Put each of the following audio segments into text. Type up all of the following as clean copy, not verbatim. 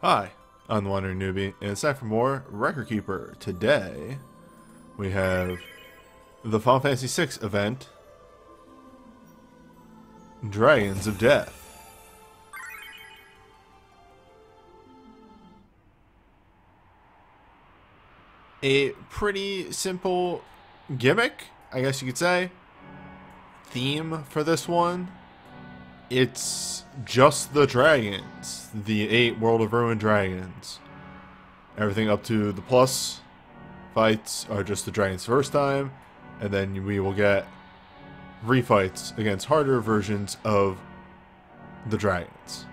Hi, I'm the WanderingNewbie, and it's time for more Record Keeper. Today, we have the Final Fantasy VI event, Dragons of Death. A pretty simple gimmick, I guess you could say. Theme for this one. It's just the dragons. The 8 World of Ruin dragons. Everything up to the plus fights are just the dragons first time. And then we will get refights against harder versions of the dragons.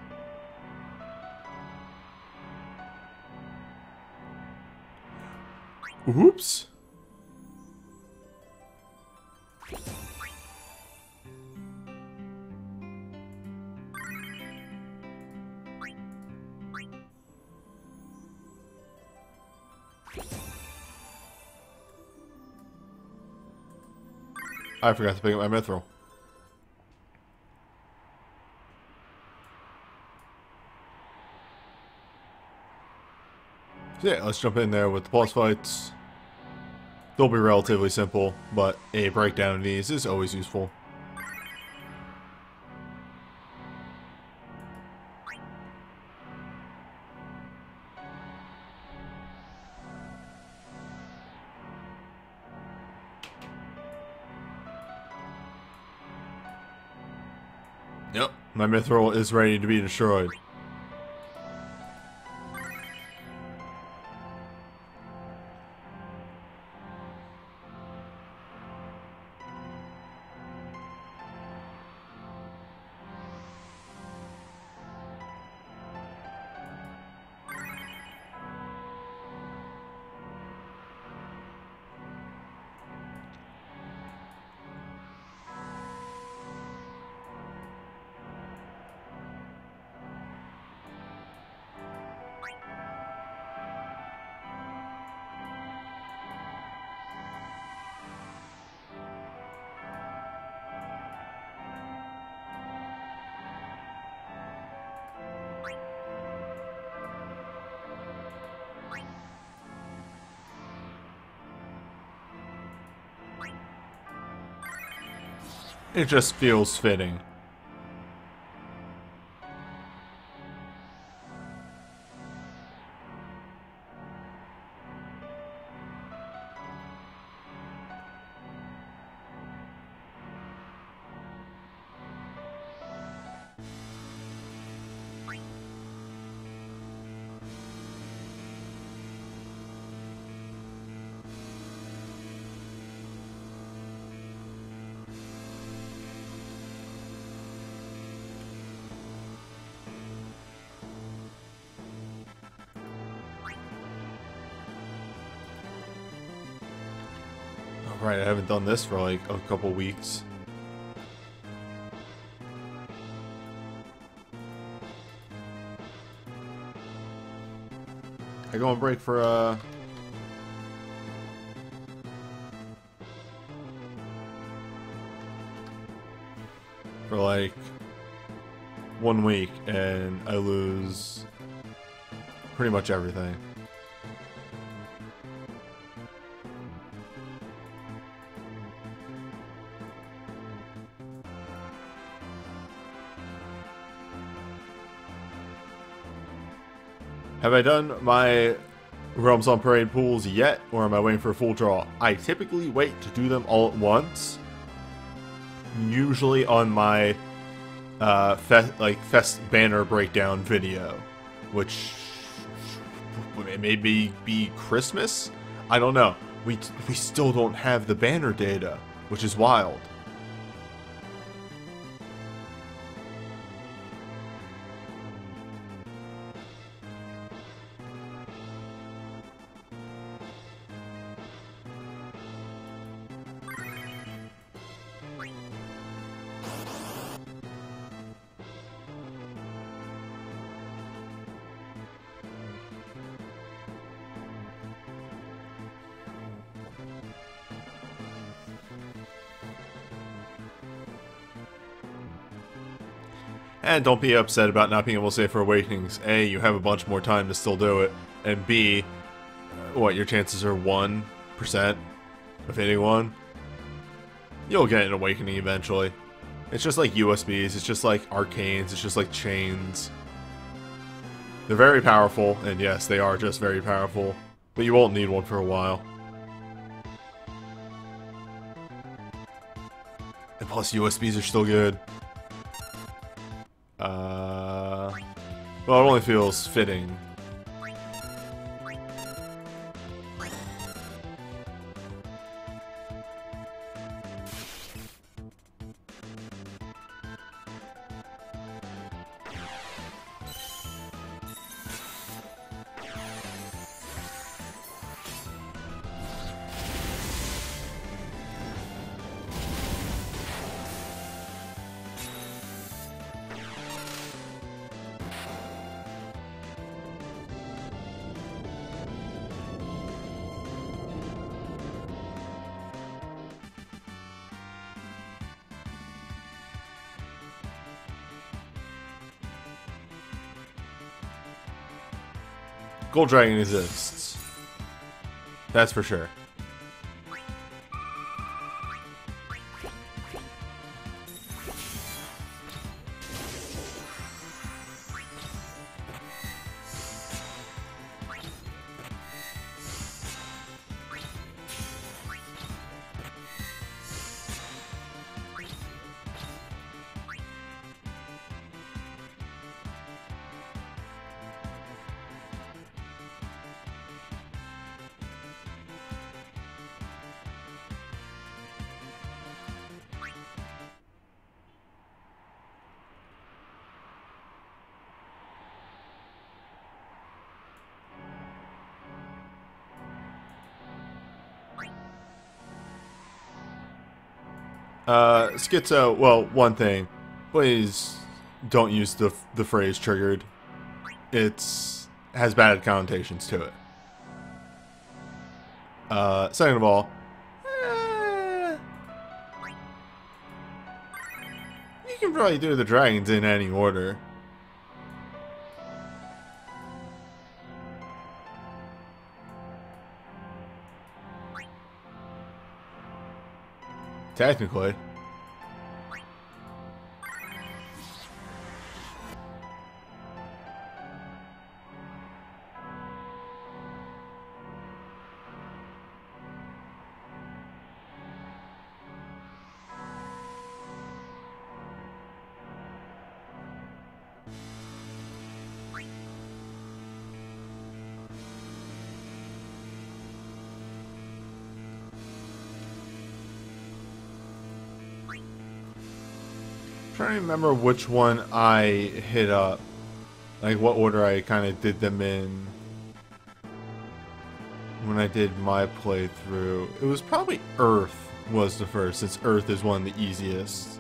Oops. I forgot to pick up my mithril. So yeah, let's jump in there with the boss fights. They'll be relatively simple, but a breakdown of these is always useful. Yep, my mithril is ready to be destroyed. It just feels fitting. Right, I haven't done this for like a couple weeks. I go on break for like 1 week, and I lose pretty much everything. Have I done my Realms on Parade pools yet, or am I waiting for a full draw? I typically wait to do them all at once. Usually on my Fest banner breakdown video, which maybe be Christmas? I don't know. We still don't have the banner data, which is wild. And don't be upset about not being able to save for Awakenings. A, you have a bunch more time to still do it. And B, what, your chances are 1% of hitting one? You'll get an Awakening eventually. It's just like USBs, it's just like arcanes, it's just like chains. They're very powerful, and yes, they are just very powerful. But you won't need one for a while. And plus, USBs are still good. Well, it only feels fitting. Gold Dragon exists. That's for sure. Schizo, well, one thing. Please don't use the phrase triggered. It's has bad connotations to it. Second of all, you can probably do the dragons in any order. Technically. Trying to remember which one I hit up, like what order I kind of did them in when I did my playthrough. It was probably Earth was the first, since Earth is one of the easiest.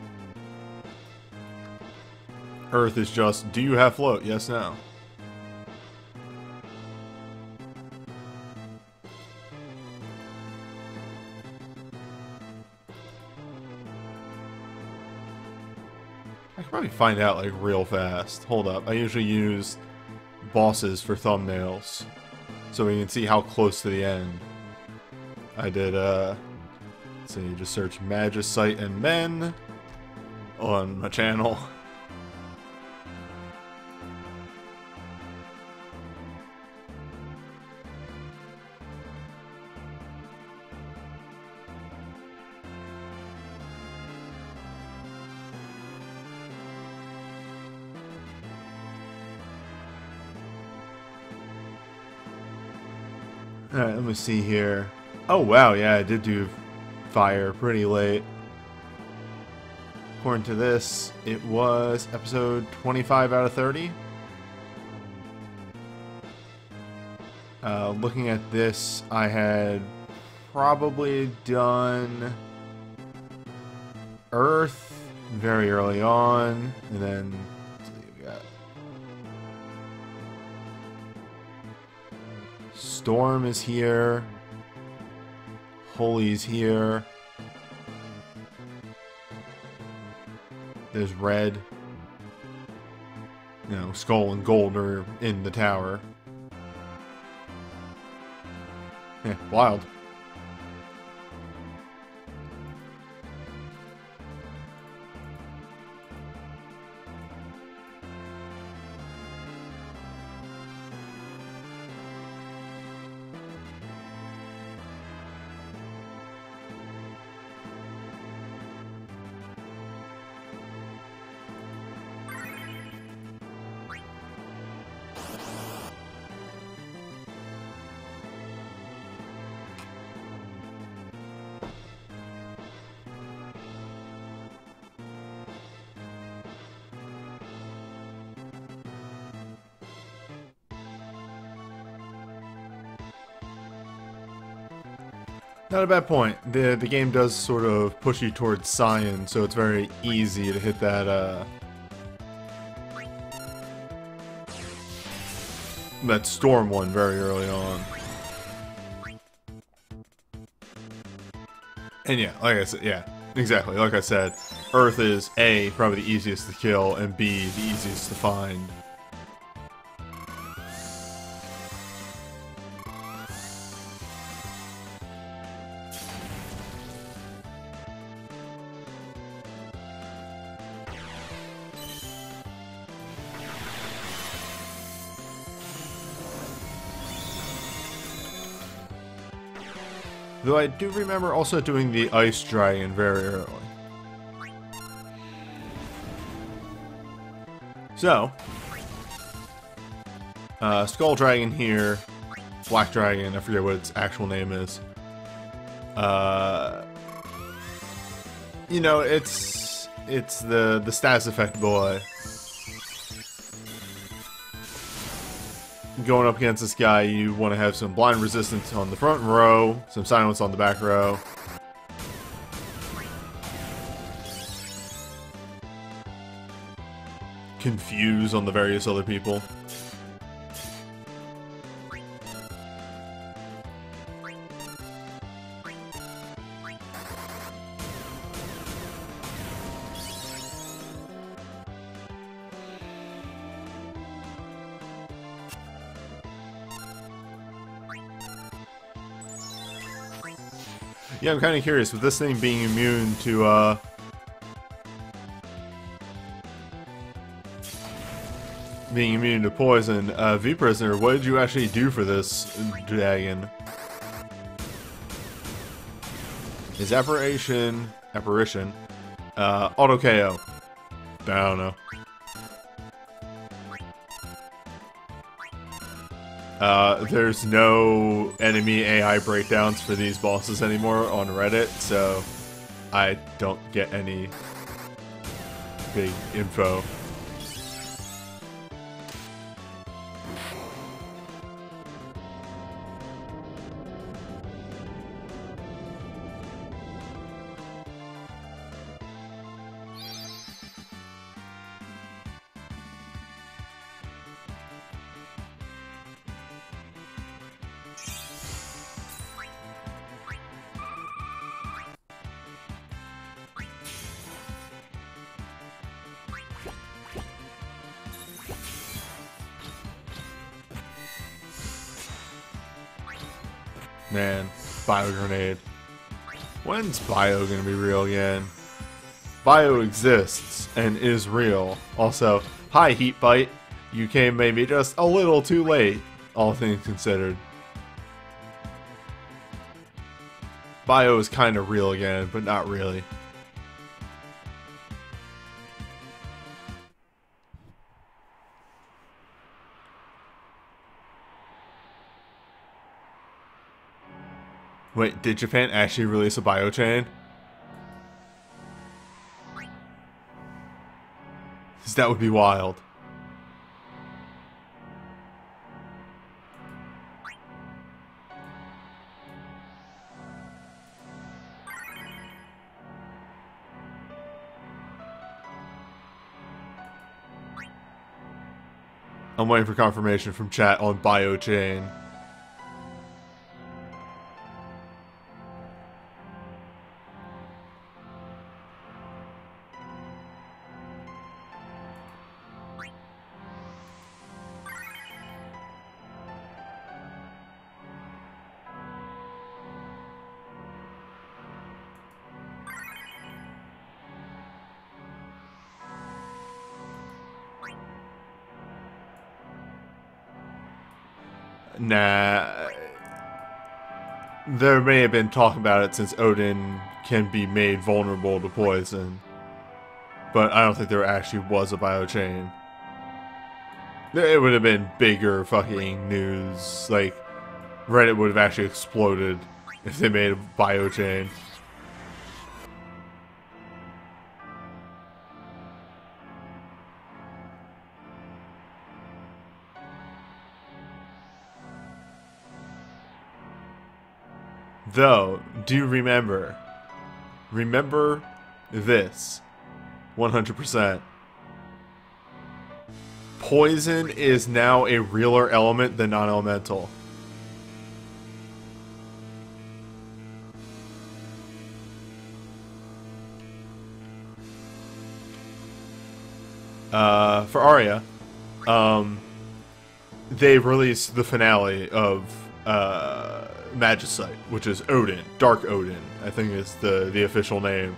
Earth is just, do you have float? Yes, no. I can probably find out like real fast. Hold up. I usually use bosses for thumbnails so we can see how close to the end. I did, so you just search Magicite and Men on my channel. Alright, let me see here. Oh wow, yeah, I did do fire pretty late. According to this, it was episode 25 out of 30. Looking at this, I had probably done Earth very early on, and then let's see what we got. Storm is here. Holy's here. There's Red. know, skull and gold are in the tower. Yeah, wild. Not a bad point. The game does sort of push you towards science, so it's very easy to hit that that storm one very early on. And yeah, like I said, yeah, exactly. Like I said, Earth is A, probably the easiest to kill, and B, the easiest to find. Though I do remember also doing the Ice Dragon very early. So, Skull Dragon here, Black Dragon, I forget what its actual name is. You know, it's the status effect boy. Going up against this guy, you want to have some blind resistance on the front row, some silence on the back row. Confuse on the various other people. Yeah, I'm kind of curious, with this thing being immune to, being immune to poison, V-Prisoner, what did you actually do for this dragon? His apparition, auto KO. I don't know. There's no enemy AI breakdowns for these bosses anymore on Reddit, so I don't get any big info. Man, Bio Grenade. When's Bio gonna be real again? Bio exists and is real. Also, hi Heat Bite. You came maybe just a little too late, all things considered. Bio is kind of real again, but not really. Wait, did Japan actually release a bio chain? Because that would be wild. I'm waiting for confirmation from chat on bio chain. Nah. There may have been talk about it since Odin can be made vulnerable to poison. But I don't think there actually was a biochain. It would have been bigger fucking news. Like, Reddit would have actually exploded if they made a biochain. Though, do remember this 100%. Poison is now a realer element than non-elemental. For Arya, they released the finale of Magicite, which is Odin, Dark Odin, I think is the official name.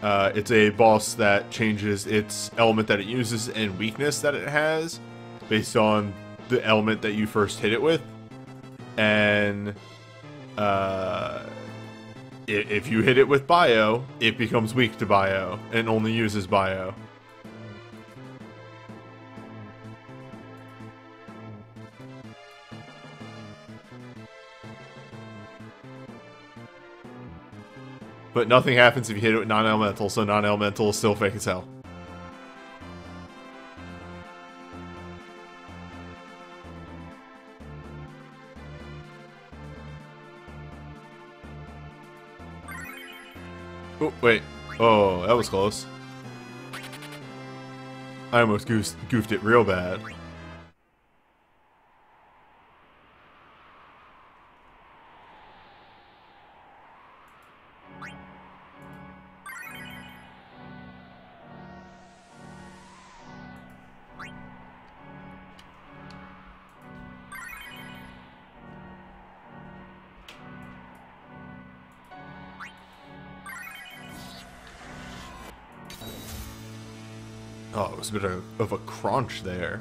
It's a boss that changes its element that it uses and weakness that it has based on the element that you first hit it with. And if you hit it with bio, it becomes weak to bio and only uses bio. But nothing happens if you hit it with non-elemental, so non-elemental is still fake as hell. Oh, wait. Oh, that was close. I almost goofed it real bad. Oh, it was a bit of a crunch there.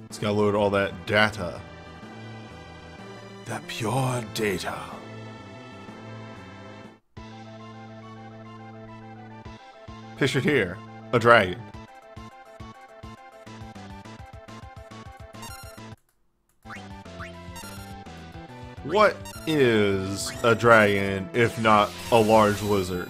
It's gotta load all that data. That pure data. Pictured here, a dragon. What is a dragon if not a large lizard?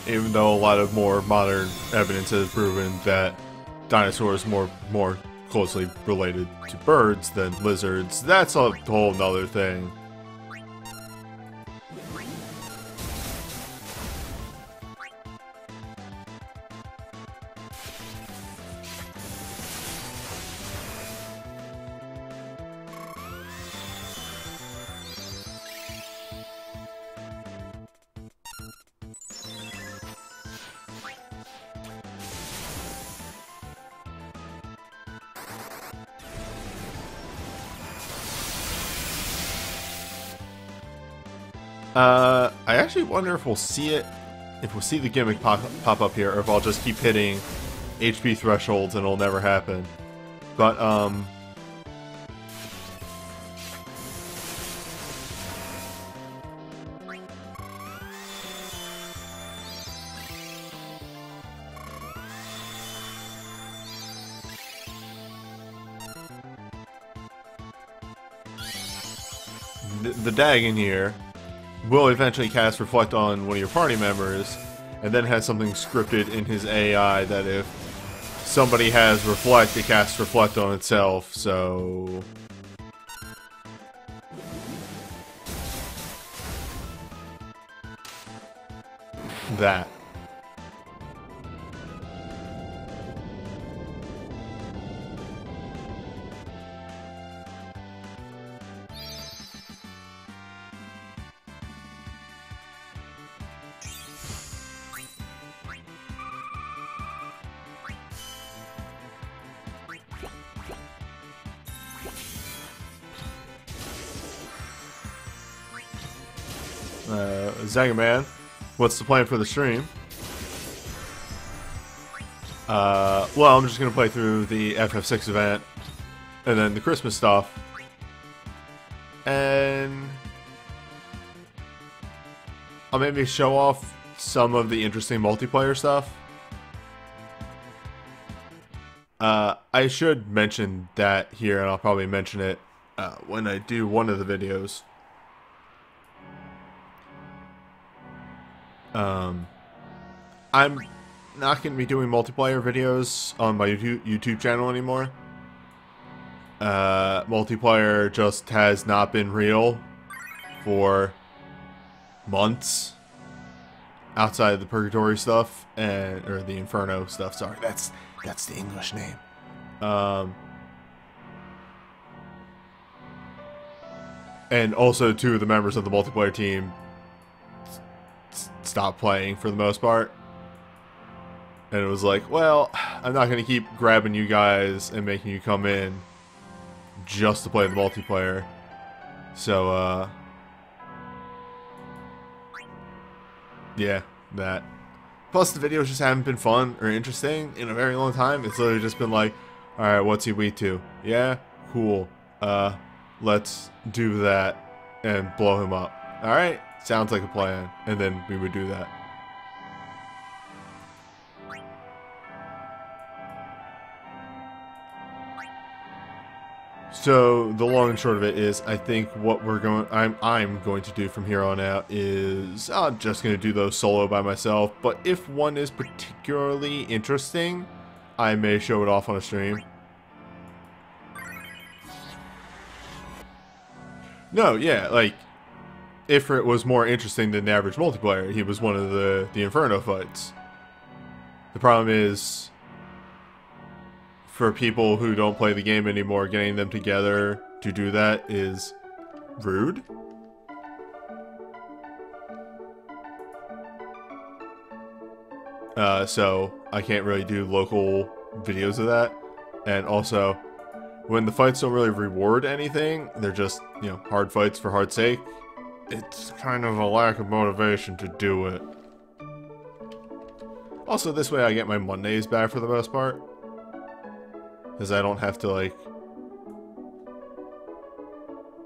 Even though a lot of more modern evidence has proven that dinosaurs are more closely related to birds than lizards, that's a whole nother thing. I actually wonder if we'll see it, if we'll see the gimmick pop up here, or if I'll just keep hitting HP thresholds and it'll never happen. But, the Dagon here will eventually cast Reflect on one of your party members, and then has something scripted in his AI that if somebody has Reflect, it casts Reflect on itself, so... that. Zagaman, what's the plan for the stream? Well, I'm just gonna play through the FF6 event, and then the Christmas stuff, and I'll maybe show off some of the interesting multiplayer stuff. I should mention that here, and I'll probably mention it when I do one of the videos. I'm not going to be doing multiplayer videos on my YouTube channel anymore. Multiplayer just has not been real for months outside of the Purgatory stuff, or the Inferno stuff. Sorry, that's the English name. And also, two of the members of the multiplayer team stopped playing for the most part. And it was like, well, I'm not going to keep grabbing you guys and making you come in just to play the multiplayer. So, yeah, that. Plus, the videos just haven't been fun or interesting in a very long time. It's literally just been like, alright, what's he weak to? Yeah? Cool. Let's do that and blow him up. Alright? Sounds like a plan. And then we would do that. So the long and short of it is, I think what I'm going to do from here on out is I'm just going to do those solo by myself. But if one is particularly interesting, I may show it off on a stream. No, yeah, like, if it was more interesting than the average multiplayer, he was one of the Inferno fights. The problem is, for people who don't play the game anymore, getting them together to do that is rude. So I can't really do local videos of that. And also, when the fights don't really reward anything, they're just, you know, hard fights for hard's sake, it's kind of a lack of motivation to do it. Also, this way I get my Mondays back for the most part. Because I don't have to, like,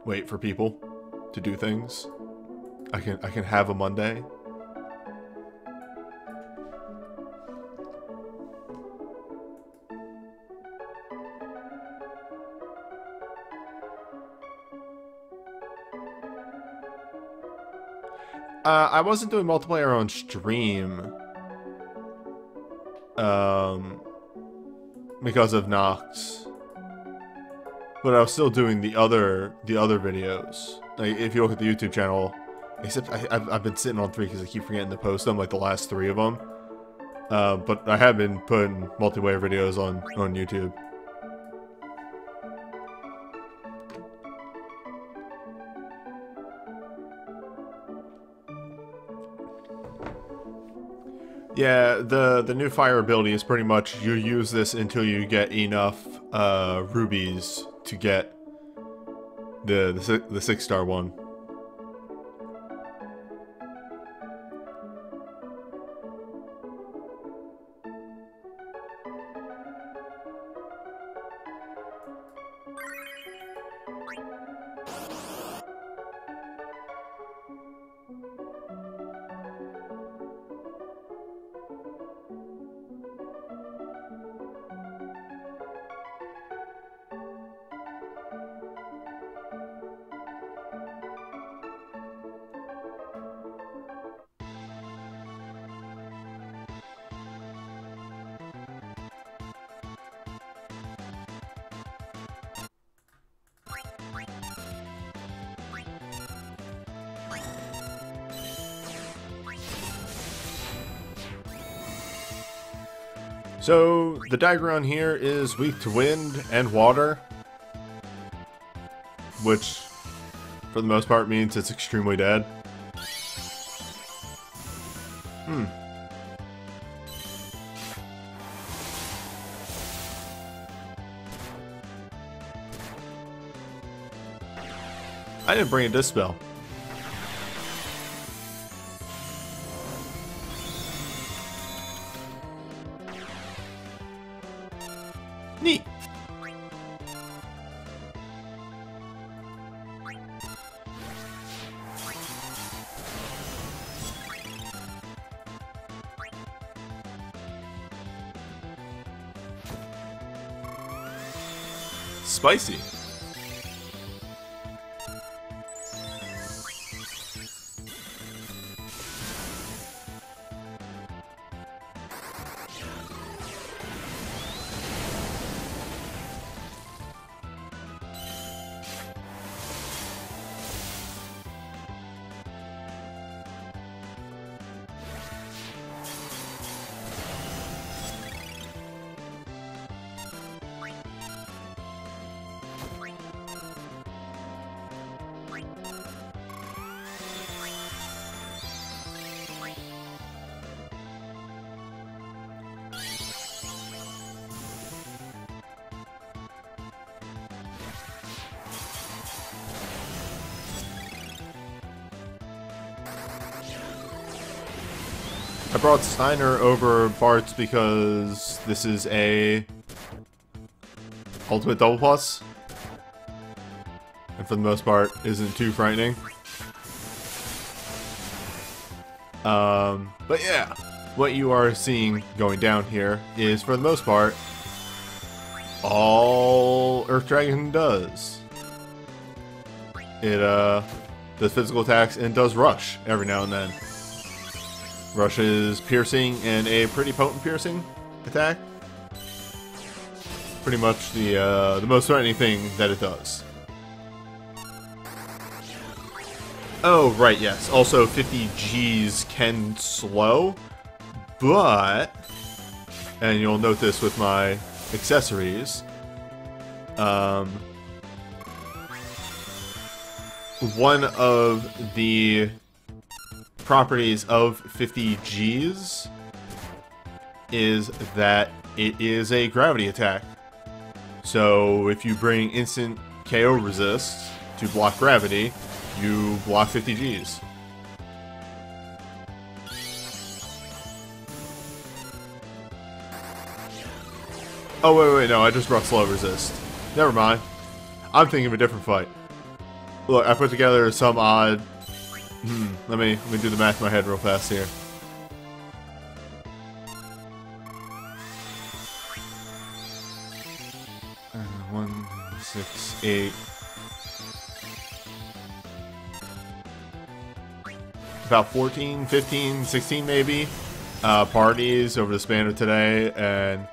wait for people to do things. I can have a Monday. I wasn't doing multiplayer on stream. Because of Nox. But I was still doing the other videos. Like, if you look at the YouTube channel, except I've been sitting on 3 because I keep forgetting to post them, like the last 3 of them. But I have been putting multiplayer videos on YouTube. Yeah, the new fire ability is pretty much you use this until you get enough rubies to get the 6-star one. So, the Dagron here is weak to wind and water, which, for the most part, means it's extremely dead. I didn't bring a dispel. Neat. Spicy. I brought Steiner over Bart's because this is a ultimate double plus, and for the most part isn't too frightening. But yeah, what you are seeing going down here is, for the most part, all Earth Dragon does. It does physical attacks and does rush every now and then. Rush is piercing and a pretty potent piercing attack. Pretty much the most threatening thing that it does. Oh, right, yes. Also, 50 Gs can slow, but, and you'll note this with my accessories, one of the properties of 50 Gs is that it is a gravity attack. So if you bring instant KO resist to block gravity, you block 50 Gs. Oh wait, no, I just brought slow resist. Never mind. I'm thinking of a different fight. Look, I put together some odd. Let me do the math in my head real fast here. One, 6, 8. About 14, 15, 16 maybe parties over the span of today, and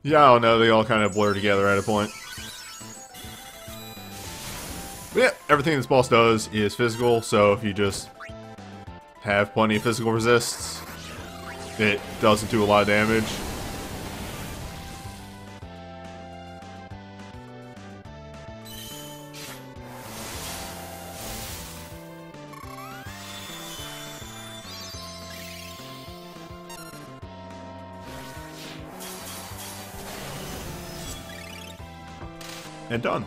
yeah, I don't know, they all kind of blur together at a point. But yeah, everything this boss does is physical, so if you just have plenty of physical resists, it doesn't do a lot of damage. And done.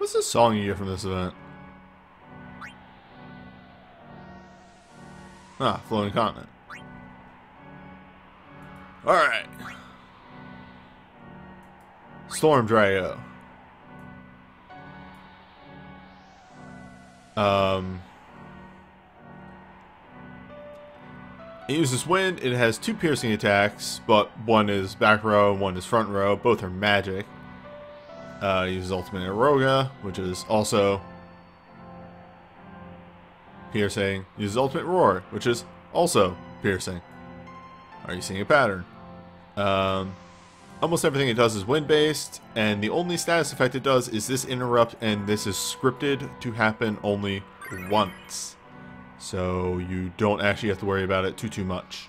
What's the song you get from this event? Ah, Floating Continent. Alright. Storm Drago. It uses wind. It has 2 piercing attacks, but one is back row and one is front row. Both are magic. It uses ultimate Aroga, which is also piercing. Uses ultimate Roar, which is also piercing. Are you seeing a pattern? Almost everything it does is wind-based, and the only status effect it does is this interrupt, and this is scripted to happen only once. So you don't actually have to worry about it too much.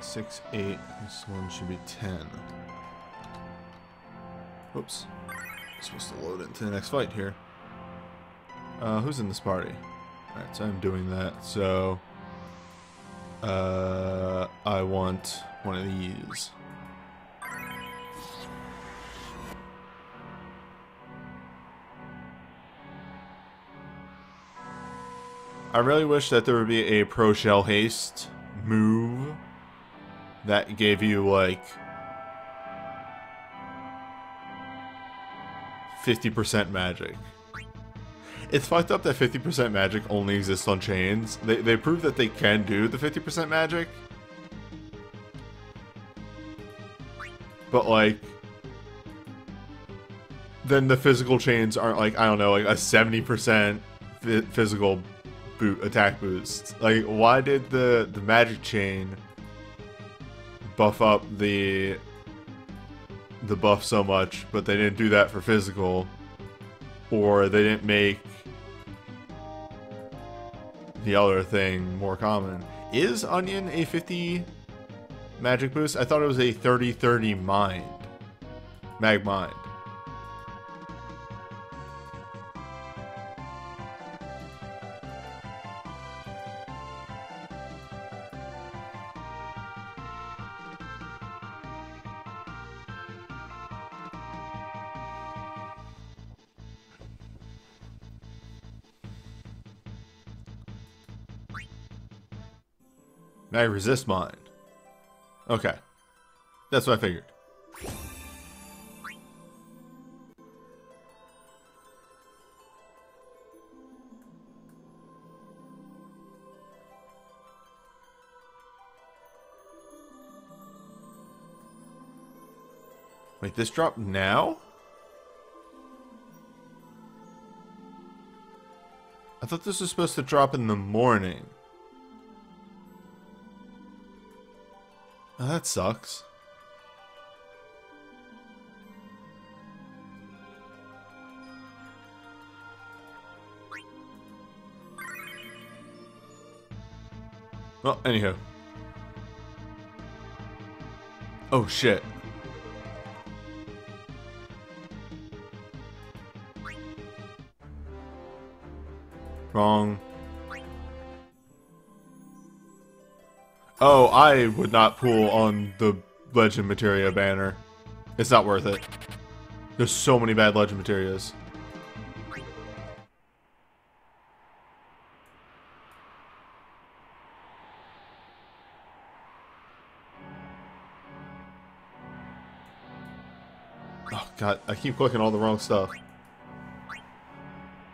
Six, 8. This one should be 10. Oops. I'm supposed to load into the next fight here. Who's in this party? Alright, so I'm doing that. So, I want one of these. I really wish that there would be a pro shell haste move that gave you like 50% magic. It's fucked up that 50% magic only exists on chains. They proved that they can do the 50% magic. But like, then the physical chains aren't like, I don't know, like a 70% physical attack boost. Like, why did the magic chain buff up the buff so much, but they didn't do that for physical, or they didn't make the other thing more common? Is Onion a 50 magic boost? I thought it was a 30-30 mind. Mag mind. Mag resist mine. Okay. That's what I figured. Wait, this dropped now? I thought this was supposed to drop in the morning. Oh, that sucks. Well, anyhow. Oh, shit. Wrong. Oh, I would not pull on the Legend Materia banner. It's not worth it. There's so many bad Legend Materias. Oh god, I keep clicking all the wrong stuff.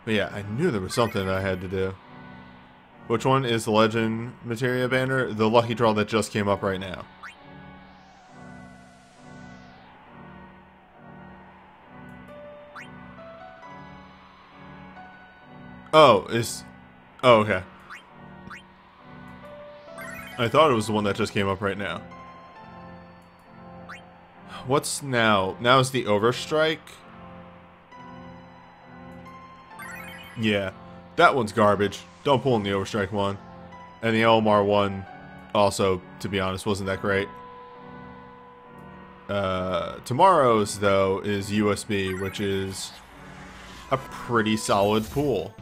But yeah, I knew there was something that I had to do. Which one is the Legend Materia banner? The lucky draw that just came up right now. Oh, is... Oh, okay. I thought it was the one that just came up right now. What's now? Now is the Overstrike? Yeah. That one's garbage. Don't pull in the Overstrike one. And the LMR one, also, to be honest, wasn't that great. Tomorrow's, though, is USB, which is a pretty solid pool.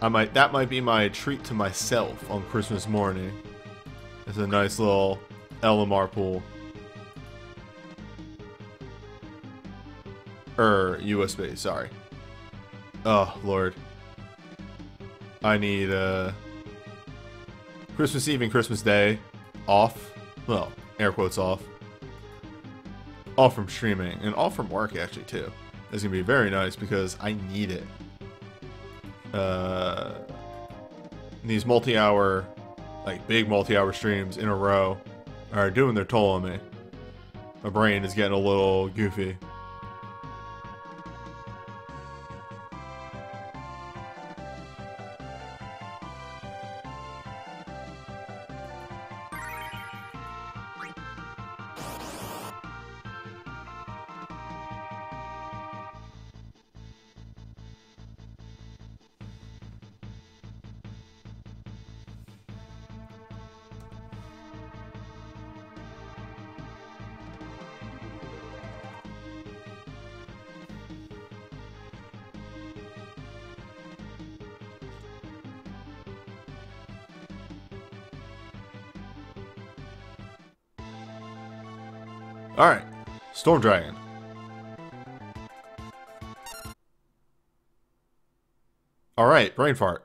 That might be my treat to myself on Christmas morning. It's a nice little LMR pool. USB, sorry. Oh, Lord. I need, Christmas Eve and Christmas Day off. Well, air quotes off. Off from streaming. And off from work, actually, too. It's gonna be very nice because I need it. These multi-hour, like, big multi-hour streams in a row are doing their toll on me. My brain is getting a little goofy. Alright, Storm Dragon. Alright, Brain Fart.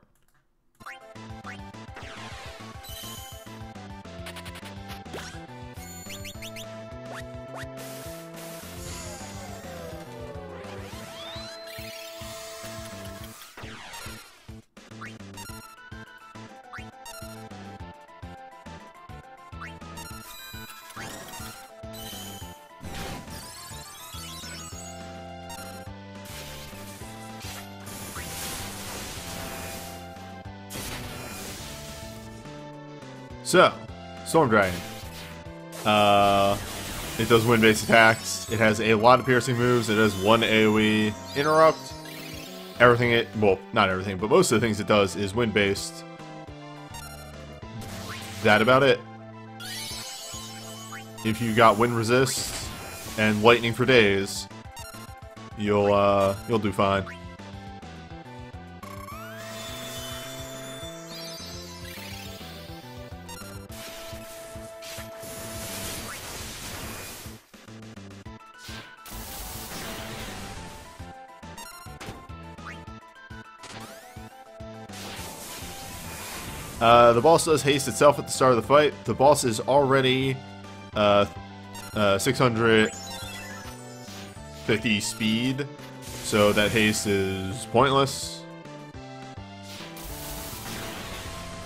So, Storm Dragon. It does wind-based attacks. It has a lot of piercing moves. It has one AoE interrupt. Everything well, not everything, but most of the things it does is wind-based. That about it. If you got wind resist and lightning for days, you'll do fine. The boss does haste itself at the start of the fight. The boss is already 650 speed, so that haste is pointless.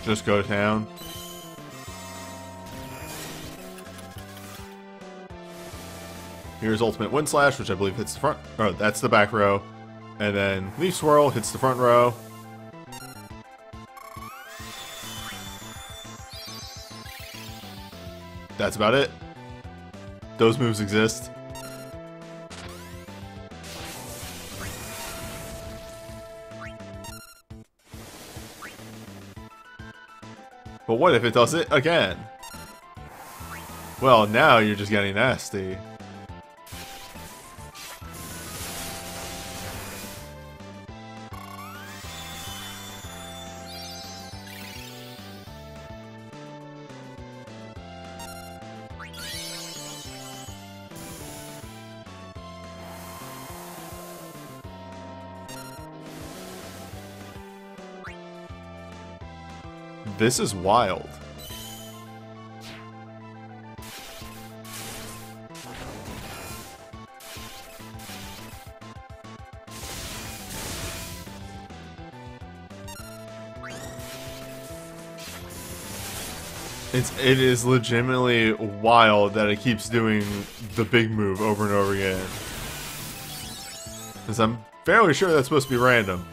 Just go to town. Here's Ultimate Wind Slash, which I believe hits the front. Oh, that's the back row. And then Leaf Swirl hits the front row. That's about it. Those moves exist. But what if it does it again? Well, now you're just getting nasty. This is wild. It is legitimately wild that it keeps doing the big move over and over again. Because I'm fairly sure that's supposed to be random.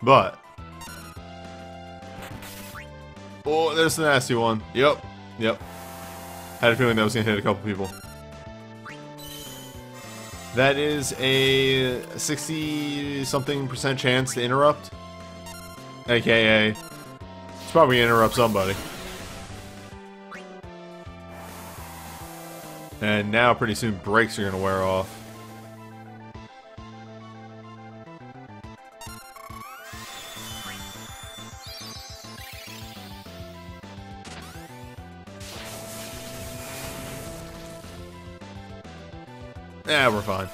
But, oh, there's the nasty one. Yep. Had a feeling that was gonna hit a couple people. That is a 60-something% chance to interrupt. AKA, it's probably gonna interrupt somebody. And now pretty soon brakes are gonna wear off. Yeah, we're fine.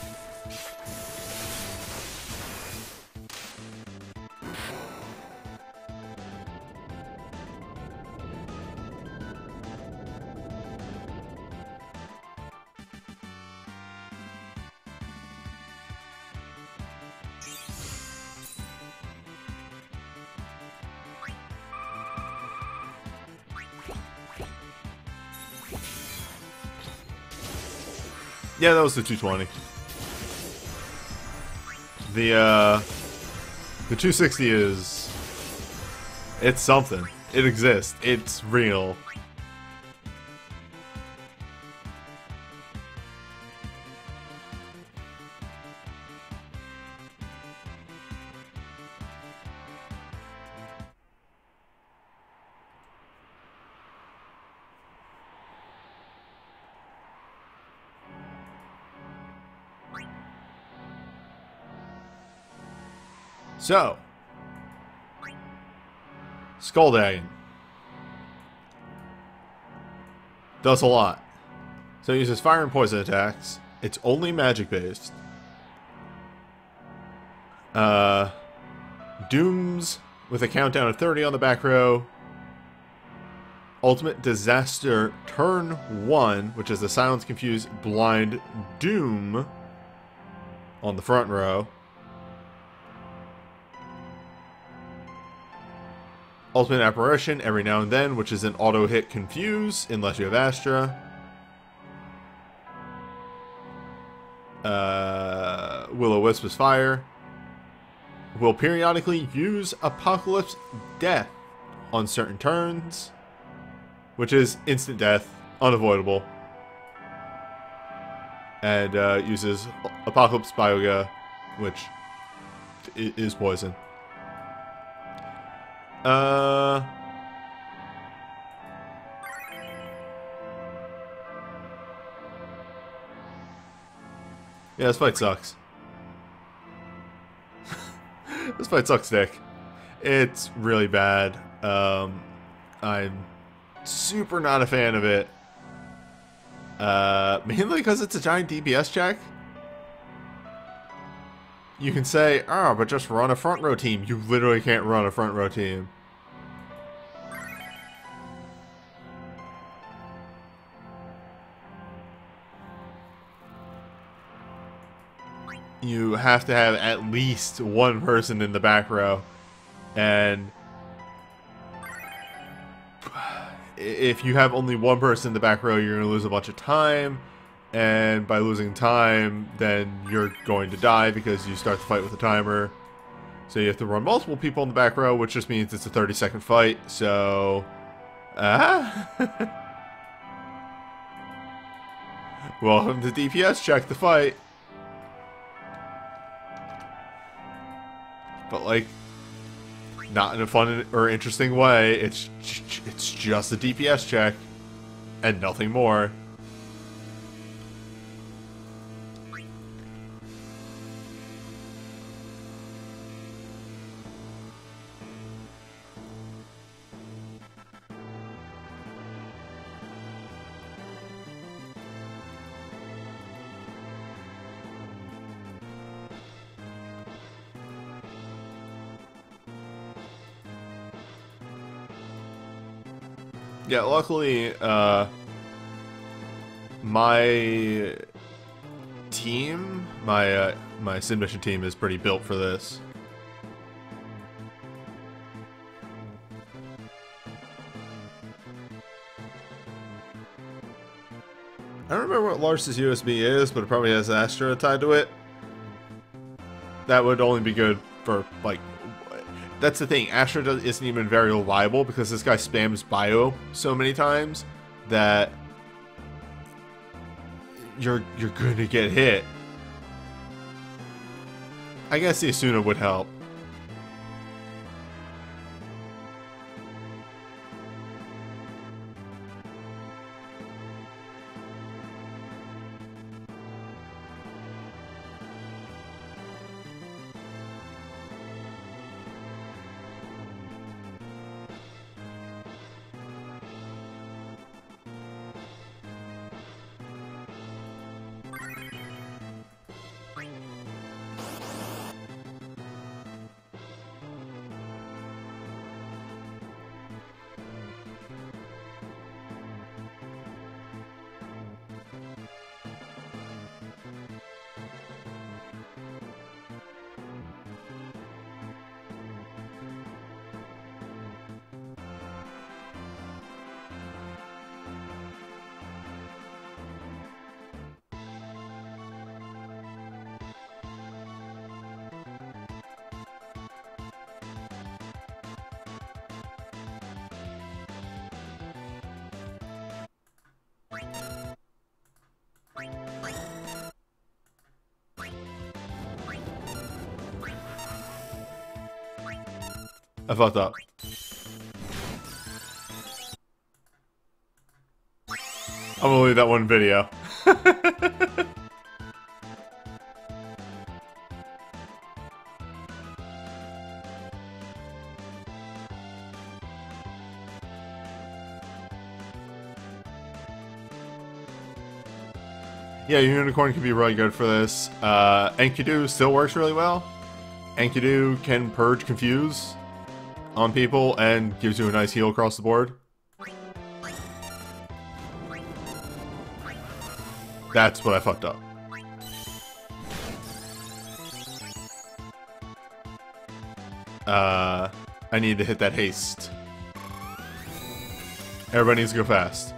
Yeah, that was the 220. The 260 is... it's something. It exists. It's real. So, Skull Dagon does a lot. So it uses fire and poison attacks. It's only magic based. Dooms with a countdown of 30 on the back row. Ultimate Disaster turn 1, which is the Silence, Confuse, Blind, Doom on the front row. Ultimate Apparition every now and then, which is an auto-hit Confuse, unless you have Astra. Will-O-Wisp is fire. Will periodically use Apocalypse Death on certain turns, which is instant death, unavoidable. And uses Apocalypse Bioga, which is poison. Yeah, this fight sucks. This fight sucks, Dick. It's really bad. I'm super not a fan of it. Mainly because it's a giant DPS check. You can say, oh, but just run a front row team. You literally can't run a front row team. You have to have at least one person in the back row. And if you have only one person in the back row, you're going to lose a bunch of time. And by losing time, then you're going to die because you start the fight with a timer. So you have to run multiple people in the back row, which just means it's a 30-second fight. So, welcome to DPS check the fight. But like, Not in a fun or interesting way. It's just a DPS check and nothing more. Yeah, luckily, my team, my Sid Mission team is pretty built for this. I don't remember what Lars's USB is, but it probably has Astra tied to it. That would only be good for, like... That's the thing, Astra isn't even very reliable because this guy spams bio so many times that you're gonna get hit. I guess the Asuna would help. I fucked up. I'm gonna leave that one video. Yeah, Unicorn can be really good for this. Enkidu still works really well. Enkidu can purge Confuse on people and gives you a nice heal across the board. That's what I fucked up. I need to hit that haste. Everybody needs to go fast.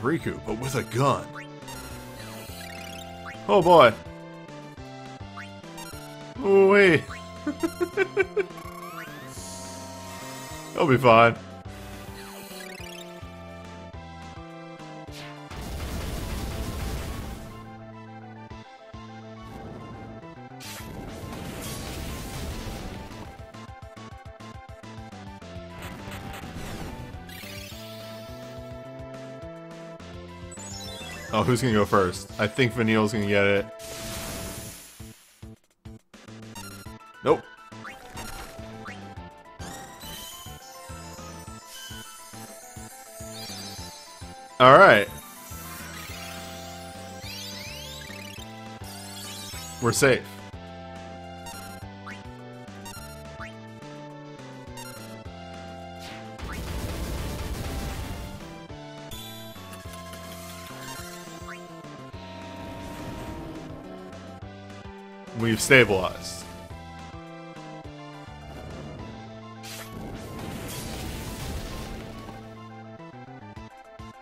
Riku, but with a gun. Oh boy. Oh wait. It'll be fine. Oh, who's gonna go first? I think Vanille's gonna get it. Nope. Alright. We're safe. We've stabilized.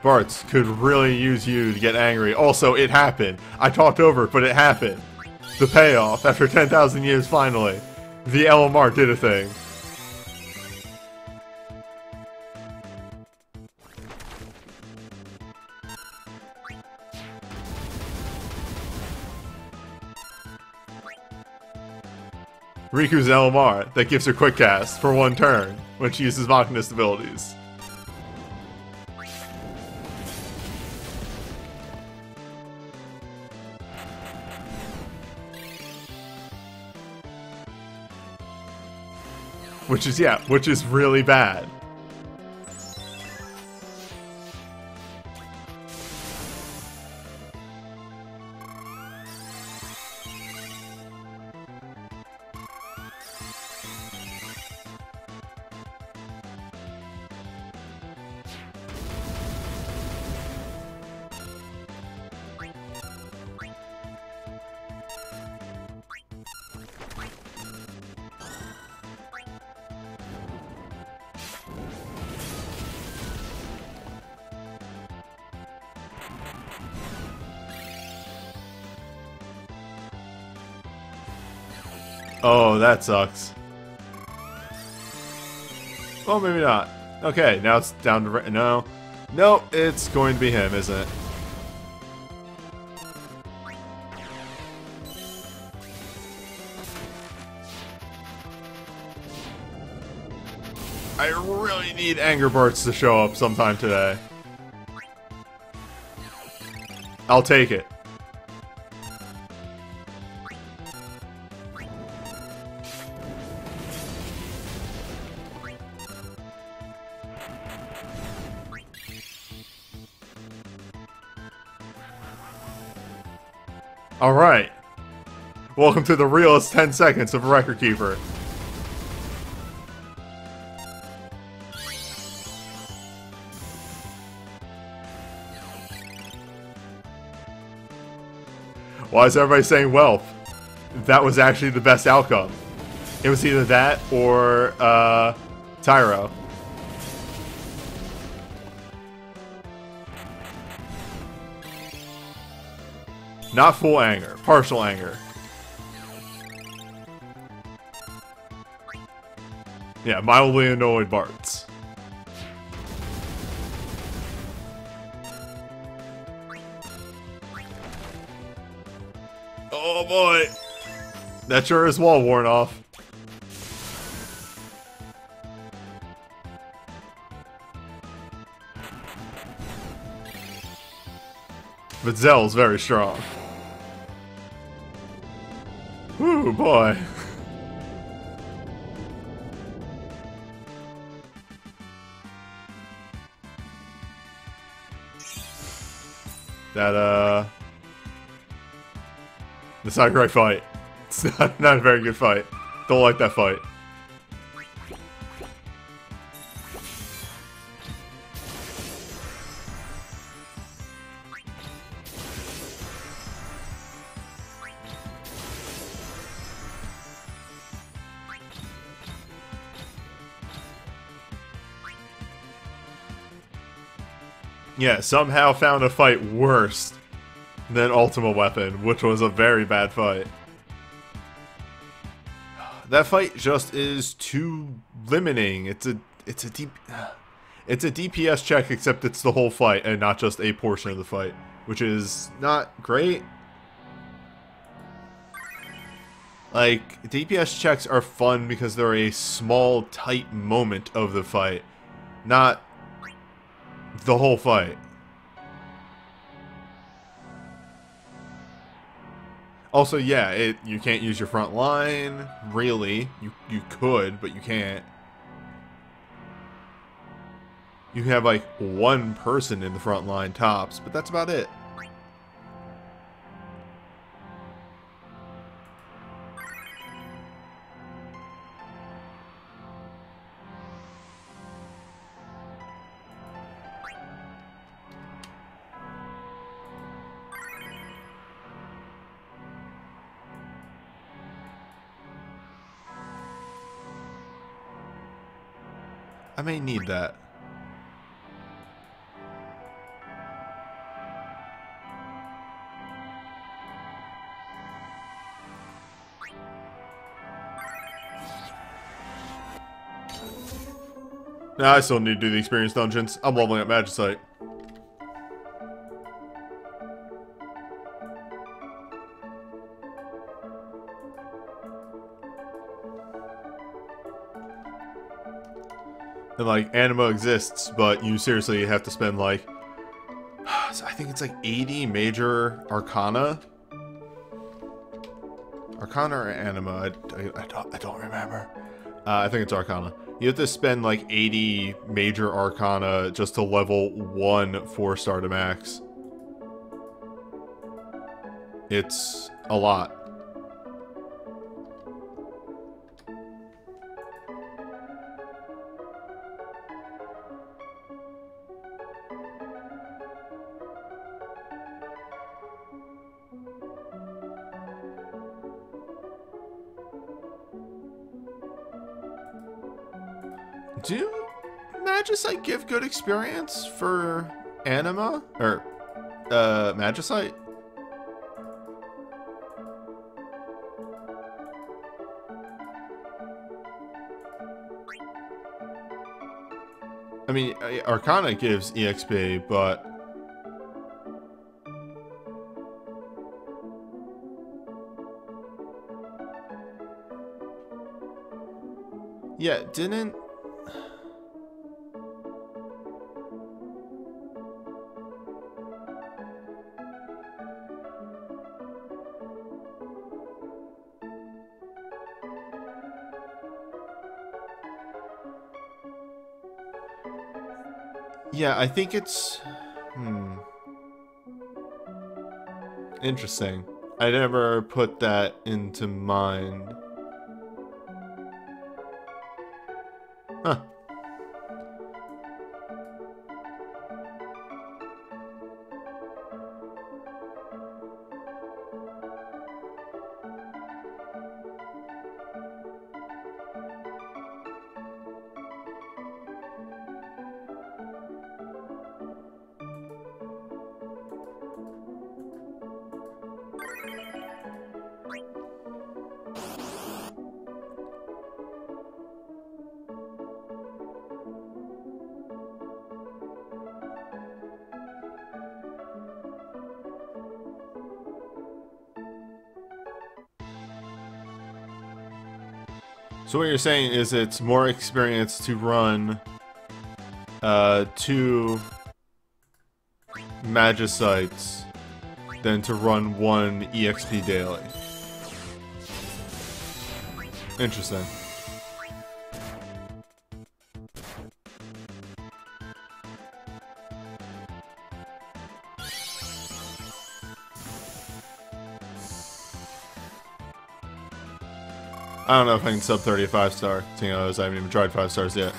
Bartz could really use you to get angry. Also, it happened. I talked over it, but it happened. The payoff, after 10,000 years, finally. The LMR did a thing. Riku's LMR that gives her quick cast for 1 turn when she uses Machinist abilities. Which is really bad. Oh, that sucks. Oh, maybe not. Okay, now it's down to... No. No, it's going to be him, isn't it? I really need Anger Bartz to show up sometime today. I'll take it. Alright. Welcome to the realest 10 seconds of a Record Keeper. Why is everybody saying wealth? That was actually the best outcome. It was either that or, Tyro. Not full anger, partial anger. Yeah, mildly annoyed Bartz. Oh boy! That sure is wall worn off. But Zell's very strong. Ooh, boy. That's not a great fight. It's not a very good fight. Don't like that fight. Yeah, somehow found a fight worse than Ultima Weapon, which was a very bad fight. That fight just is too limiting. It's a DPS check, except it's the whole fight and not just a portion of the fight, which is not great. Like, DPS checks are fun because they're a small, tight moment of the fight, not the whole fight. Also, yeah, you can't use your front line, really. You could, but you can't. You can have, like, one person in the front line tops, but that's about it. I may need that. Nah, I still need to do the experience dungeons. I'm leveling up Magicite. And like, anima exists, but you seriously have to spend like, I think it's like 80 major arcana. Arcana or anima? I don't remember. I think it's arcana. You have to spend like 80 major arcana just to level 1 4-star to max. It's a lot. Do Magicite give good experience for anima? Or, Magicite? I mean, Arcana gives EXP, but... yeah, didn't... yeah, I think it's... interesting. I never put that into mind. Huh. So what you're saying is it's more experience to run 2 Magicites than to run 1 EXP daily. Interesting. I don't know if I can sub 30 a 5-star, seeing as I haven't even tried 5 stars yet.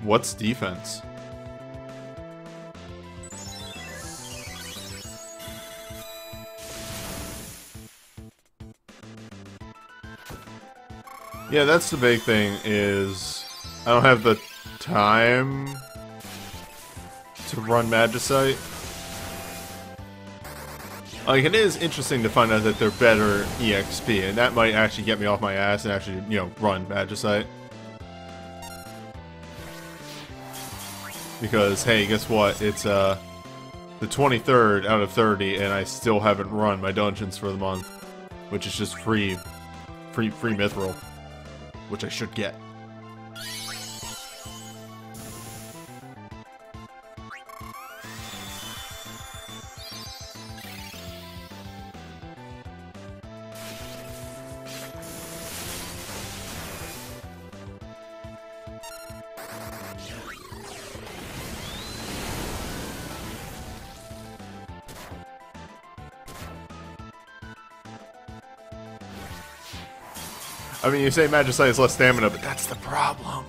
What's defense? Yeah, that's the big thing, is I don't have the time to run Magicite. Like, it is interesting to find out that they're better EXP, and that might actually get me off my ass and actually, you know, run Magicite. Because, hey, guess what? It's, the 23rd out of 30, and I still haven't run my dungeons for the month. Which is just free mithril. Which I should get. I mean, you say Magicite has less stamina, but that's the problem.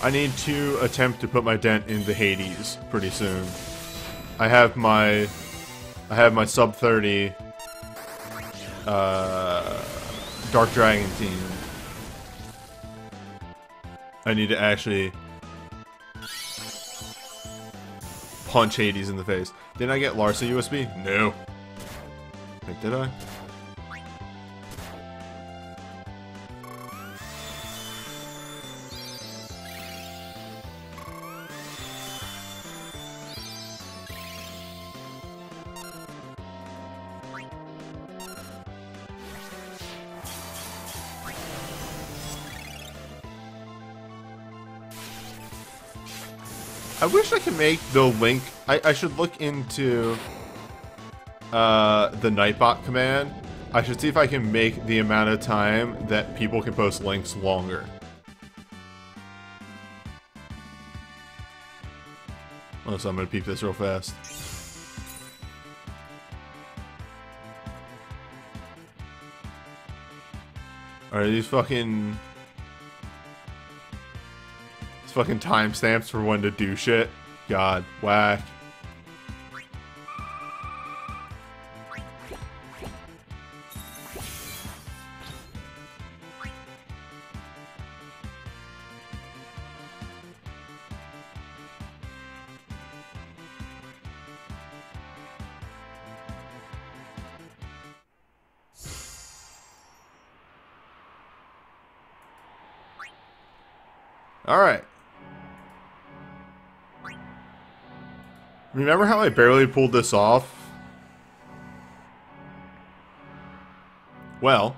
I need to attempt to put my dent into Hades pretty soon. I have my sub 30 Dark Dragon team. I need to actually punch Hades in the face. Didn't I get Larsa USB? No. Wait, did I? I wish I could make the link. I should look into the Nightbot command. I should see if I can make the amount of time that people can post links longer. Oh, so I'm gonna peep this real fast. Alright, these fucking timestamps for when to do shit. God, whack. All right. Remember how I barely pulled this off? Well.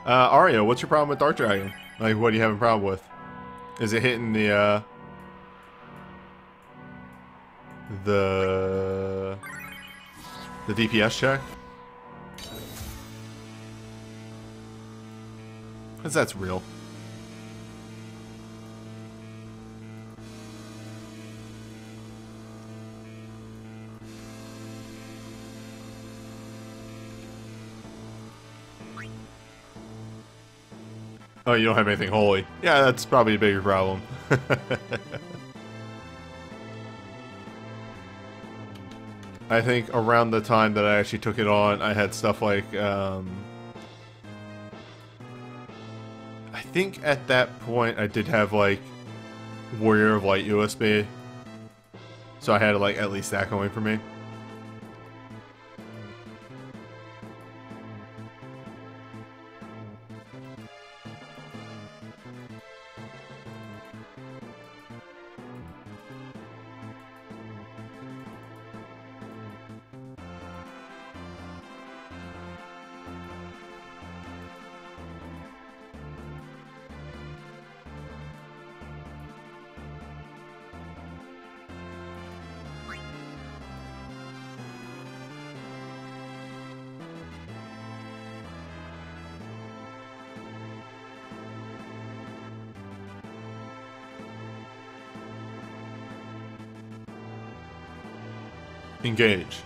Ario, what's your problem with Dark Dragon? Like, what do you have a problem with? Is it hitting the DPS check? Because that's real. Oh, you don't have anything holy. Yeah, that's probably a bigger problem. I think around the time that I actually took it on, I had stuff like, I think at that point I did have, like, Warrior of Light USB. So I had, like, at least that going for me. Engage.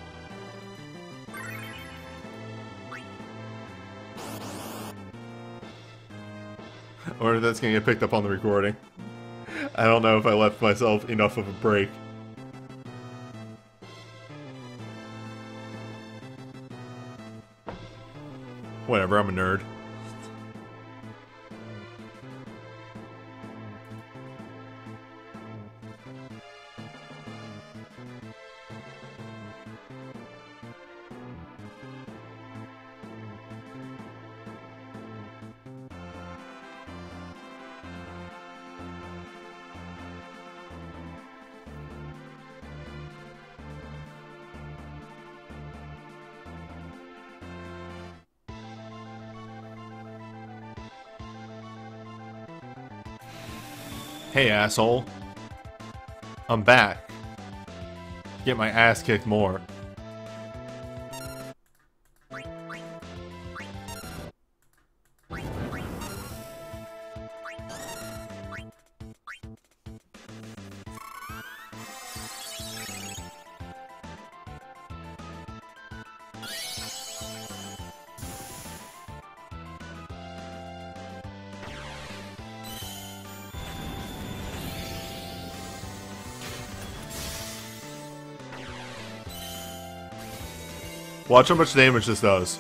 I wonder if that's gonna get picked up on the recording. I don't know if I left myself enough of a break. Whatever, I'm a nerd. Hey, asshole. I'm back. Get my ass kicked more. Watch how much damage this does.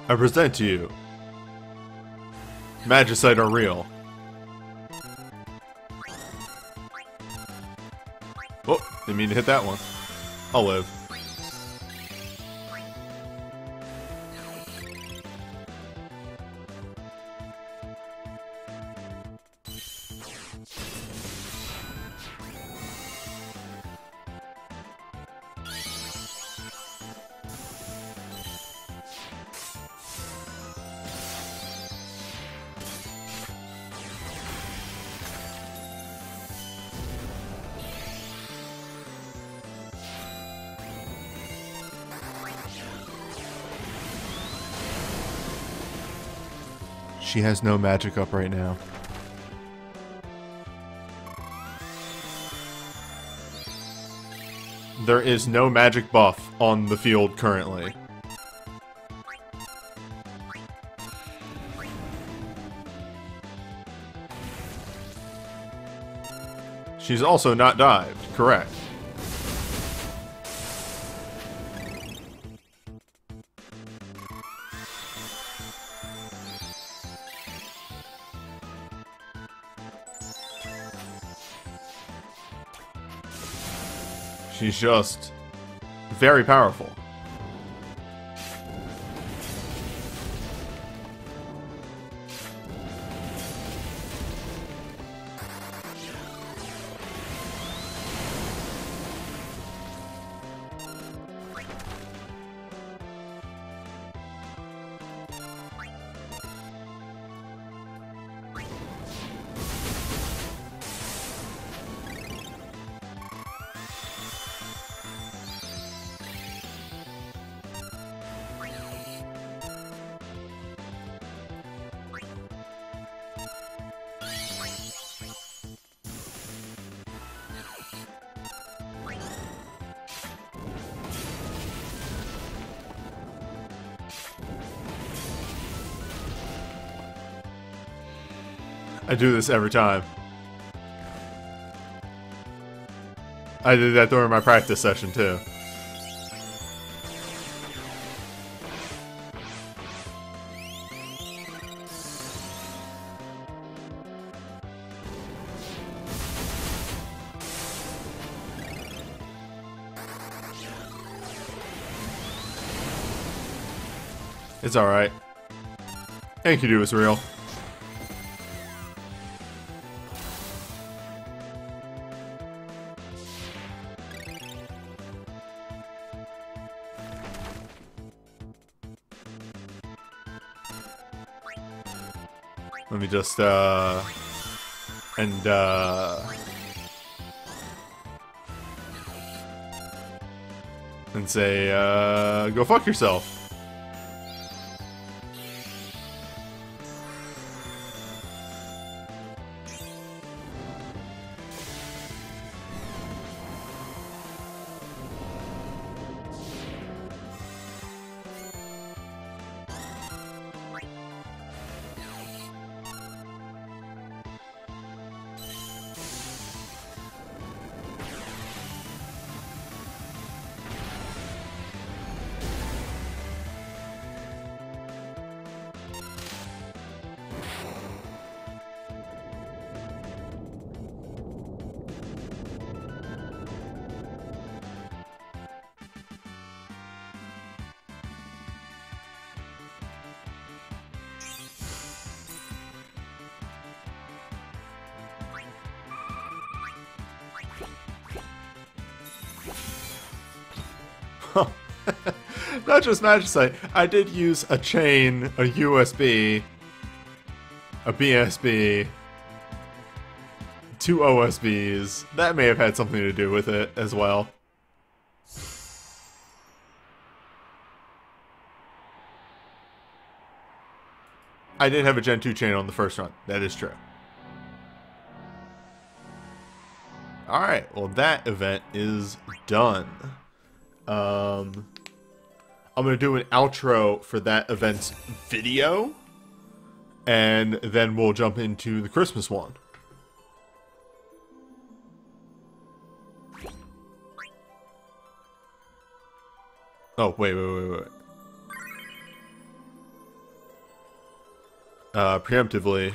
I present to you, Magicite are real. Oh, didn't mean to hit that one. I'll live. She has no magic up right now. There is no magic buff on the field currently. She's also not dived, correct. She's just very powerful. I do this every time. I did that during my practice session too. It's alright. Enkidu is real. Let me just, and say, go fuck yourself. Not just magic site. I did use a chain, a USB, a BSB, 2 OSBs. That may have had something to do with it as well. I did have a Gen 2 chain on the first run. That is true. Alright, well that event is done. I'm going to do an outro for that event's video. And then we'll jump into the Christmas one. Oh, wait. Preemptively.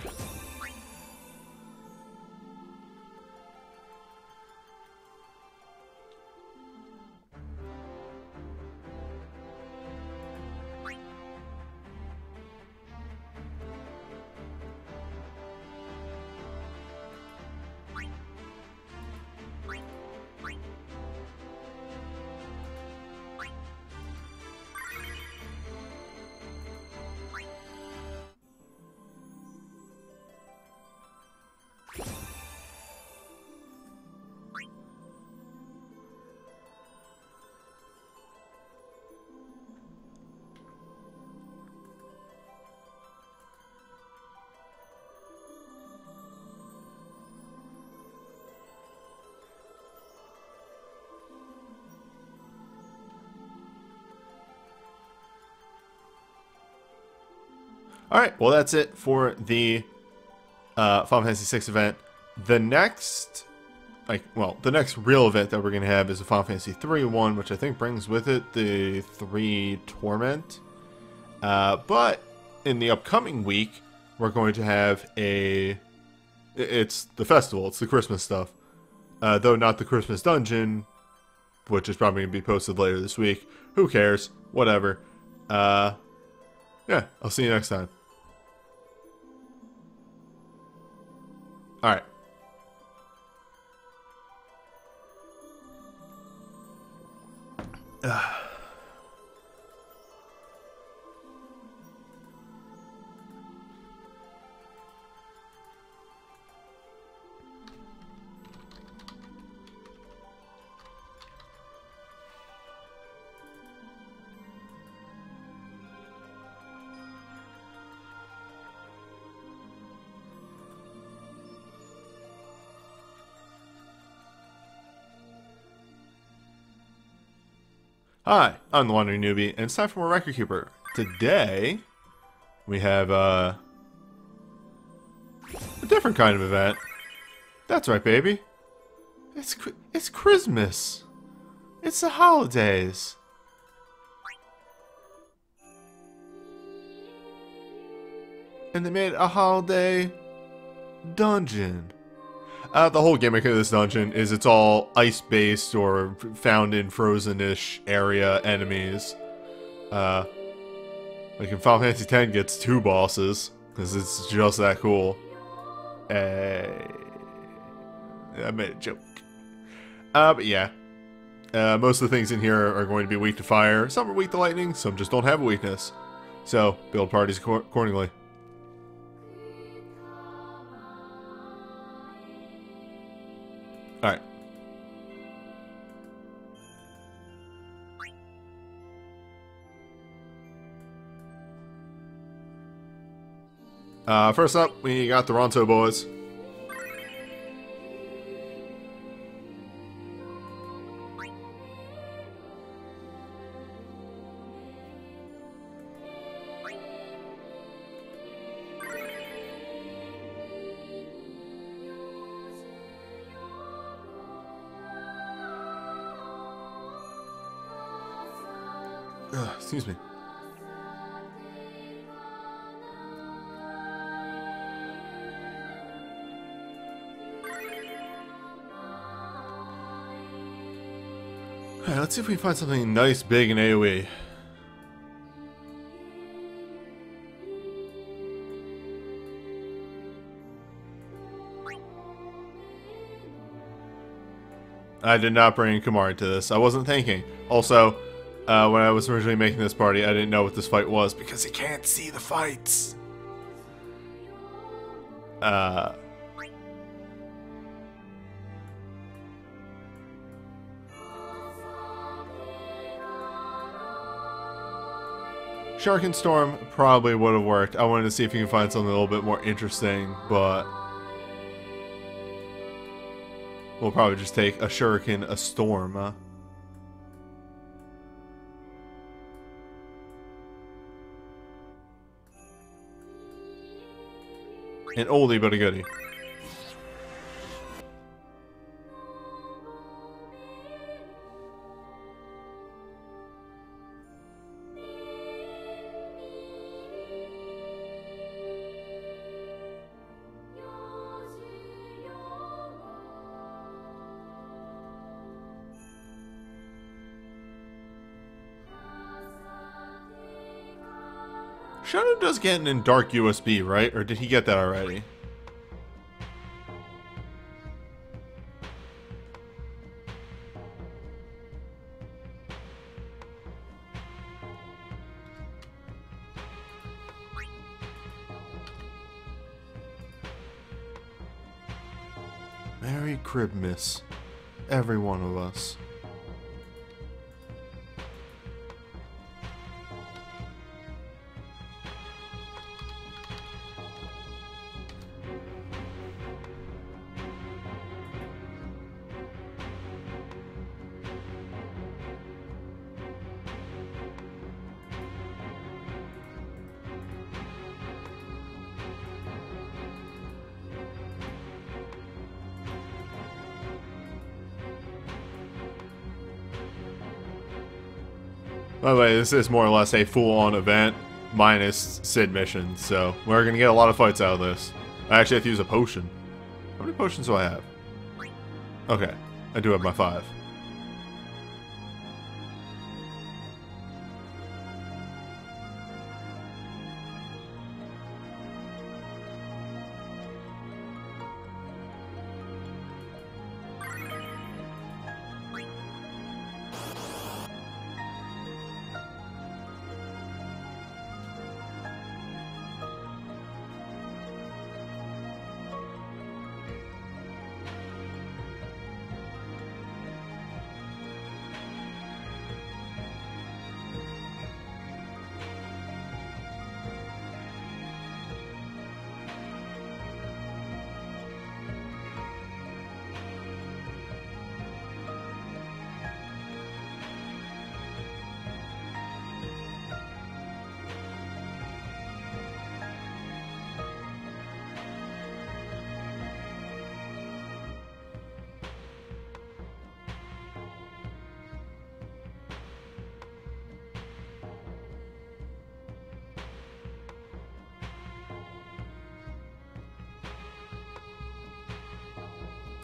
Alright, well that's it for the Final Fantasy VI event. The next, the next real event that we're going to have is a Final Fantasy 3 one, which I think brings with it the 3 Torment. But in the upcoming week, we're going to have it's the festival, it's the Christmas stuff. Though not the Christmas dungeon, which is probably going to be posted later this week. Who cares? Whatever. Yeah, I'll see you next time. Alright. Hi, I'm the Wandering Newbie, and it's time for more Record Keeper. Today, we have a different kind of event. That's right, baby. It's Christmas. It's the holidays. And they made a holiday dungeon. The whole gimmick of this dungeon is it's all ice-based or found in frozen-ish area enemies. Like in Final Fantasy X gets 2 bosses, because it's just that cool. I made a joke. But yeah. Most of the things in here are going to be weak to fire. Some are weak to lightning, some just don't have a weakness. So, build parties accordingly. Alright. First up, we got the Ronto boys. Excuse me. Alright, let's see if we can find something nice, big, and AoE. I did not bring Kamari to this. I wasn't thinking. Also, When I was originally making this party, I didn't know what this fight was because you can't see the fights. Shuriken Storm probably would have worked. I wanted to see if you can find something a little bit more interesting, but we'll probably just take a Shuriken, a Storm, huh? An oldie but a goodie. Shadow does get in Dark USB, right? Or did he get that already? Merry Cribmas, every one of us. By the way, this is more or less a full-on event, minus Sid missions, so we're going to get a lot of fights out of this. I actually have to use a potion. How many potions do I have? Okay, I do have my 5.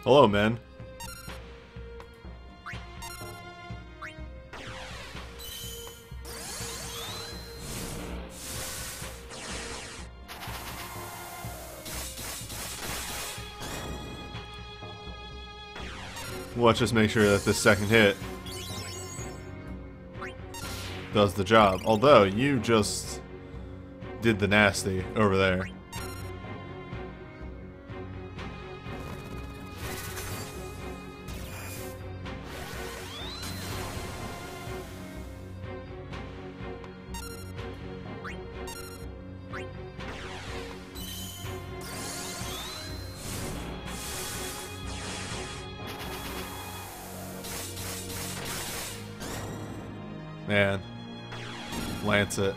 Hello, men. Let's just make sure that this second hit does the job. Although, you just did the nasty over there. Man, Lancet.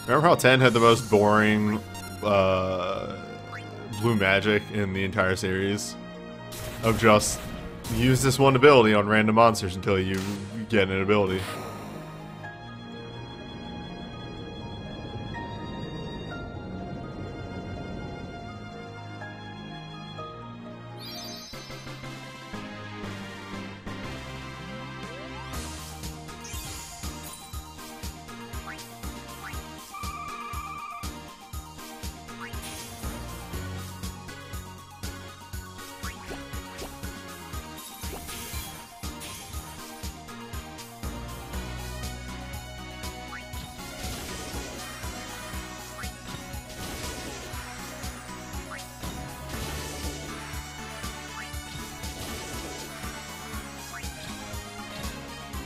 Remember how 10 had the most boring blue magic in the entire series? Of just use this one ability on random monsters until you get an ability.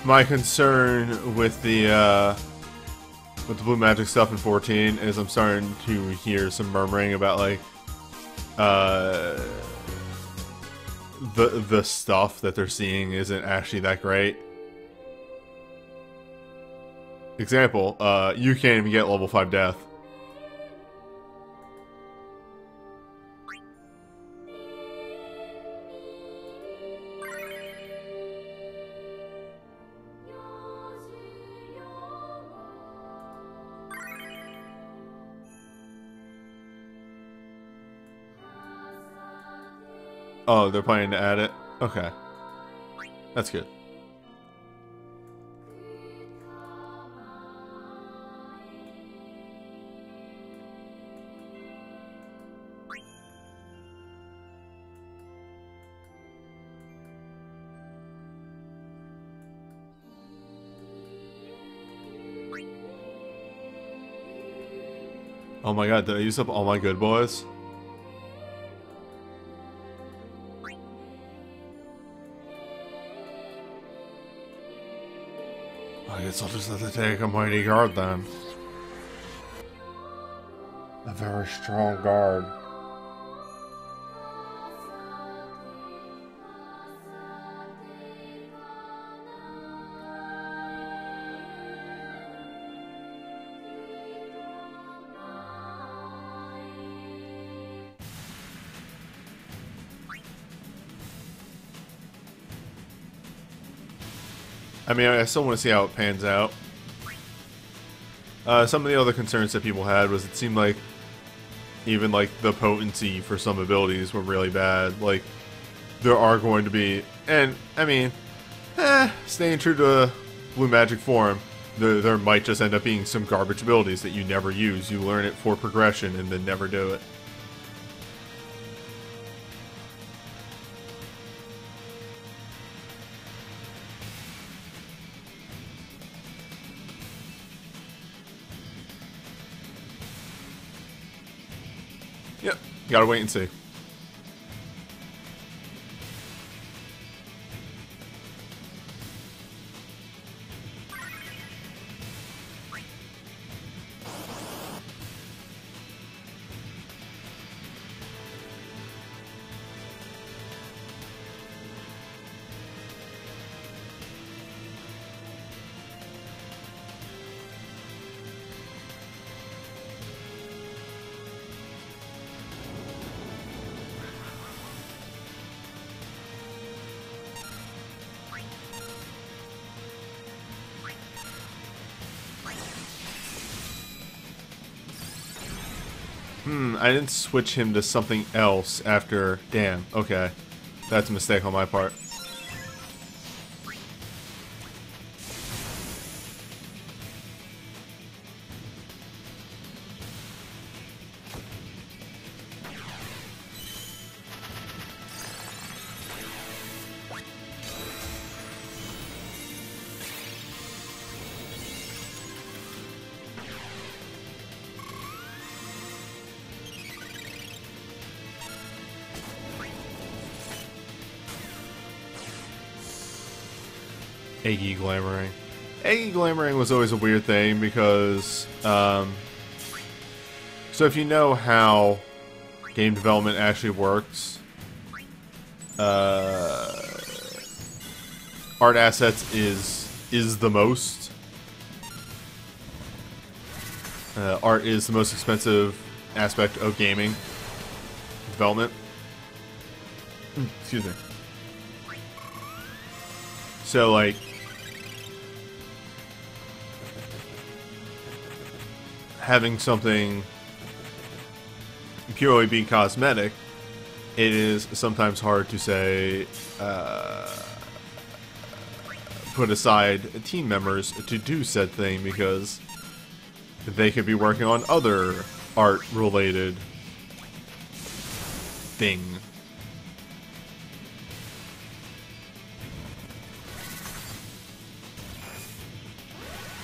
My concern with the blue magic stuff in 14 is I'm starting to hear some murmuring about like the stuff that they're seeing isn't actually that great. Example, you can't even get level 5 death. Oh, they're planning to add it? Okay. That's good. Oh my god, did I use up all my good boys? I guess I'll just have to take a mighty guard then. A very strong guard. I mean, I still want to see how it pans out. Some of the other concerns that people had was it seemed like even like the potency for some abilities were really bad. Like there are going to be, and I mean, staying true to blue magic form, there might just end up being some garbage abilities that you never use. You learn it for progression and then never do it. Yep, gotta wait and see. I didn't switch him to something else after... Damn, okay. That's a mistake on my part. Eggy glamoring. Eggy glamoring was always a weird thing because, so if you know how game development actually works, art assets is the most. Art is the most expensive aspect of gaming development. Excuse me. So, like, having something purely be cosmetic, it is sometimes hard to say, put aside team members to do said thing because they could be working on other art-related thing.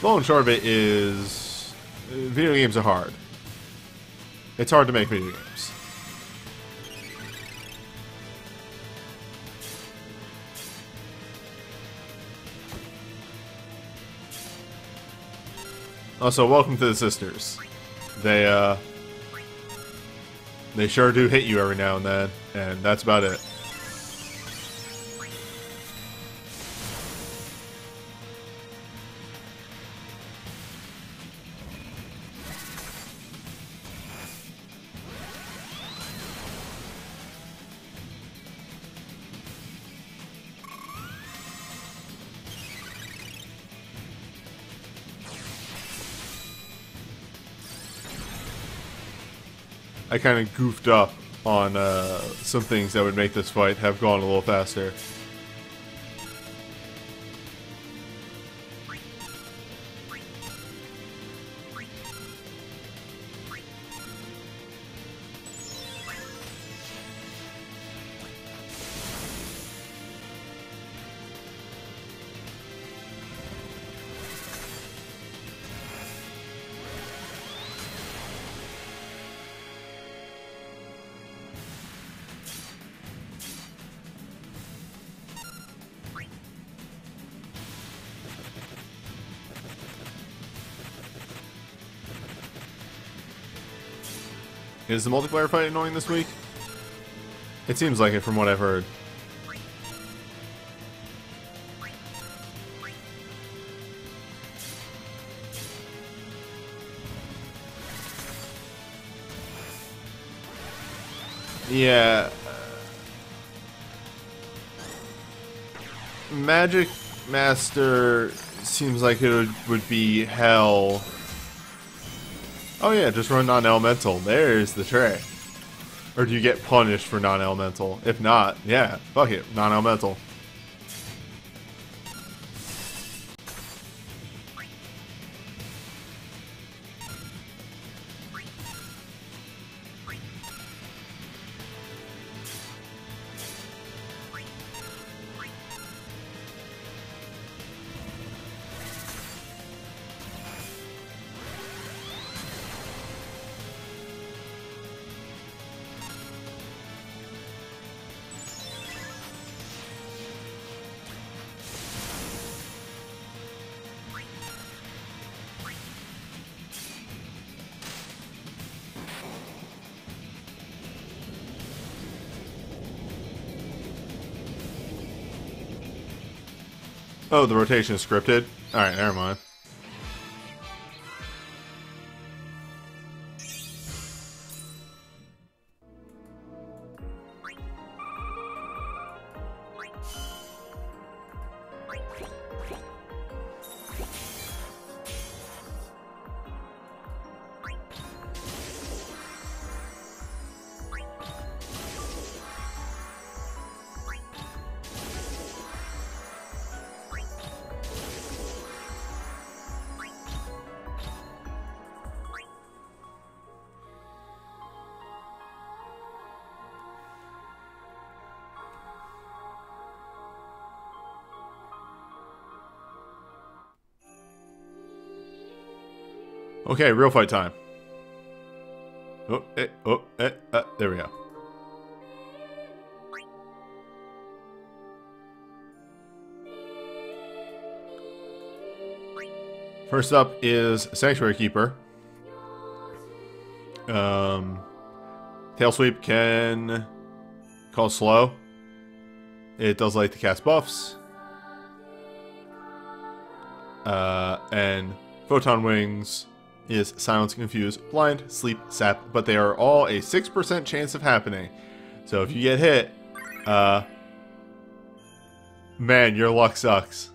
Long and short of it is, video games are hard. It's hard to make video games. Also, welcome to the sisters. They sure do hit you every now and then, and that's about it. I kind of goofed up on some things that would make this fight have gone a little faster. Is the multiplayer fight annoying this week? It seems like it from what I've heard. Yeah. Magic Master seems like it would be hell. Oh yeah, just run non-elemental. There's the trick. Or do you get punished for non-elemental? If not, yeah, fuck it, non-elemental. Oh, the rotation is scripted? Alright, never mind. Okay, real fight time. There we go. First up is Sanctuary Keeper. Tail Sweep can call slow. It does like to cast buffs. And Photon Wings is Silence, Confuse, Blind, Sleep, Sap, but they are all a 6% chance of happening. So if you get hit, man, your luck sucks.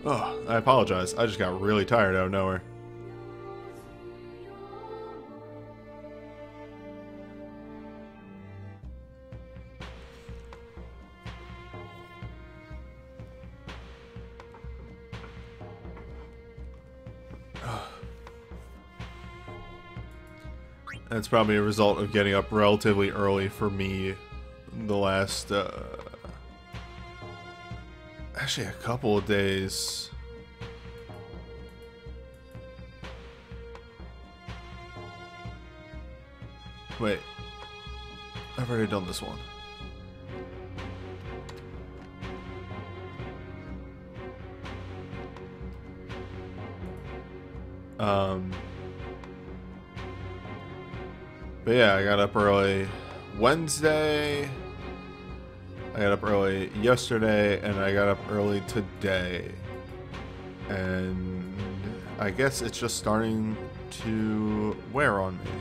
Oh, I apologize. I just got really tired out of nowhere. That's probably a result of getting up relatively early for me the last, actually a couple of days. Wait, I've already done this one. But yeah, I got up early Wednesday, I got up early yesterday, and I got up early today. And I guess it's just starting to wear on me.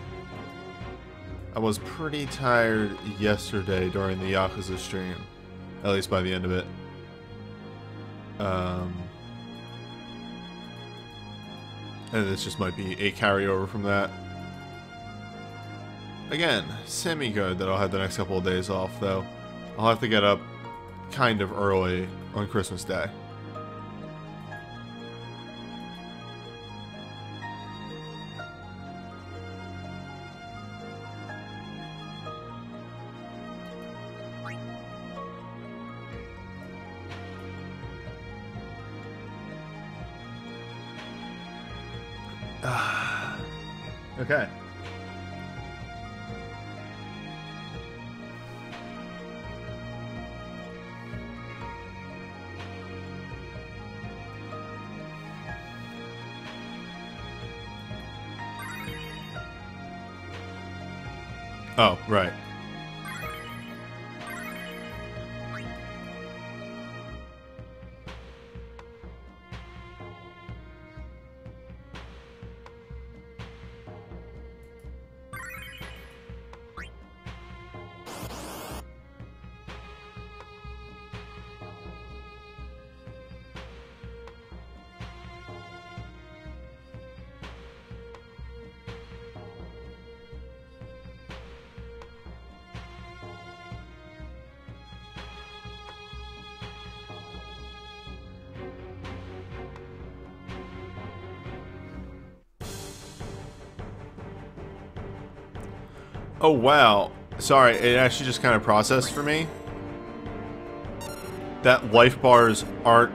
I was pretty tired yesterday during the Yakuza stream, at least by the end of it. And this just might be a carryover from that. Again, semi-good that I'll have the next couple of days off, though. I'll have to get up kind of early on Christmas Day. Okay. Oh, right. Oh, wow. Sorry, it actually just kind of processed for me that life bars aren't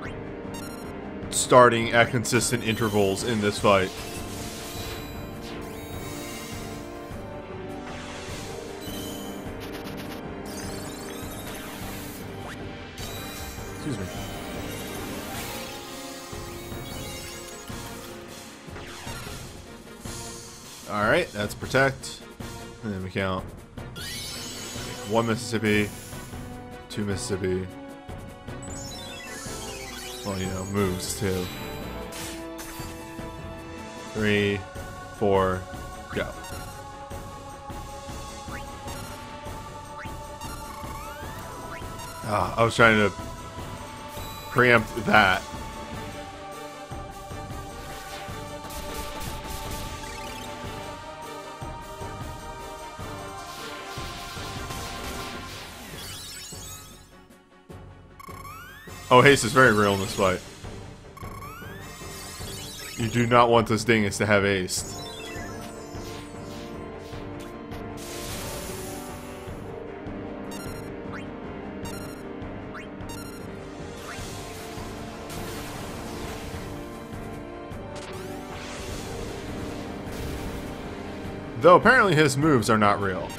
starting at consistent intervals in this fight. Excuse me. Alright, that's protect. And then we count 1 Mississippi, 2 Mississippi. Well, you know, moves too. 3, 4, go. Ah, I was trying to preempt that. Oh, haste is very real in this fight. You do not want this dingus to have haste. Though apparently his moves are not real.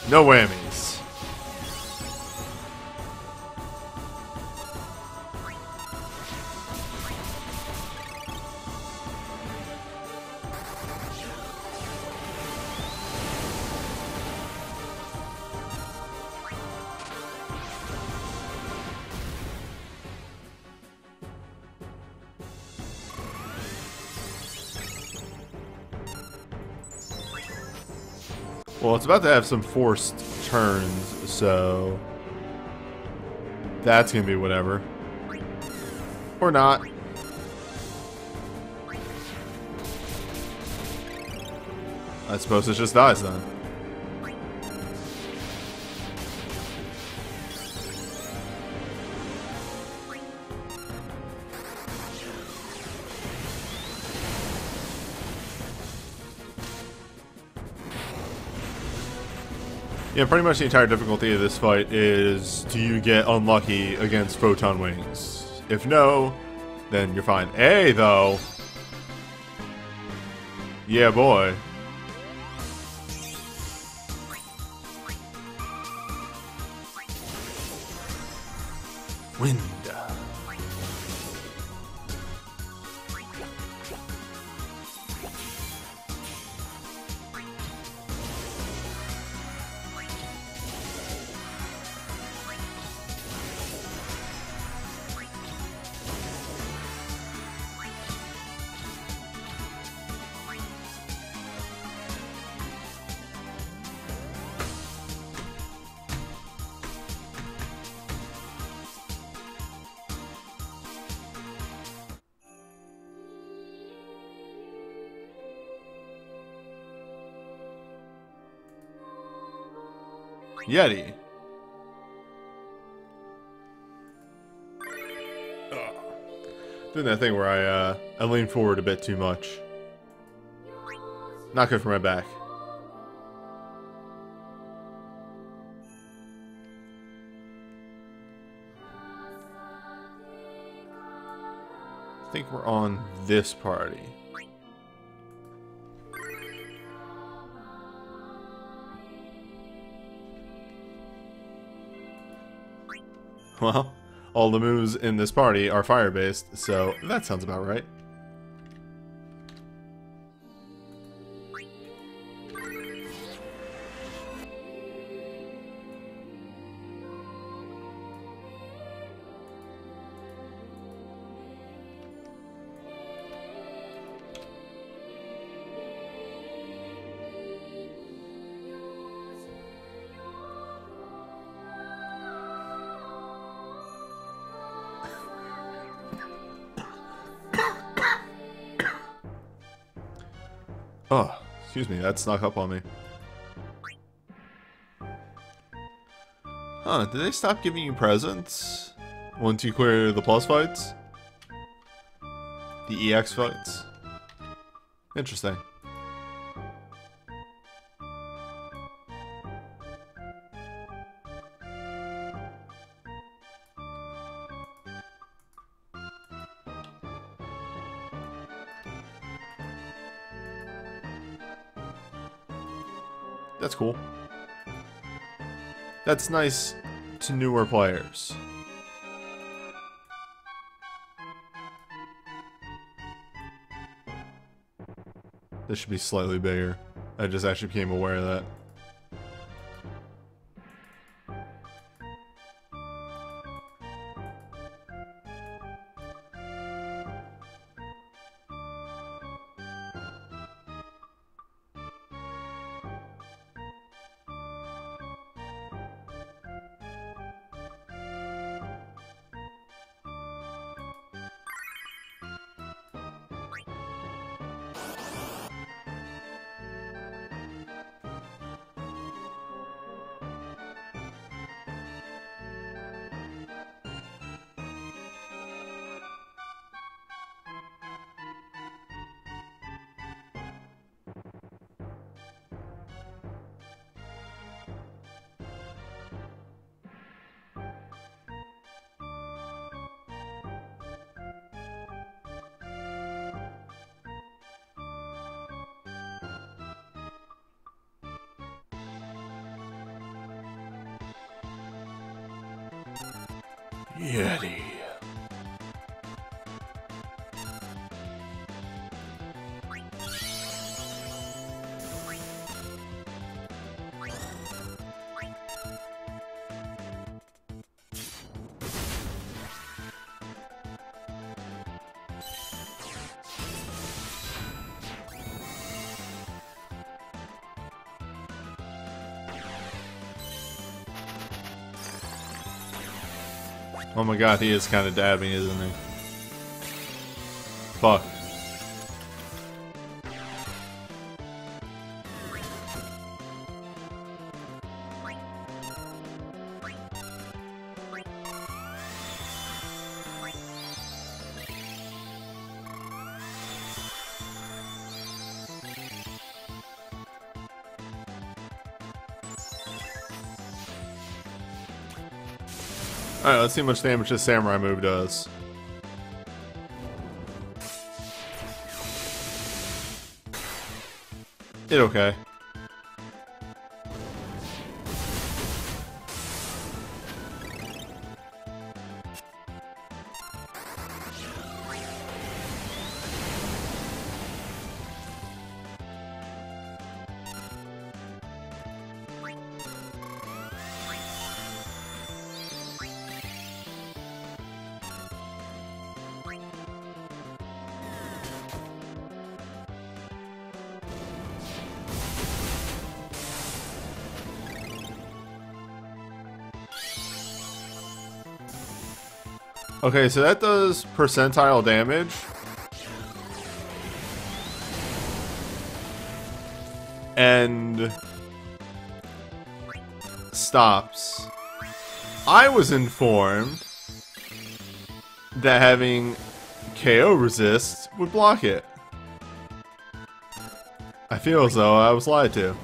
No whammies. Well, it's about to have some forced turns, so that's gonna be whatever. Or not. I suppose it just dies then. Yeah, pretty much the entire difficulty of this fight is, do you get unlucky against photon wings? If no, then you're fine. Hey, though. Yeah, boy. Wind. Yeti. Doing that thing where I lean forward a bit too much. Not good for my back. I think we're on this party. Well, all the moves in this party are fire-based, so that sounds about right. Oh, excuse me, that snuck up on me. Huh, did they stop giving you presents once you clear the plus fights? The EX fights? Interesting. That's cool. That's nice to newer players. This should be slightly bigger. I just actually became aware of that. Yeti. Oh my god, he is kind of dabbing, isn't he? Fuck. Alright, let's see how much damage this samurai move does. It okay. Okay, so that does percentile damage. And stops. I was informed that having KO resist would block it. I feel as though I was lied to.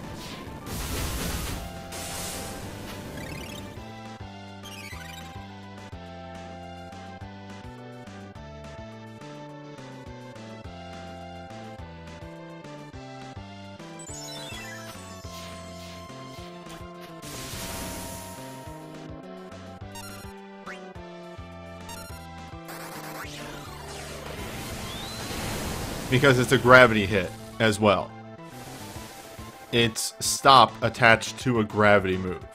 Because it's a gravity hit as well. It's stop attached to a gravity move.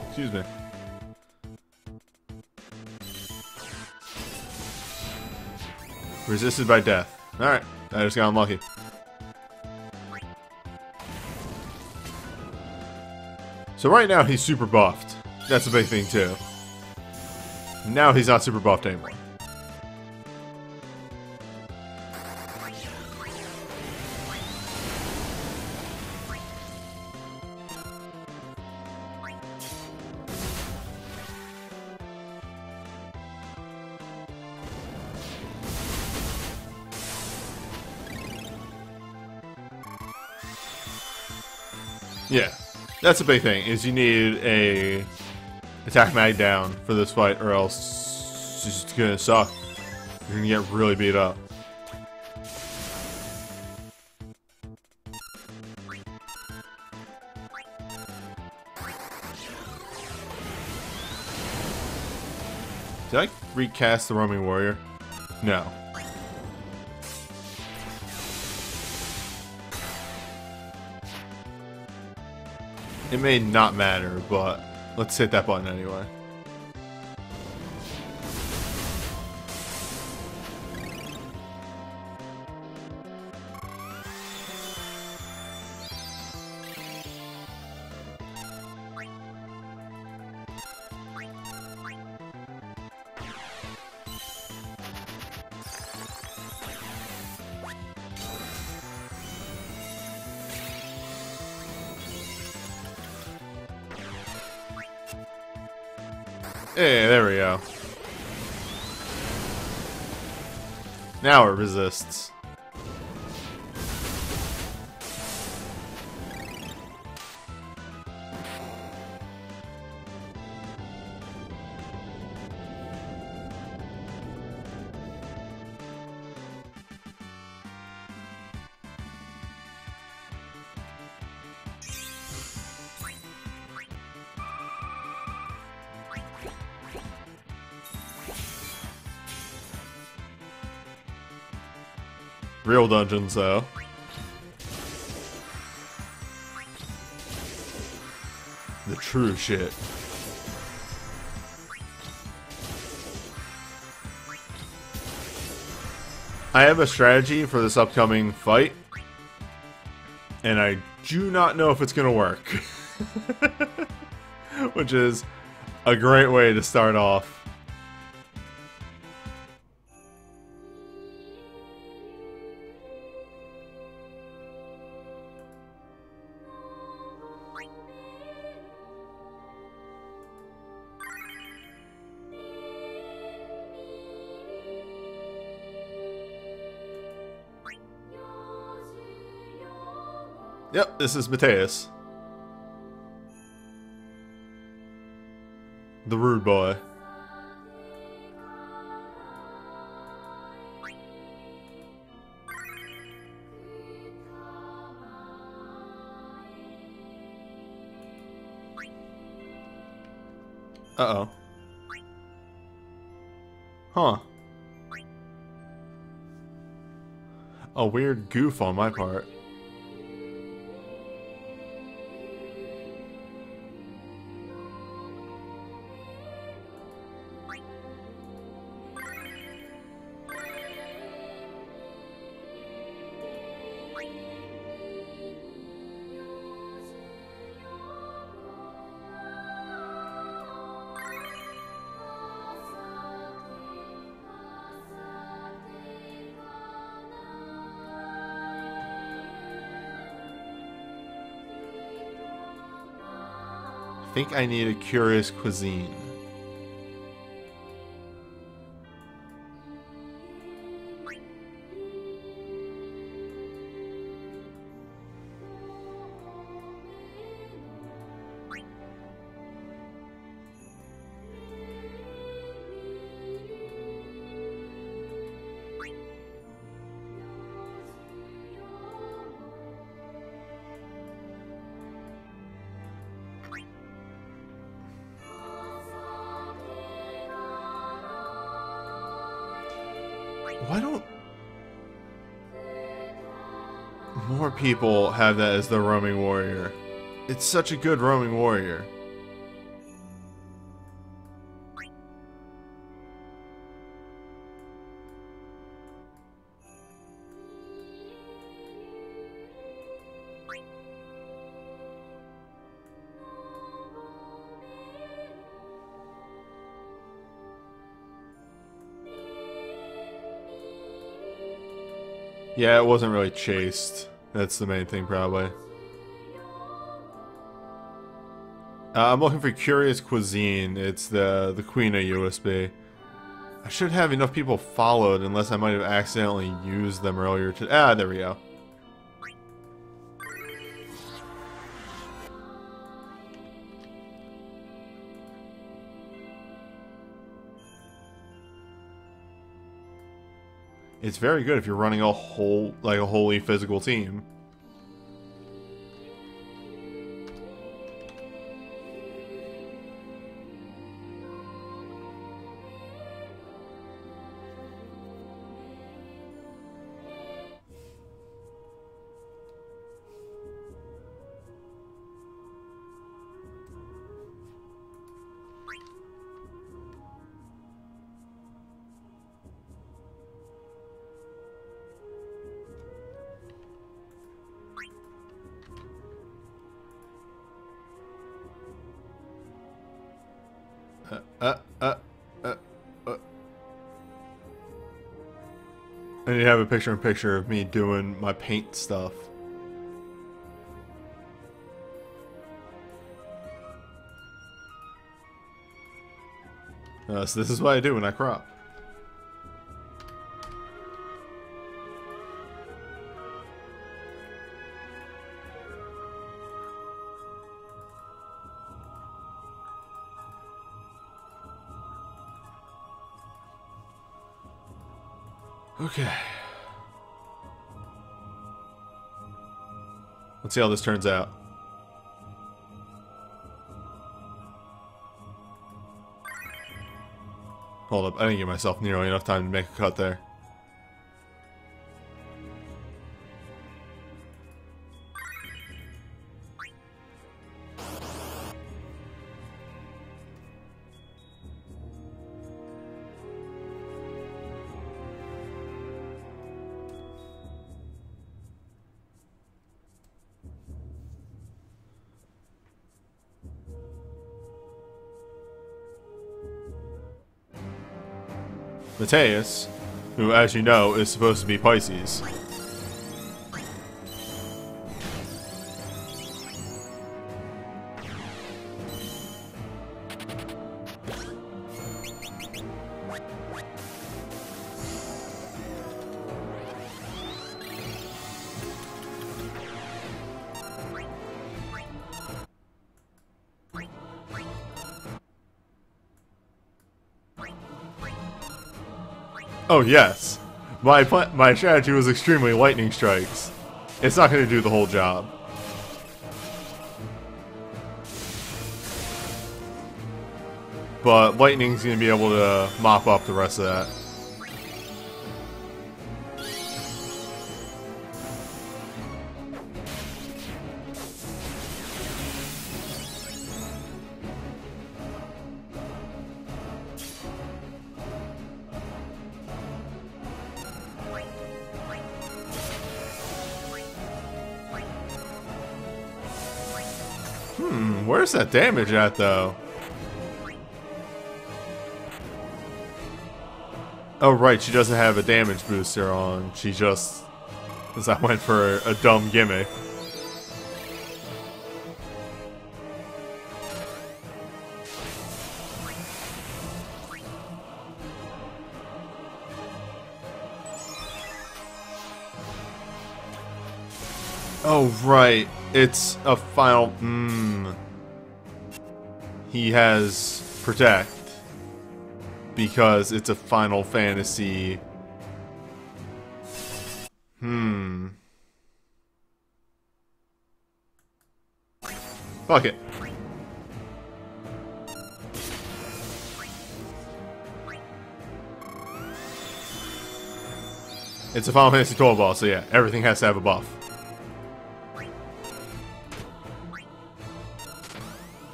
Excuse me. Resisted by death. Alright, I just got unlucky. So right now he's super buffed. That's a big thing too. Now he's not super buffed anymore. Yeah. That's a big thing, is you need a attack mag down for this fight, or else it's just gonna suck. You're gonna get really beat up. Did I recast the Roaming Warrior? No. It may not matter, but let's hit that button anyway. Hey, there we go. Now it resists. Real dungeons, though. The true shit. I have a strategy for this upcoming fight. And I do not know if it's going to work. Which is a great way to start off. Yep, this is Mateus. The rude boy. Uh-oh. Huh. A weird goof on my part. I think I need a curious cuisine. Why don't more people have that as the roaming warrior? It's such a good roaming warrior. Yeah, it wasn't really chased. That's the main thing, probably. I'm looking for curious cuisine. It's the Queen of USB. I should have enough people followed, unless I might have accidentally used them earlier to. Ah, there we go. It's very good if you're running a wholly physical team. I need to have a picture-in-picture of me doing my paint stuff. So this is what I do when I crop. Okay. Let's see how this turns out. Hold up, I didn't give myself nearly enough time to make a cut there. Mateus, who, as you know, is supposed to be Pisces. Oh yes, my strategy was extremely lightning strikes. It's not going to do the whole job. But lightning's going to be able to mop up the rest of that. Where's that damage at, though? Oh, right, she doesn't have a damage booster on. She just... Because I went for a dumb gimmick. Oh, right. It's a final... He has Protect. Because it's a Final Fantasy... Fuck it. It's a Final Fantasy 12 boss, so yeah, everything has to have a buff.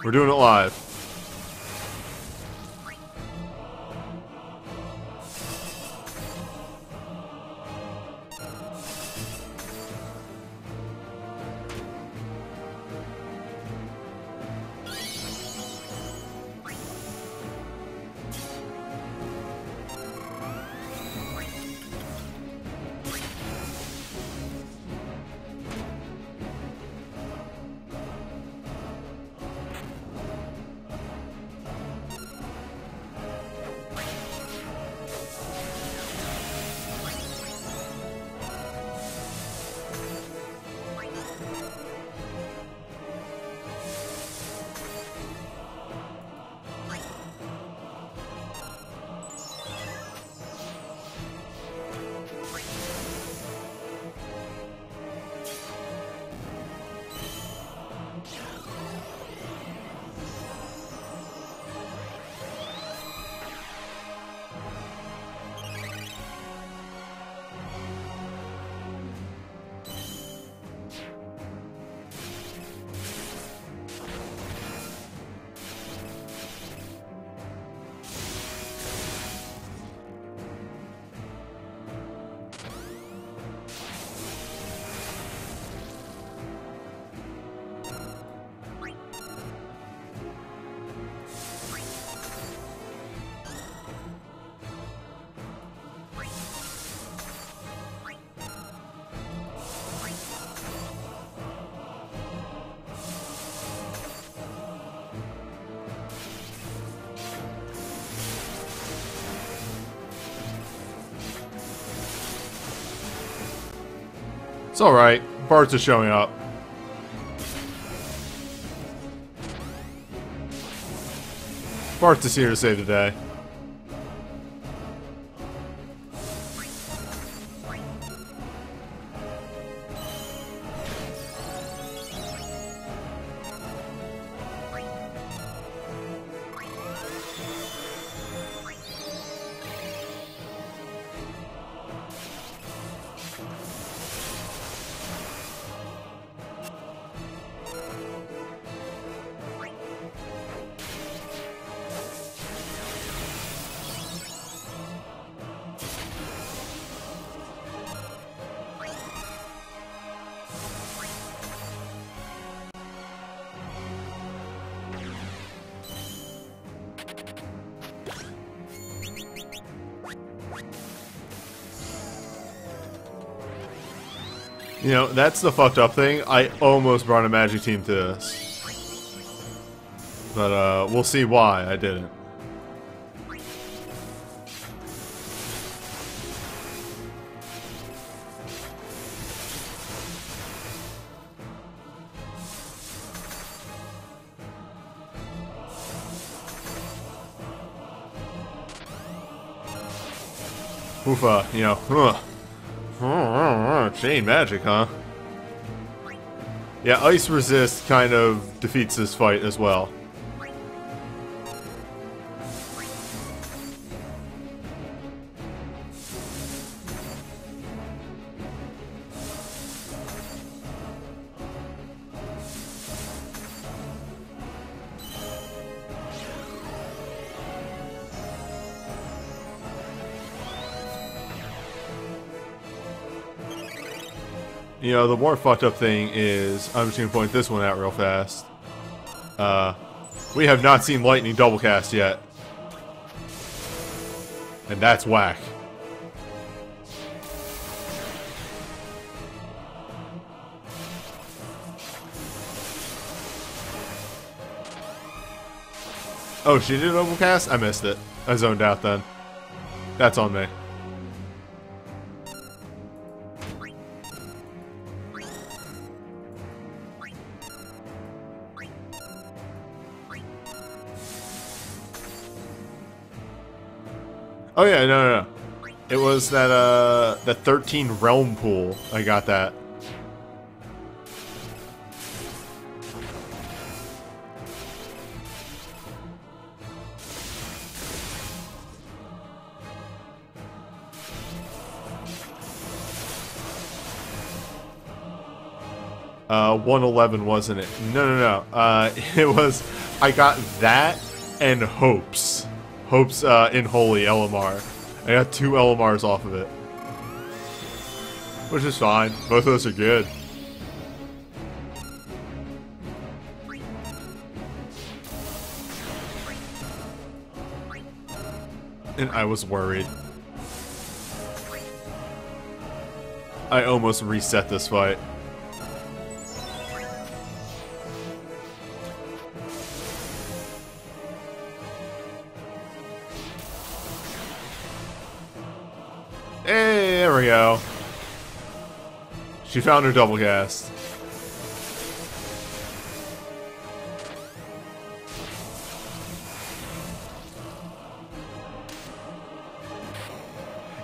We're doing it live. It's alright. Parts are showing up. Parts is here to save the day. You know, that's the fucked up thing. I almost brought a magic team to this. But, we'll see why I didn't. Oofa, you know, chain magic, huh? Yeah, ice resist kind of defeats this fight as well. You know, the more fucked up thing is, I'm just gonna point this one out real fast. We have not seen lightning double cast yet. And that's whack. Oh, she did double cast? I missed it. I zoned out then. That's on me. Oh yeah, no. It was that that 13 realm pool. I got that. Uh, 111 wasn't it? No. It was. I got that and hopes. Hope's in Holy LMR. I got 2 LMRs off of it. Which is fine. Both of those are good. And I was worried. I almost reset this fight. Hey, there we go. She found her double cast.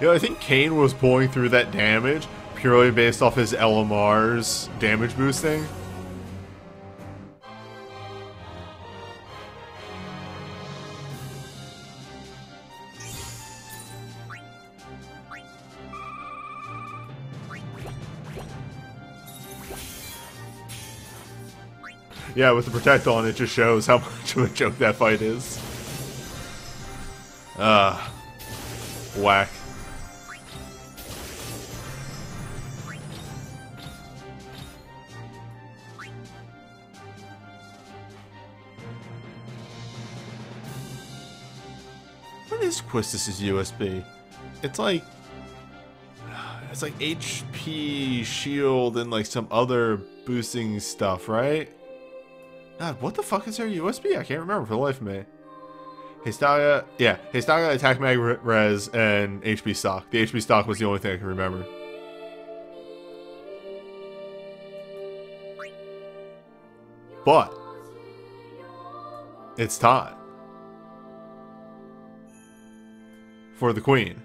You know, I think Kane was pulling through that damage purely based off his LMR's damage boosting. Yeah, with the Protect on, it just shows how much of a joke that fight is. Whack. What is Quistis's USB? It's like HP, shield, and like some other boosting stuff, right? God, what the fuck is her USB? I can't remember for the life of me. Hestaga, yeah, Hestaga, Attack Mag Res, and HP Stock. The HP Stock was the only thing I can remember. But it's time for the Queen.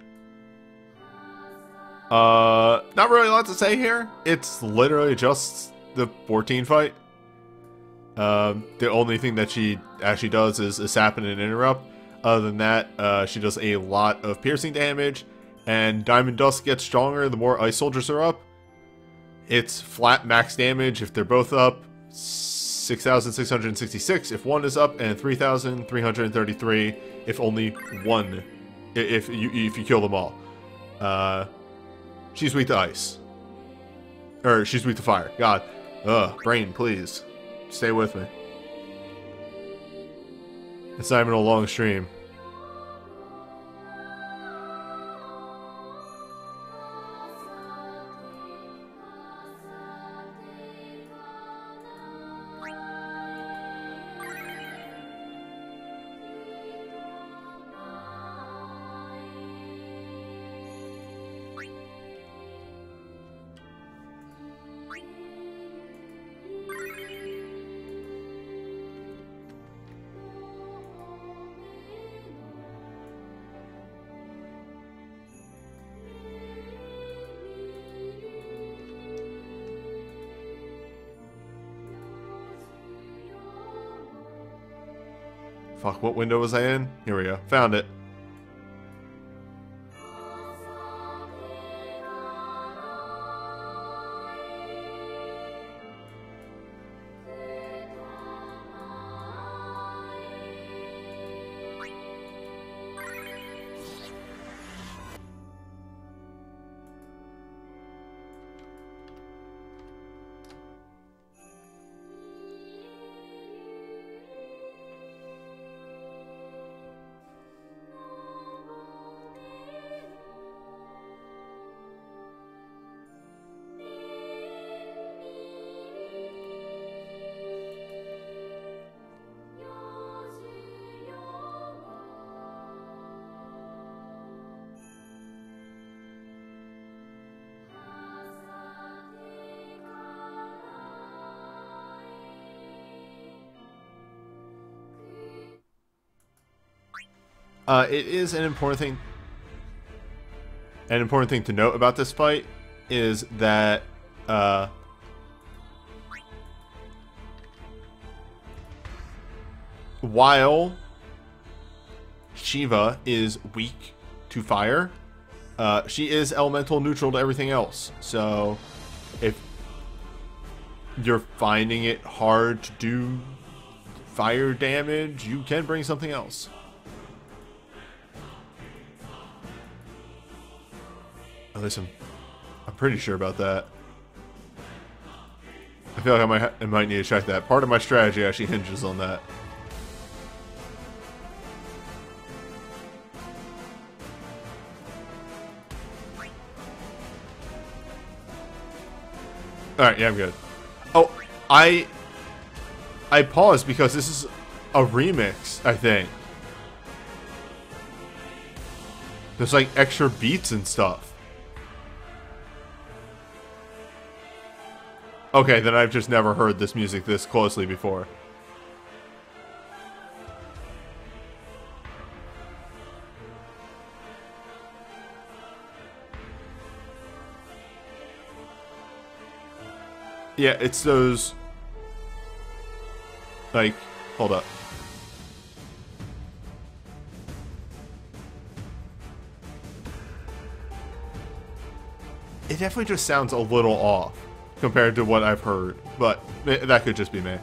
Not really a lot to say here. It's literally just the 14 fight. The only thing that she actually does is sap and interrupt. Other than that, she does a lot of piercing damage, and Diamond Dust gets stronger the more ice soldiers are up. It's flat max damage if they're both up, 6,666 if one is up, and 3,333 if only one, if you kill them all. She's weak to ice. Or, she's weak to fire. God. Brain, please. Stay with me. It's not even a long stream. Fuck, what window was I in? Here we go. Found it. It is an important thing. An important thing to note about this fight is that while Shiva is weak to fire, she is elemental neutral to everything else. So if you're finding it hard to do fire damage, you can bring something else. At least I'm pretty sure about that. I feel like I might need to check that. Part of my strategy actually hinges on that. Alright, yeah, I'm good. Oh, I paused because this is a remix, I think. There's like extra beats and stuff. Okay, then I've just never heard this music this closely before. Yeah, it's those... Like, hold up. It definitely just sounds a little off compared to what I've heard, but that could just be me.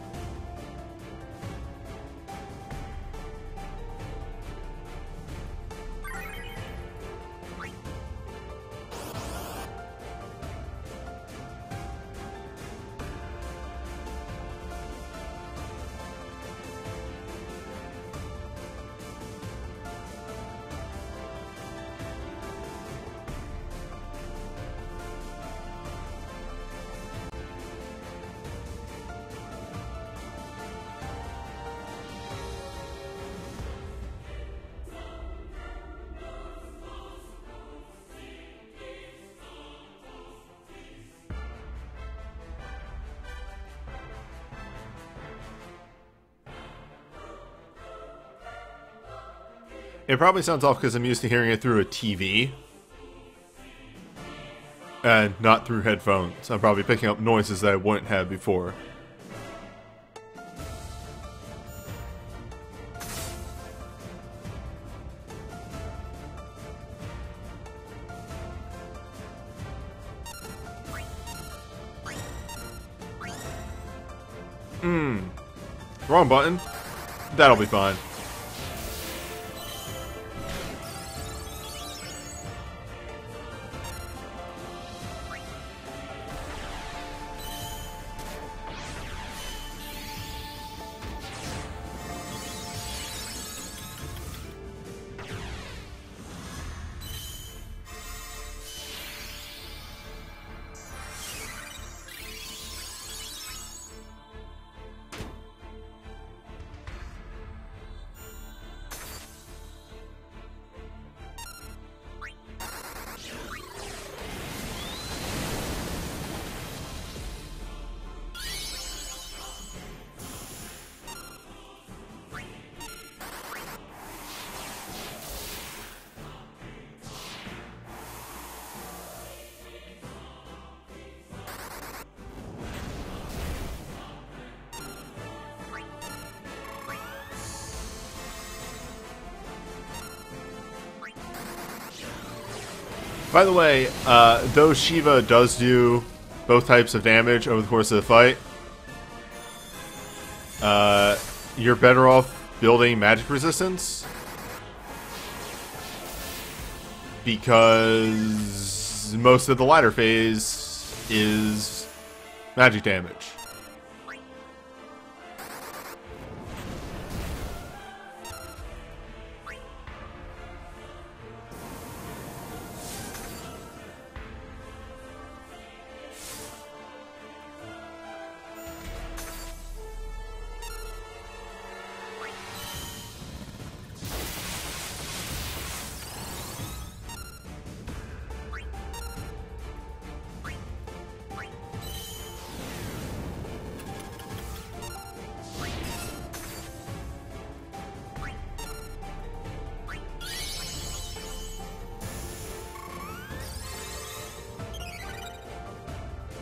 It probably sounds off because I'm used to hearing it through a TV and not through headphones. I'm probably picking up noises that I wouldn't have before. Wrong button. That'll be fine. By the way, though Shiva does do both types of damage over the course of the fight, you're better off building magic resistance, because most of the latter phase is magic damage.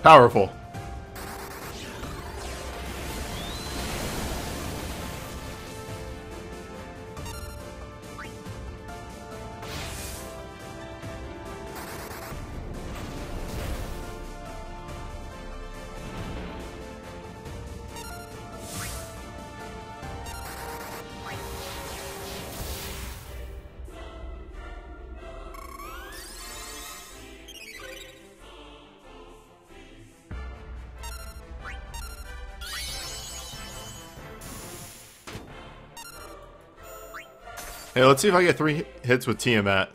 Powerful. Hey, let's see if I get 3 hits with Tiamat.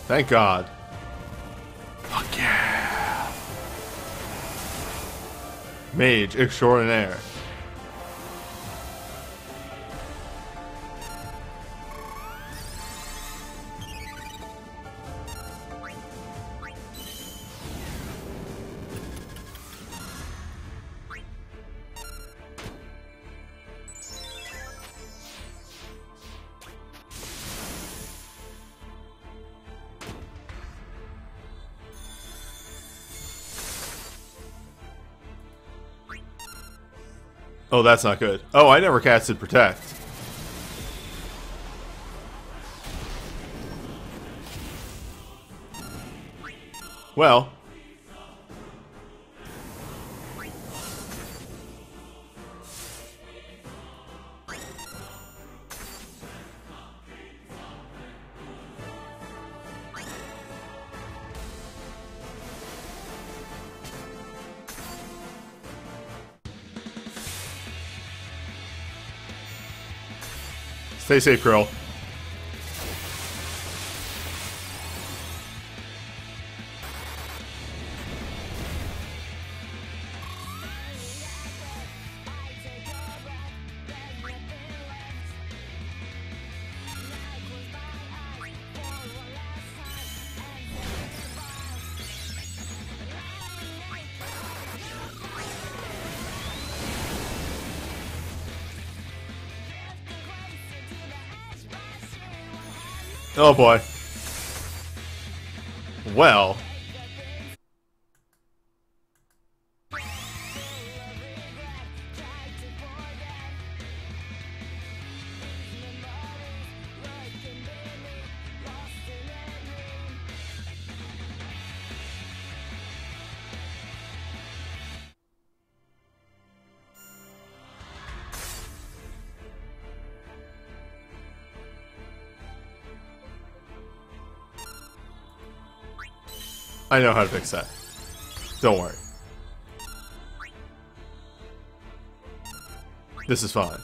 Thank God. Fuck yeah. Mage extraordinaire. Oh, that's not good. Oh, I never casted Protect. Well. Stay safe, girl. Oh boy. Well. I know how to fix that. Don't worry. This is fine.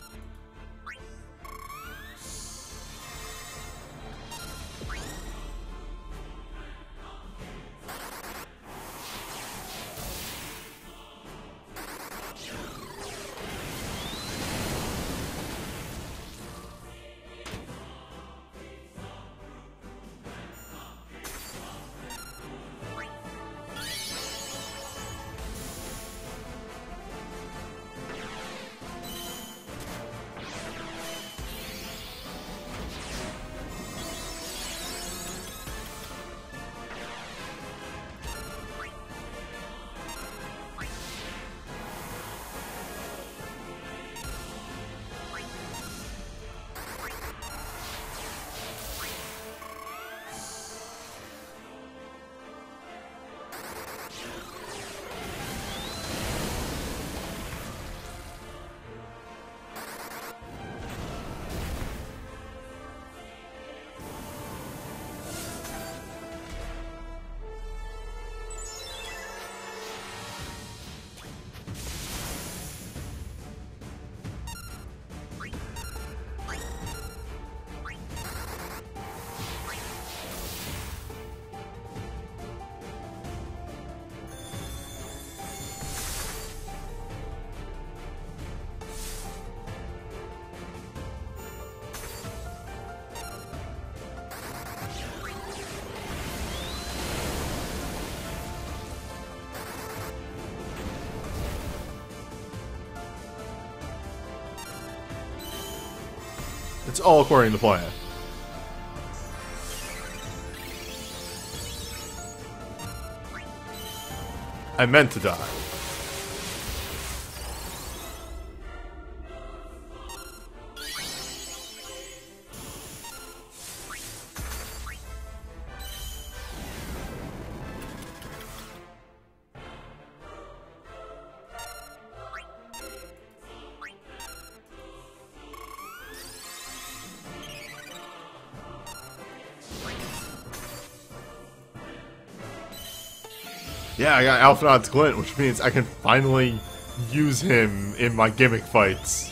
It's all according to plan. I meant to die. Yeah, I got Alphanod's Glint, which means I can finally use him in my gimmick fights.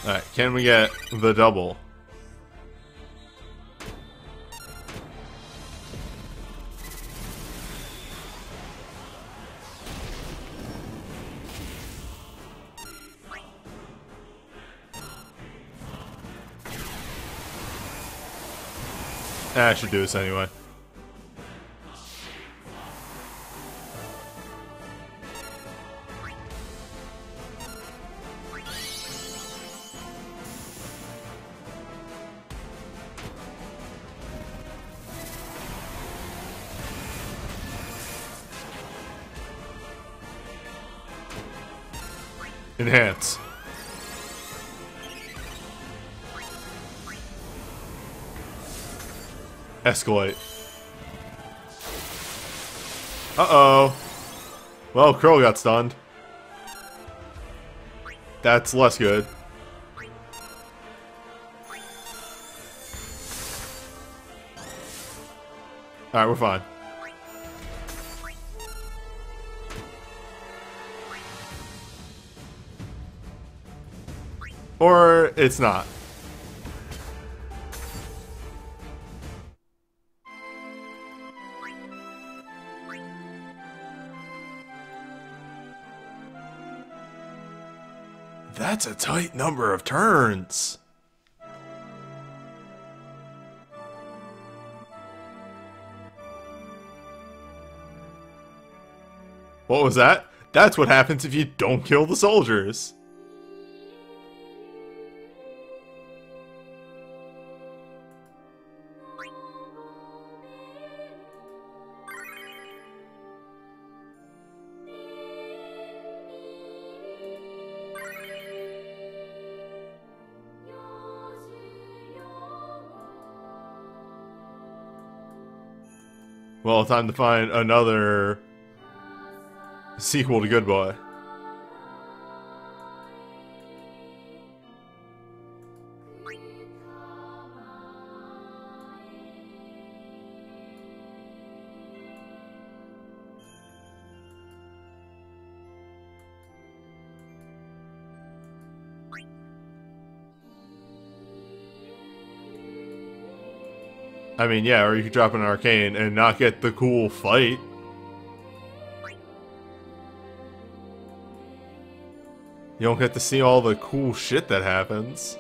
Alright, can we get the double? I should do this anyway. Enhance. Escalate. Uh-oh. Well, Crow got stunned. That's less good. Alright, we're fine. Or it's not. That's a tight number of turns. What was that? That's what happens if you don't kill the soldiers. Well, time to find another sequel to Good Boy. I mean, yeah, or you could drop an arcane and not get the cool fight. You don't get to see all the cool shit that happens.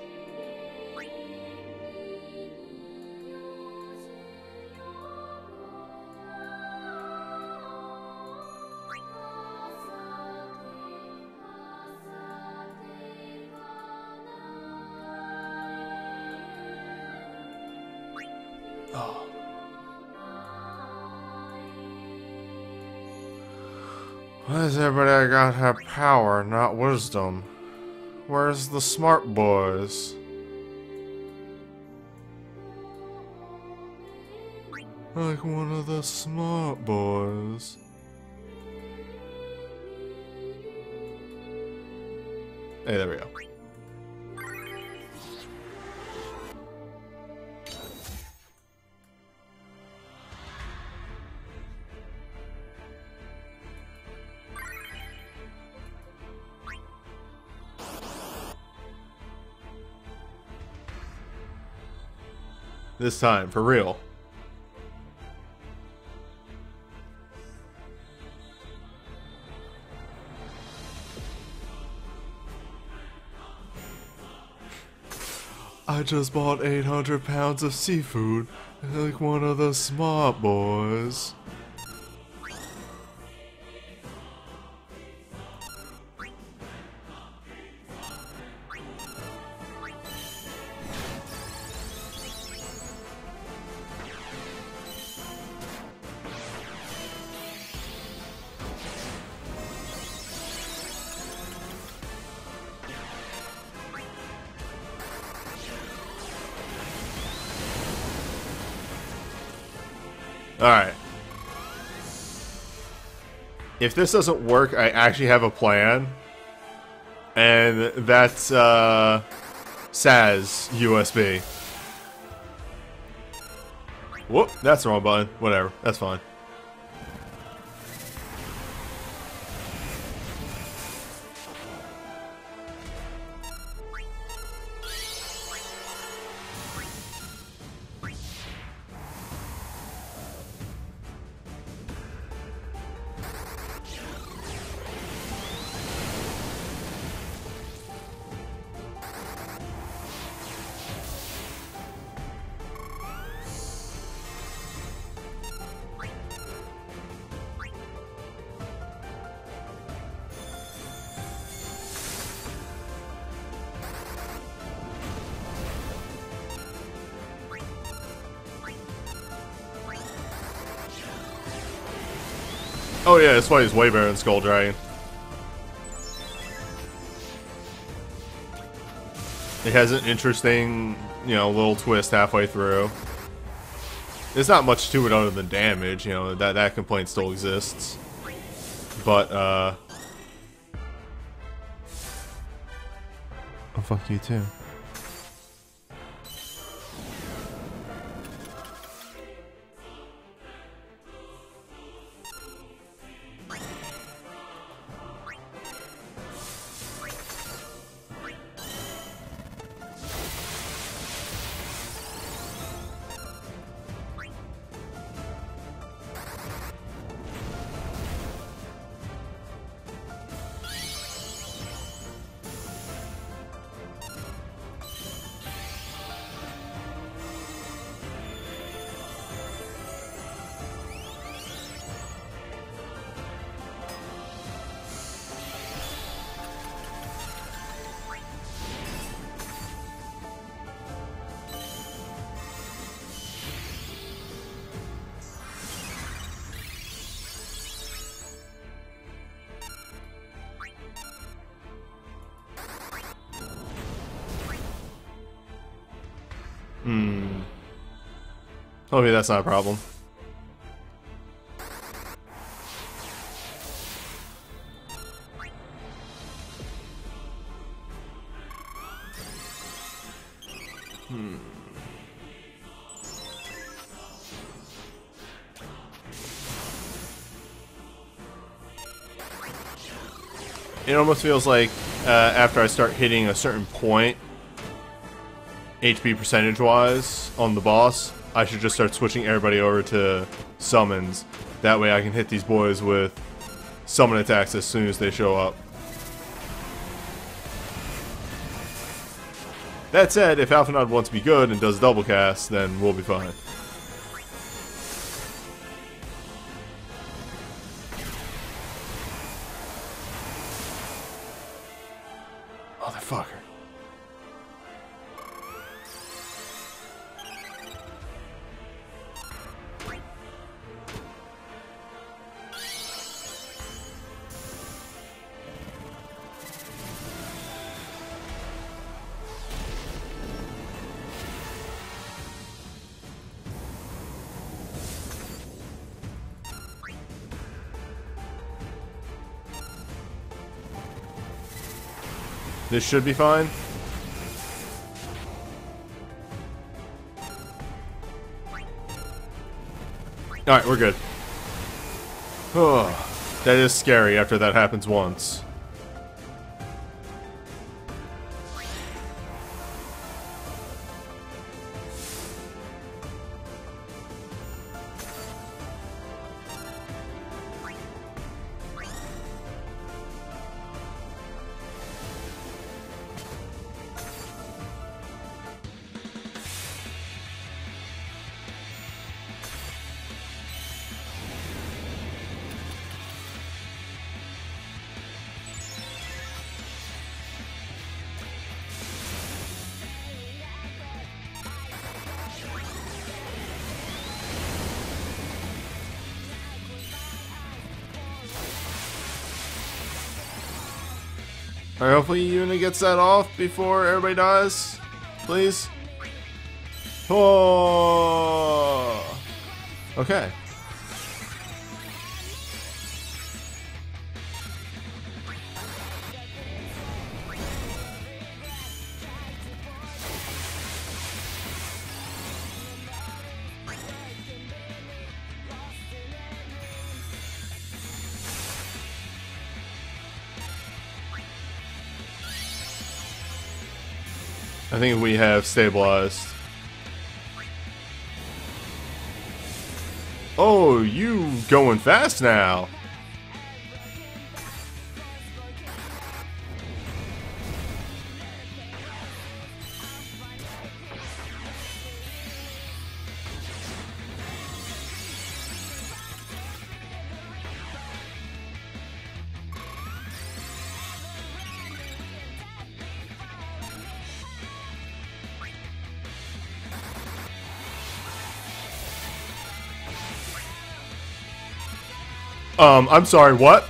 Oh. Why does everybody gotta have power, not wisdom? Where's the smart boys? Like one of the smart boys. Hey, there we go. This time, for real. I just bought 800 pounds of seafood, like one of the smart boys. Alright. If this doesn't work, I actually have a plan. And that's, SAS USB. Whoop, that's the wrong button. Whatever, that's fine. Oh yeah, that's why he's way better than Skull Dragon. It has an interesting, you know, little twist halfway through. There's not much to it other than damage, you know, that complaint still exists. But, oh, fuck you too. Okay, that's not a problem. It almost feels like after I start hitting a certain point, HP percentage-wise, on the boss, I should just start switching everybody over to summons. That way I can hit these boys with summon attacks as soon as they show up. That said, if Alphanod wants to be good and does double cast, then we'll be fine. Motherfucker. This should be fine. Alright, we're good. Oh, that is scary after that happens once. Alright, hopefully Yuna gets that off before everybody dies. Please. Oh. Okay. I think we have stabilized. Oh, you going fast now. I'm sorry, what?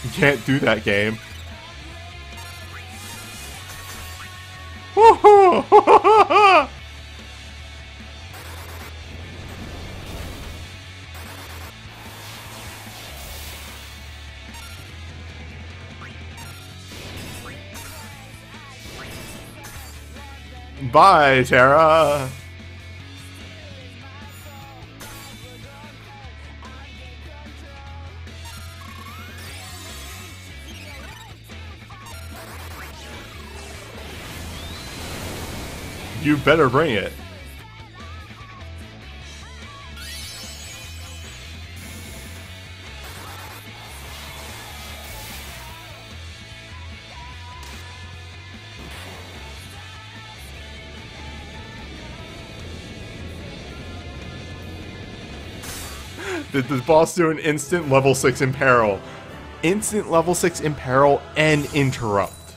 You can't do that, game. Bye, Terra. You better bring it. Did the boss do an instant level 6 imperil? Instant level 6 imperil and interrupt.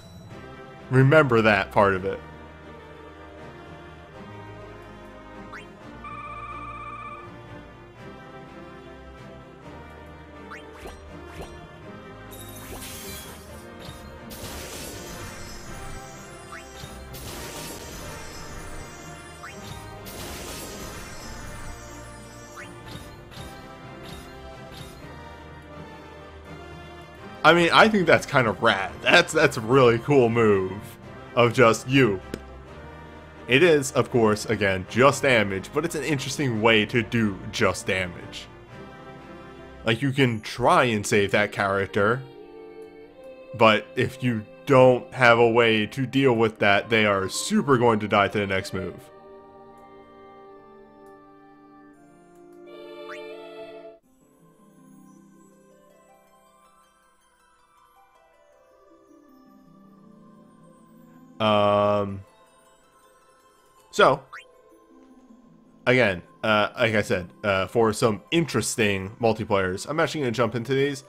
Remember that part of it. I mean, I think that's kind of rad. That's a really cool move of just you. It is, of course, again, just damage, but it's an interesting way to do just damage. Like, you can try and save that character, but if you don't have a way to deal with that, they are super going to die to the next move. So, again, like I said, for some interesting multiplayers, I'm actually going to jump into these.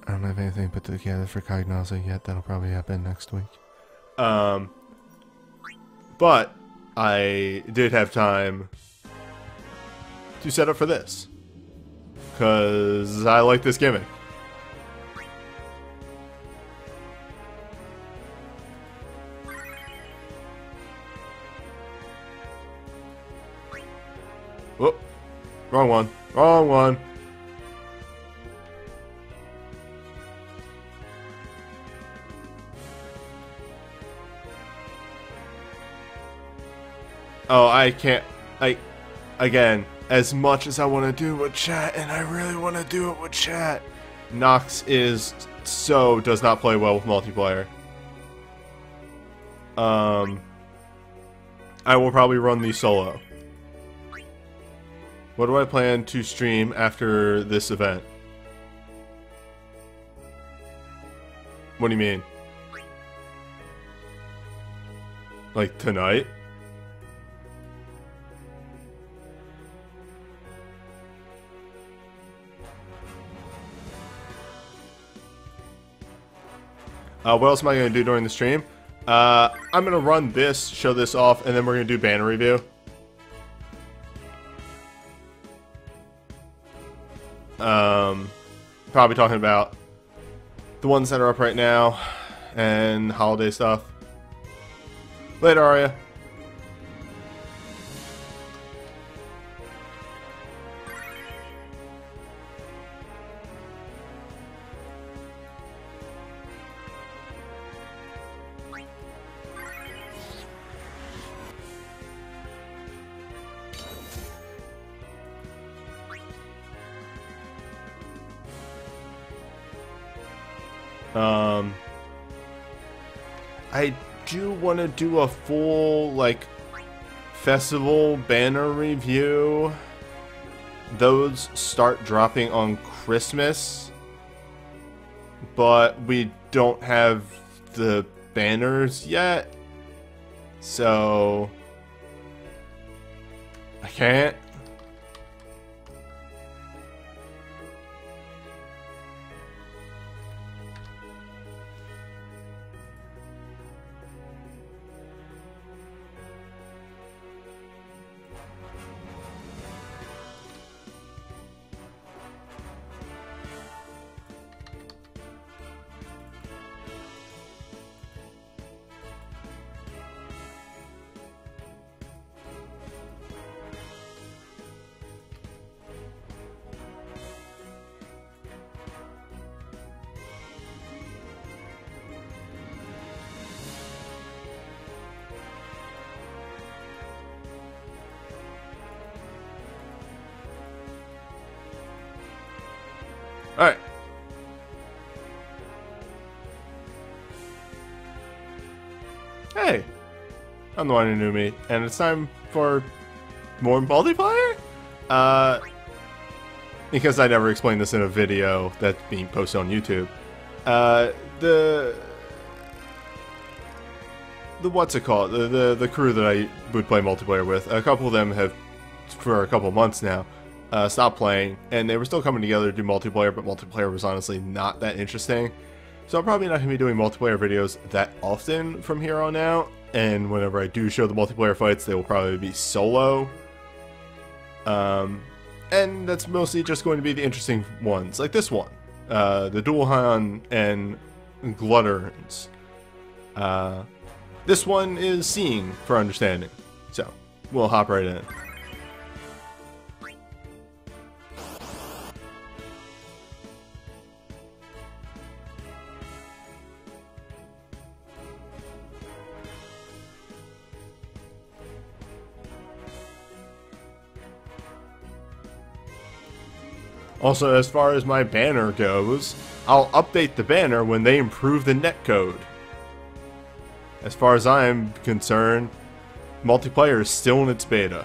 I don't have anything put together for Cognosa yet. That'll probably happen next week. But I did have time to set up for this, because I like this gimmick. Whoop. Wrong one. Wrong one. Oh, I can't. Again, as much as I want to do with chat, and I really want to do it with chat, Nox does not play well with multiplayer. I will probably run these solo. What do I plan to stream after this event? What do you mean? Like tonight? What else am I going to do during the stream? I'm going to run this, show this off, and then we're going to do banner review. Probably talking about the ones that are up right now and holiday stuff. Later, Arya. I do want to do a full, like, festival banner review. Those start dropping on Christmas, but we don't have the banners yet, so I can't. Alright. Hey, I'm the WanderingNewbie, and it's time for more multiplayer? Because I never explained this in a video that's being posted on YouTube. The what's it called? The crew that I would play multiplayer with, a couple of them have, for a couple months now, stopped playing, and they were still coming together to do multiplayer, but multiplayer was honestly not that interesting. So I'm probably not going to be doing multiplayer videos that often from here on out, and whenever I do show the multiplayer fights, they will probably be solo. And that's mostly just going to be the interesting ones, like this one. The Dualhan and Glutterns. This one is Seeing for Understanding. So, we'll hop right in. Also, as far as my banner goes, I'll update the banner when they improve the netcode. As far as I'm concerned, multiplayer is still in its beta.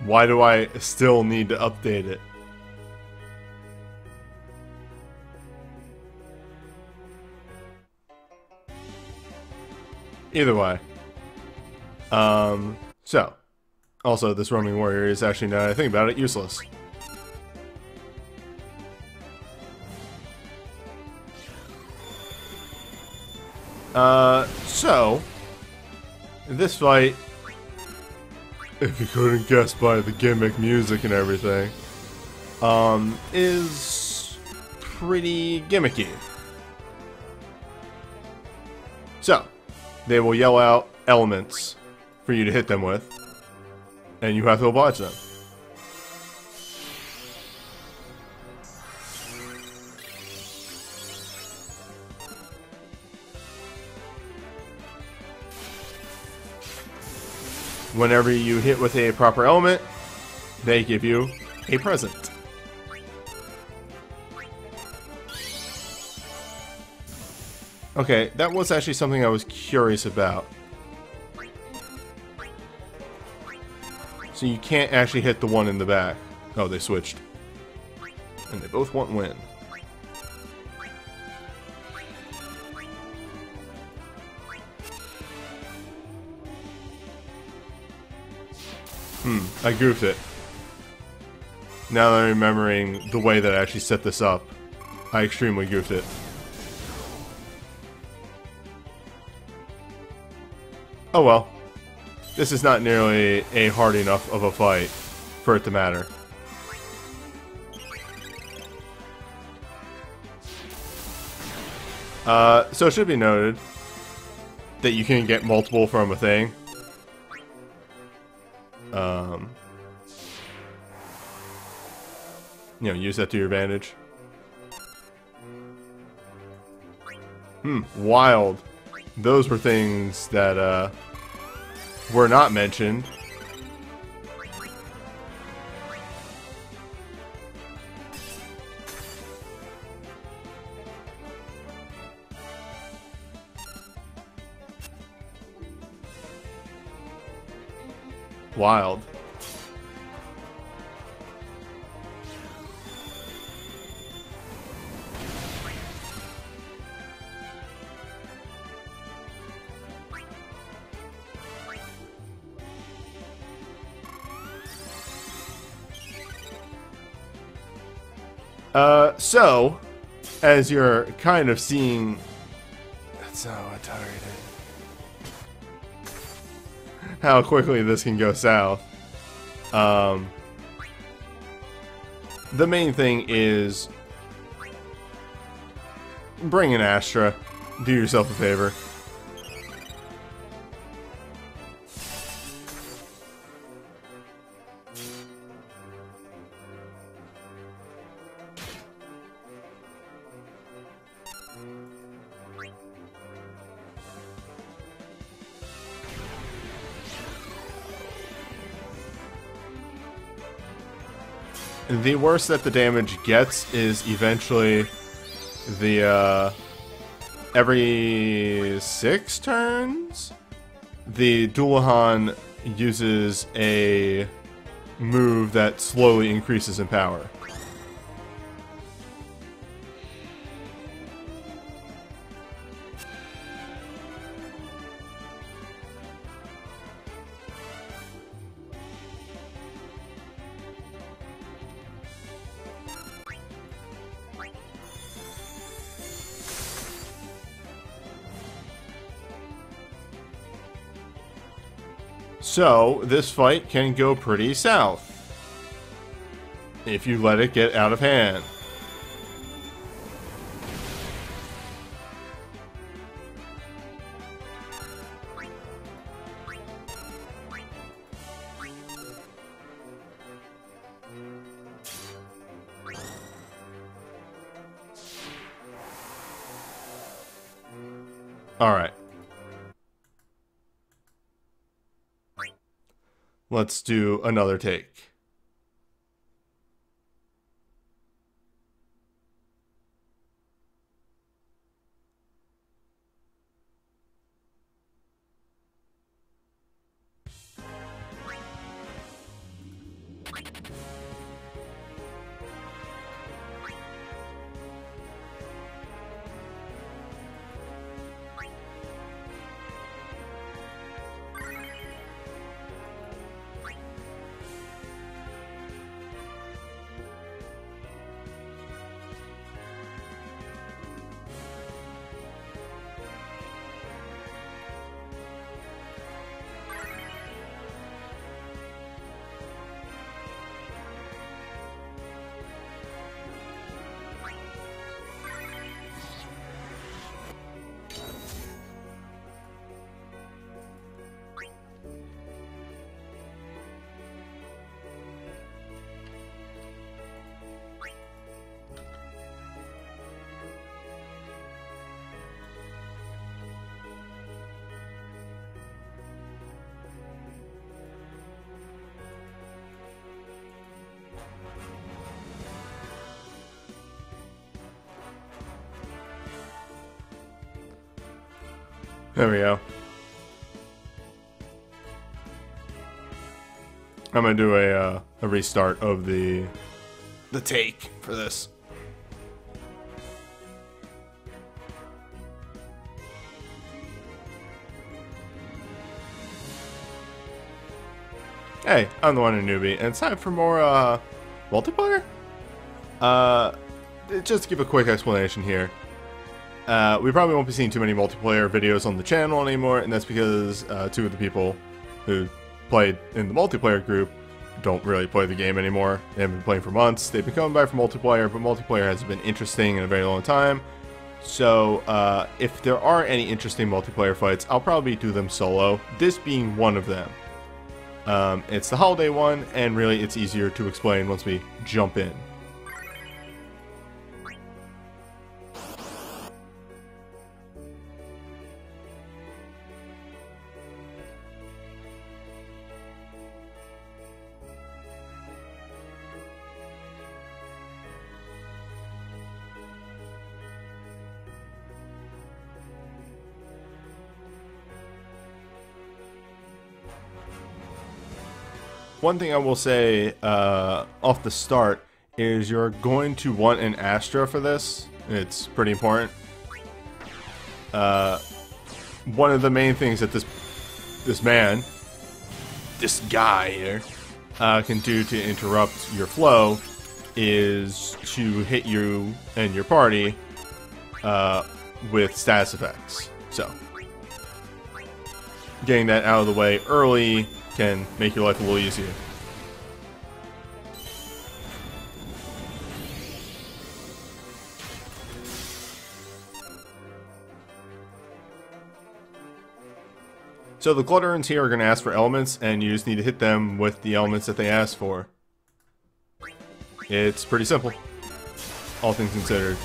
Why do I still need to update it? Either way. So. Also, this roaming warrior is actually, now that I think about it, useless. So. This fight, if you couldn't guess by the gimmick music and everything, is pretty gimmicky. So, they will yell out elements for you to hit them with, and you have to oblige them. Whenever you hit with a proper element, they give you a present. Okay, that was actually something I was curious about. So you can't actually hit the one in the back. Oh, they switched. And they both want win. I goofed it. Now that I'm remembering the way that I actually set this up, I extremely goofed it. Oh well. This is not nearly a hard enough of a fight for it to matter. So it should be noted that you can get multiple from a thing. You know, use that to your advantage. Wild. Those were things that, were not mentioned. Wild. So, as you're kind of seeing... That's so tired. How quickly this can go south. The main thing is... bring an Astra. Do yourself a favor. The worse that the damage gets is eventually the, every 6 turns, the Dullahan uses a move that slowly increases in power. So, this fight can go pretty south if you let it get out of hand. Alright. Let's do another take. There we go. I'm gonna do a restart of the take for this. Hey, I'm the WanderingNewbie, and it's time for more multiplayer. Just to give a quick explanation here. We probably won't be seeing too many multiplayer videos on the channel anymore, and that's because two of the people who played in the multiplayer group don't really play the game anymore. They haven't been playing for months. They've been coming by for multiplayer, but multiplayer hasn't been interesting in a very long time. So if there are any interesting multiplayer fights, I'll probably do them solo, this being one of them. It's the holiday one, and really it's easier to explain once we jump in. One thing I will say off the start is you're going to want an Astra for this. It's pretty important. One of the main things that this guy here, can do to interrupt your flow is to hit you and your party with status effects. So, getting that out of the way early can make your life a little easier. So the Glutterans here are going to ask for elements, and you just need to hit them with the elements that they ask for. It's pretty simple, all things considered.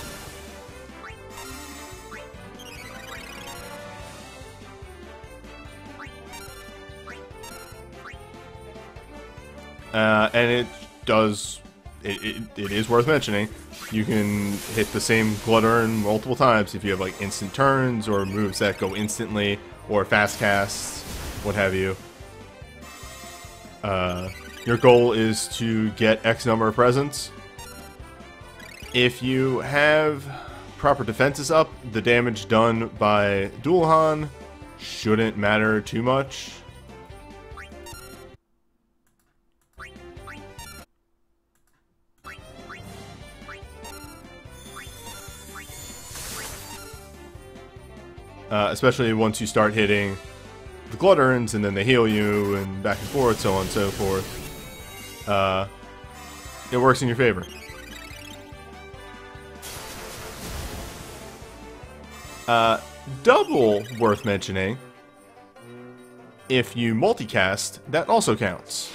And it does, it is worth mentioning, you can hit the same Glutteran multiple times if you have like instant turns or moves that go instantly or fast casts, what have you. Your goal is to get X number of presents. If you have proper defenses up, the damage done by Dulhan shouldn't matter too much. Especially once you start hitting the Glutterans and then they heal you and back and forth, so on and so forth. It works in your favor. Double worth mentioning, if you multicast, that also counts.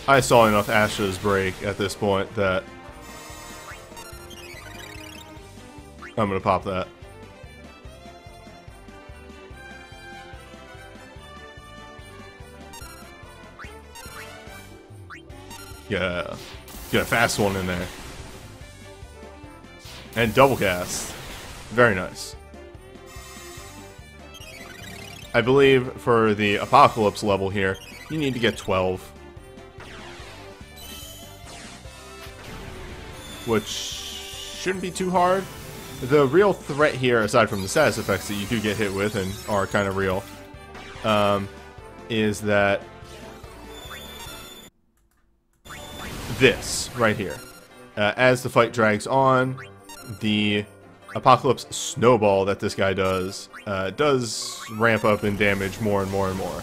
I saw enough Astras break at this point that I'm gonna pop that. Yeah, get a fast one in there. And double cast. Very nice. I believe for the Apocalypse level here, you need to get 12. Which shouldn't be too hard. The real threat here, aside from the status effects that you do get hit with and are kind of real, is that this right here. As the fight drags on, the Apocalypse Snowball that this guy does ramp up in damage more and more and more.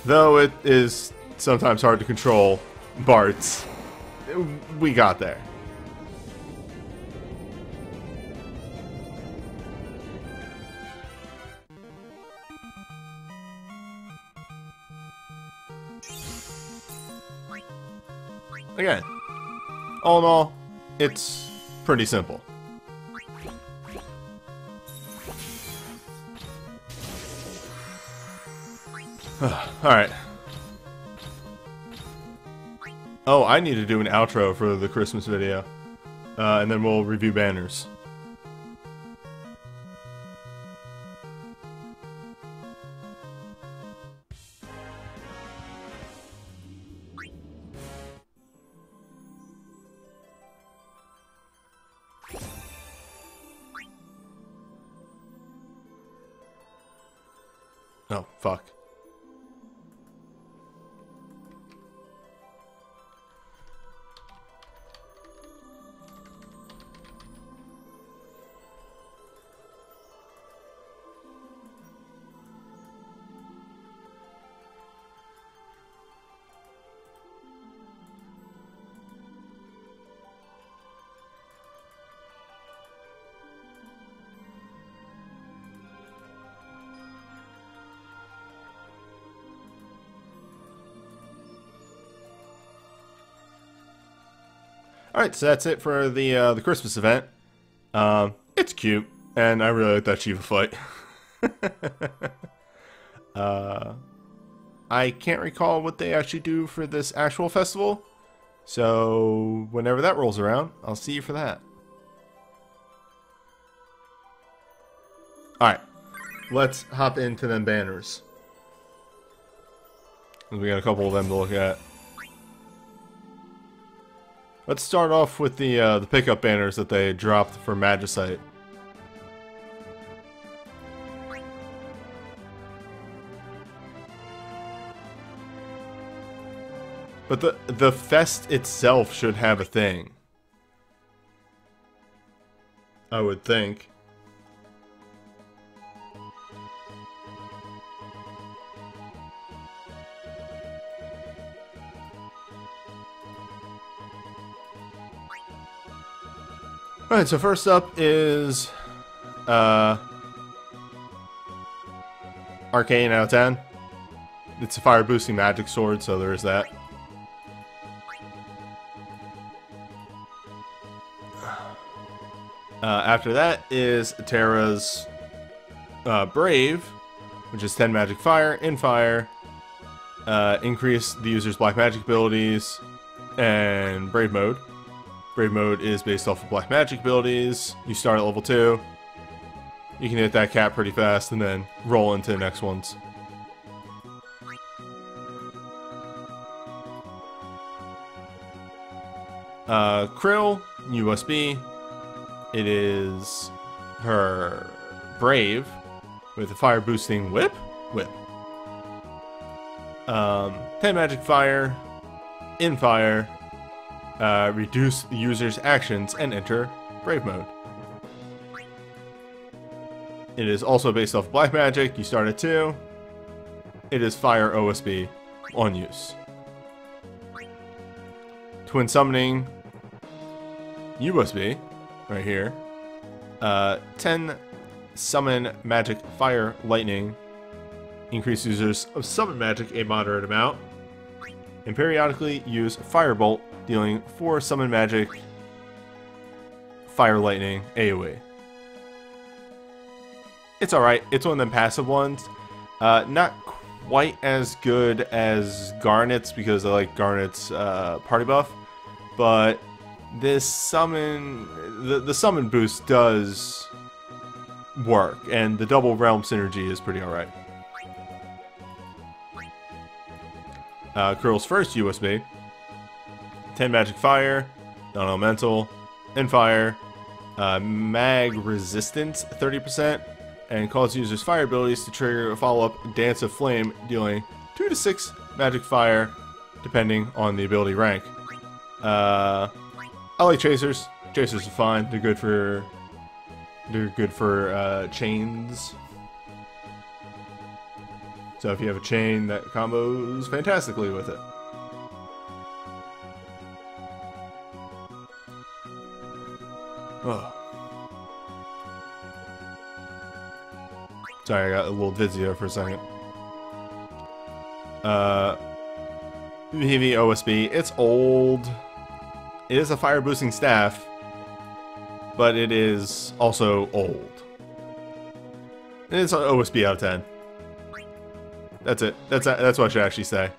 Though it is sometimes hard to control Bart's, we got there. Again, all in all, it's pretty simple. Alright. Oh, I need to do an outro for the Christmas video. And then we'll review banners. Oh, fuck. Alright, so that's it for the Christmas event. It's cute, and I really like that Shiva fight. I can't recall what they actually do for this actual festival, so whenever that rolls around, I'll see you for that. Alright, let's hop into them banners. We got a couple of them to look at. Let's start off with the pickup banners that they dropped for Magicite. But the fest itself should have a thing, I would think. Alright, so first up is Arcane out of 10. It's a fire boosting magic sword, so there is that. After that is Terra's Brave, which is 10 magic fire, in fire, increase the user's black magic abilities, and Brave mode. Brave mode is based off of black magic abilities. You start at level 2. You can hit that cap pretty fast and then roll into the next ones. Krill, USB. It is her Brave with a fire boosting whip. 10 magic fire, in fire. Reduce the user's actions and enter Brave mode. It is also based off black magic. You start at 2. It is fire OSB on use. Twin summoning USB right here. 10 summon magic fire lightning. Increase users of summon magic a moderate amount. And periodically use firebolt, dealing 4 summon magic fire lightning AoE. It's alright. It's one of them passive ones. Not quite as good as Garnet's because I like Garnet's party buff, but this summon, the summon boost does work, and the double realm synergy is pretty alright. Krill's first USB. 10 magic fire, non-elemental, in fire, mag resistance 30%, and cause users' fire abilities to trigger a follow-up Dance of Flame, dealing 2 to 6 magic fire, depending on the ability rank. I like chasers. Chasers are fine. They're good for chains. So So if you have a chain, that combos fantastically with it. Oh. Sorry, I got a little dizzy there for a second. VV OSB, it's old. It is a fire boosting staff, but it is also old. It's an OSB out of 10. That's it. That's what I should actually say.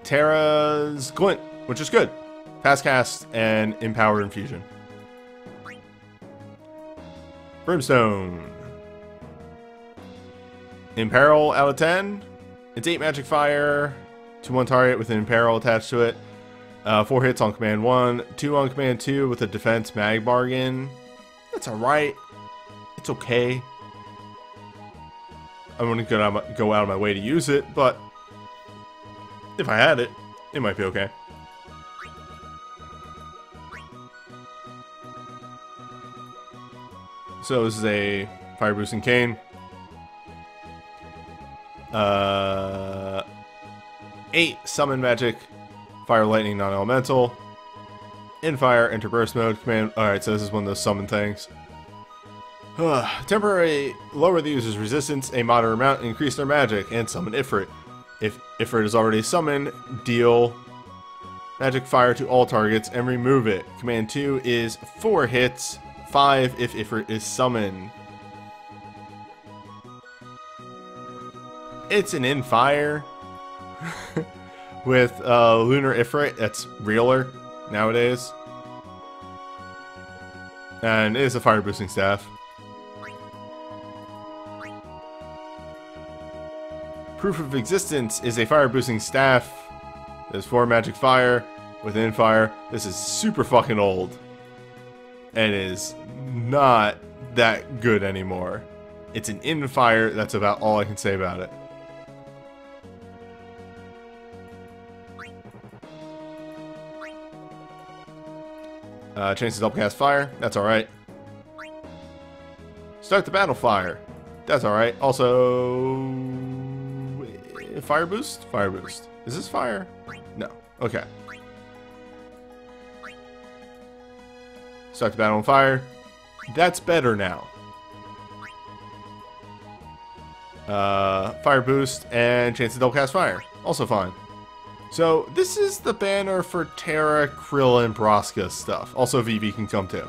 Terra's Glint, which is good. Fast cast and Empowered Infusion. Brimstone. Imperil out of 10. It's 8 magic fire to 1 target with an Imperil attached to it. 4 hits on command 1, 2 on command 2 with a defense mag bargain. That's alright. It's okay. I wouldn't go out of my way to use it, but if I had it, it might be okay. So this is a fire boosting cane. 8 summon magic, fire, lightning, non-elemental. In fire, enter burst mode, command. Alright, so this is one of those summon things. Temporary, lower the user's resistance a moderate amount, increase their magic, and summon Ifrit. If Ifrit is already summoned, deal magic fire to all targets and remove it. Command 2 is 4 hits, 5 if Ifrit is summoned. It's an in fire with Lunar Ifrit that's realer nowadays. And it is a fire boosting staff. Proof of Existence is a fire boosting staff. There's 4 magic fire within fire. This is super fucking old. And is not that good anymore. It's an in fire, that's about all I can say about it. Chance to double cast fire, that's alright. Start the battle fire, that's alright. Also, fire boost? Fire boost. Is this fire? No. Okay. Start the battle on fire. That's better now. Fire boost and chance to double cast fire. Also fine. So this is the banner for Terra, Krill, and Braska stuff. Also VV can come too.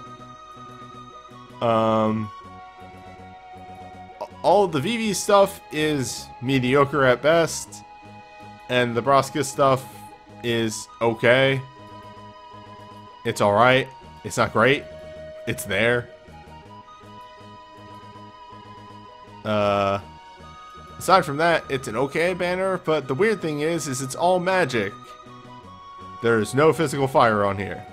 All of the VV stuff is mediocre at best. And the Braska stuff is okay. It's alright. It's not great. It's there. Aside from that, it's an okay banner, but the weird thing is it's all magic. There's no physical fire on here.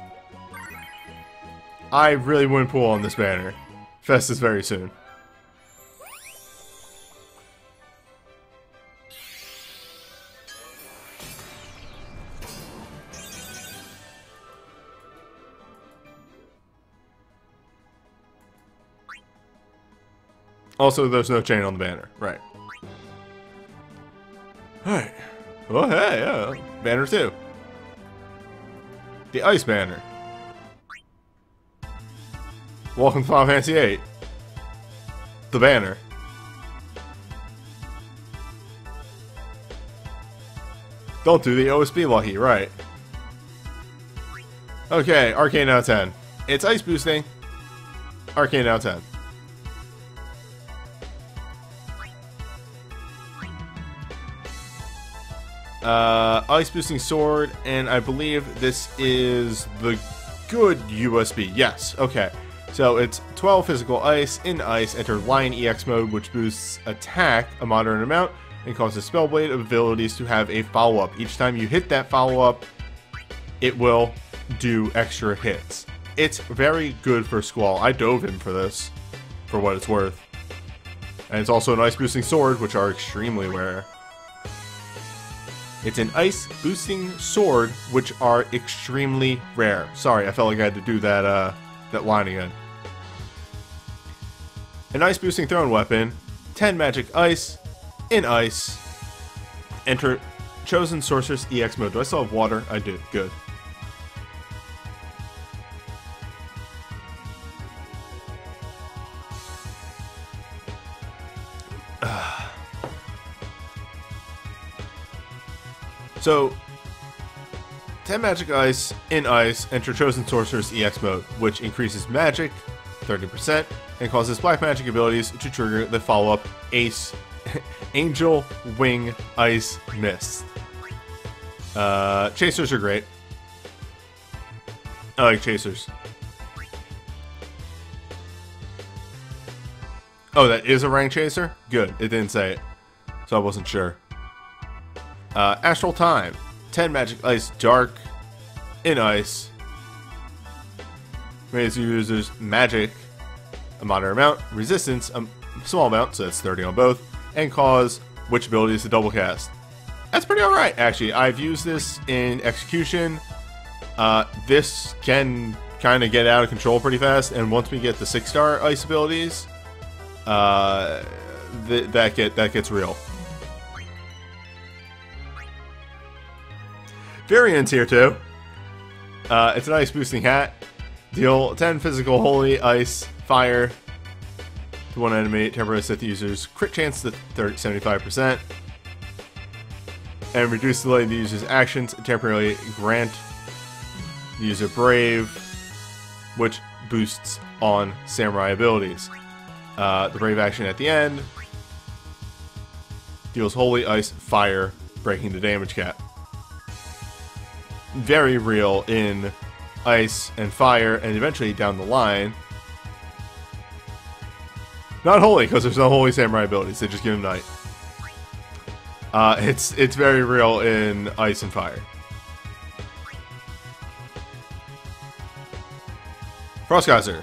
I really wouldn't pull on this banner. Fest is very soon. Also, there's no chain on the banner. Right. Alright. Well, hey, yeah. Banner 2. The Ice Banner. Welcome to Final Fantasy VIII. The banner. Don't do the OSB lucky, right. Okay, Arcane out of 10. It's ice boosting. Arcane out of 10. Ice boosting sword, and I believe this is the good USB. Yes, okay. So it's 12 physical ice. In ice, enter Lion EX mode, which boosts attack a moderate amount and causes Spellblade abilities to have a follow-up. Each time you hit that follow-up, it will do extra hits. It's very good for Squall. I dove in for this, for what it's worth. And it's also an ice boosting sword, which are extremely rare. It's an ice boosting sword, which are extremely rare. Sorry, I felt like I had to do that that line again. An ice boosting thrown weapon. 10 magic ice in ice. Enter chosen sorceress EX mode. Do I still have water? I do. Good. So, 10 magic ice in ice, enter chosen sorceress EX mode, which increases magic 30% and causes black magic abilities to trigger the follow-up Ace Angel Wing Ice Mist. Chasers are great. I like chasers. Oh, that is a rank chaser? Good, it didn't say it, so I wasn't sure. Astral Time. 10 magic ice dark in ice. Makes users magic a moderate amount, resistance a small amount, so that's 30 on both, and cause witch abilities to double cast. That's pretty alright, actually. I've used this in execution. This can kind of get out of control pretty fast, and once we get the 6-star ice abilities, that gets real. Variants here too. It's an ice boosting hat. Deal 10 physical holy ice fire to one enemy. Temporarily set the user's crit chance to 75%. And reduce the delay of the user's actions. Temporarily grant the user brave, which boosts on samurai abilities. The brave action at the end deals holy ice fire, breaking the damage cap. Very real in ice and fire, and eventually down the line. Not holy, because there's no holy samurai abilities, they just give him night. It's very real in ice and fire. Frostgeyser.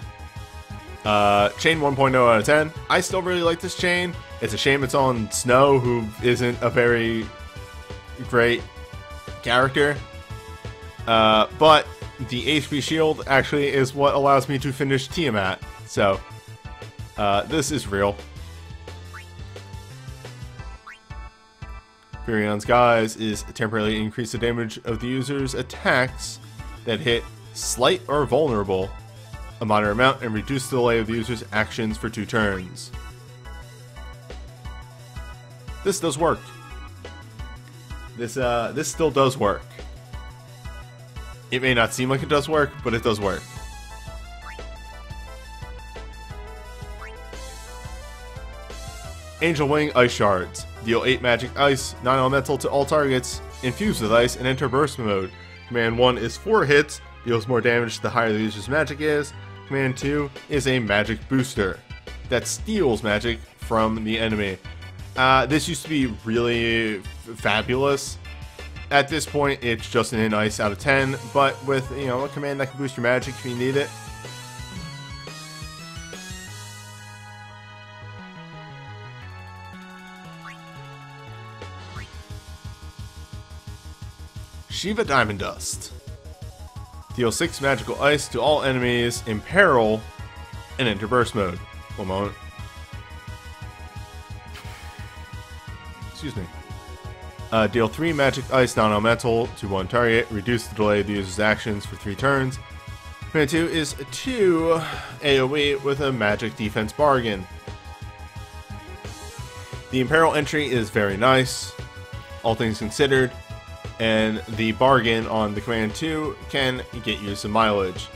Chain 1.0 out of 10. I still really like this chain. It's a shame it's on Snow, who isn't a very great character. But the HP shield actually is what allows me to finish Tiamat. So, this is real. Furion's Guise is temporarily increase the damage of the user's attacks that hit slight or vulnerable a moderate amount and reduce the delay of the user's actions for 2 turns. This does work. This still does work. It may not seem like it does work, but it does work. Angel Wing Ice Shards. Deal 8 magic ice, non-elemental to all targets, infused with ice, and enter burst mode. Command 1 is 4 hits, deals more damage the higher the user's magic is. Command 2 is a magic booster that steals magic from the enemy. This used to be really fabulous. At this point, it's just an ice out of 10, but with, you know, a command that can boost your magic if you need it. Shiva Diamond Dust. Deal 6 magical ice to all enemies in peril and enter burst mode. One moment. Excuse me. Deal 3 magic ice non-elemental to one target. Reduce the delay of the user's actions for 3 turns. Command 2 is 2 AoE with a magic defense bargain. The Imperil entry is very nice, all things considered, and the bargain on the Command 2 can get you some mileage.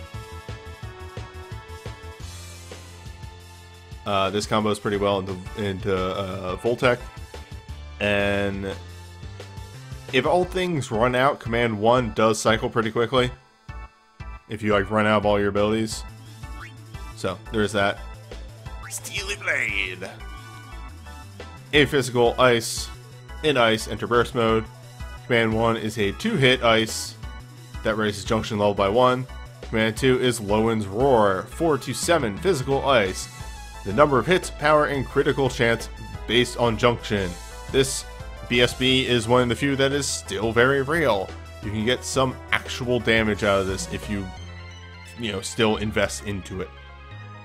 This combos pretty well into Voltec, and if all things run out, Command 1 does cycle pretty quickly. If you like run out of all your abilities. So, there's that. Steely Blade. A physical ice. In ice, enter burst mode. Command 1 is a 2-hit ice that raises junction level by 1. Command 2 is Lowen's Roar. 4 to 7 physical ice. The number of hits, power, and critical chance based on junction. This BSB is one of the few that is still very real. You can get some actual damage out of this if you still invest into it.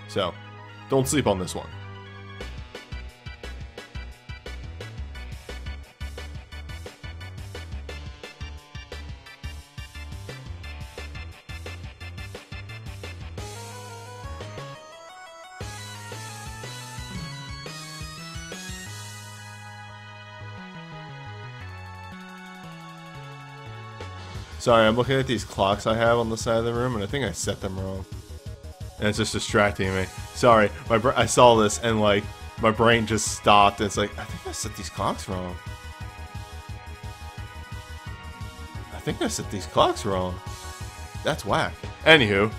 So, don't sleep on this one. Sorry, I'm looking at these clocks I have on the side of the room, and I think I set them wrong. And it's just distracting me. Sorry, I saw this, and like, my brain just stopped, and it's like, I think I set these clocks wrong. I think I set these clocks wrong. That's whack. Anywho.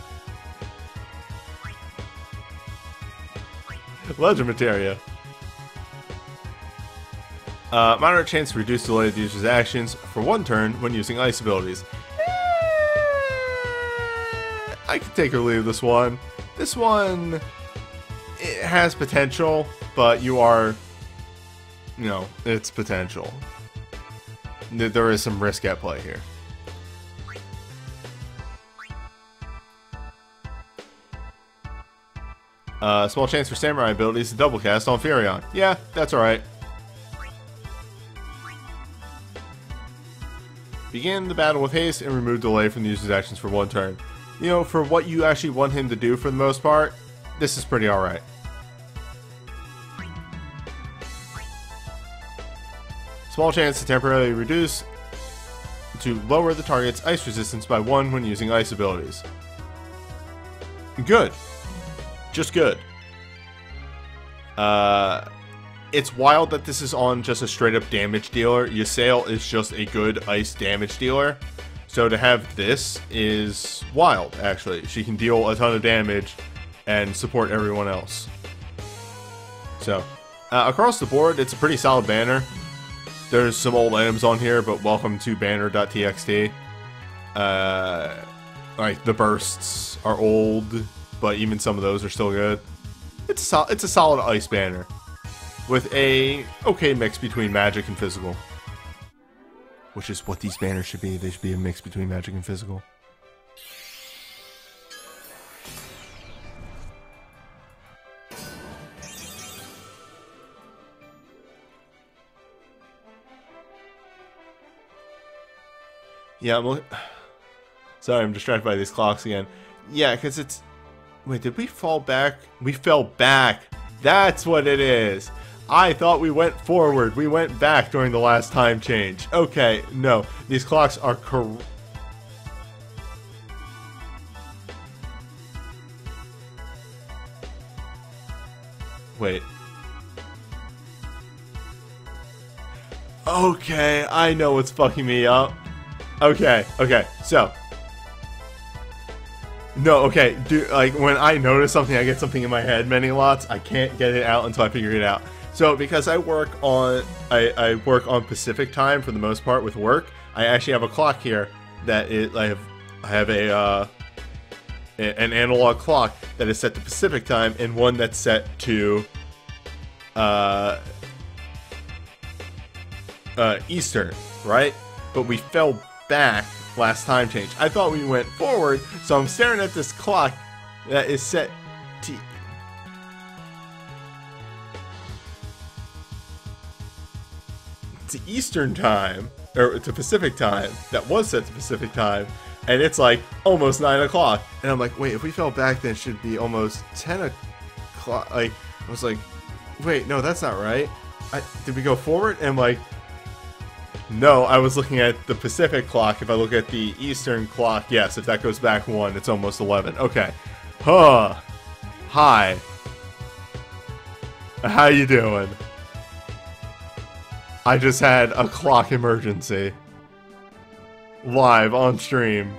Legend Materia. Moderate chance to reduce delay of the user's actions for 1 turn when using ice abilities. I can take or leave this one. This one, it has potential, but you are, you know, it's potential. There is some risk at play here. Small chance for samurai abilities to double cast on Furion. Yeah, that's alright. Begin the battle with haste and remove delay from the user's actions for 1 turn. You know, for what you actually want him to do for the most part, this is pretty alright. Small chance to temporarily reduce to lower the target's ice resistance by 1 when using ice abilities. Good. Just good. It's wild that this is on just a straight up damage dealer. Ysayle is just a good ice damage dealer. So to have this is wild, actually. She can deal a ton of damage and support everyone else. So, across the board, it's a pretty solid banner. There's some old items on here, but welcome to banner.txt. Like, the bursts are old, but even some of those are still good. It's a solid ice banner with a okay mix between magic and physical, which is what these banners should be. They should be a mix between magic and physical. Yeah, sorry, I'm distracted by these clocks again. Yeah, because it's... Wait, did we fall back? We fell back. That's what it is. I thought we went forward. We went back during the last time change. Okay, no. These clocks are correct. Wait. Okay, I know what's fucking me up. Okay, so. No, okay, dude, like, when I notice something, I get something in my head many lots. I can't get it out until I figure it out. So, because I work on Pacific time for the most part with work, I actually have a clock here that I have an analog clock that is set to Pacific time and one that's set to Eastern, right? But we fell back last time change. I thought we went forward, so I'm staring at this clock that is set to Eastern time, or to Pacific time, that was set to Pacific time, and it's like almost 9 o'clock. And I'm like, wait, if we fell back, then it should be almost 10 o'clock. Like, I was like, wait, no, that's not right. Did we go forward? And I'm like, no, I was looking at the Pacific clock. If I look at the Eastern clock, yes, if that goes back 1, it's almost 11. Okay. Huh. Hi. How you doing? I just had a clock emergency. Live on stream.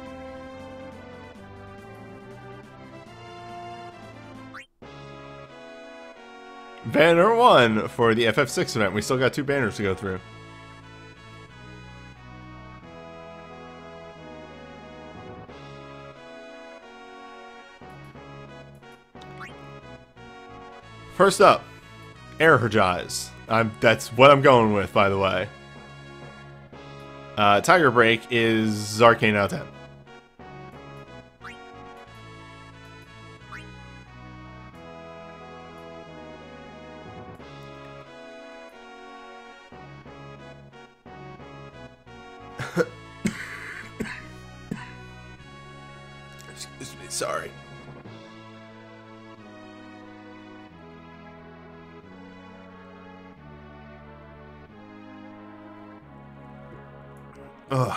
Banner 1 for the FF6 event. We still got 2 banners to go through. First up, Airhergize. That's what I'm going with, by the way. Tiger Break is Arcane out of 10. Excuse me, sorry. Ugh.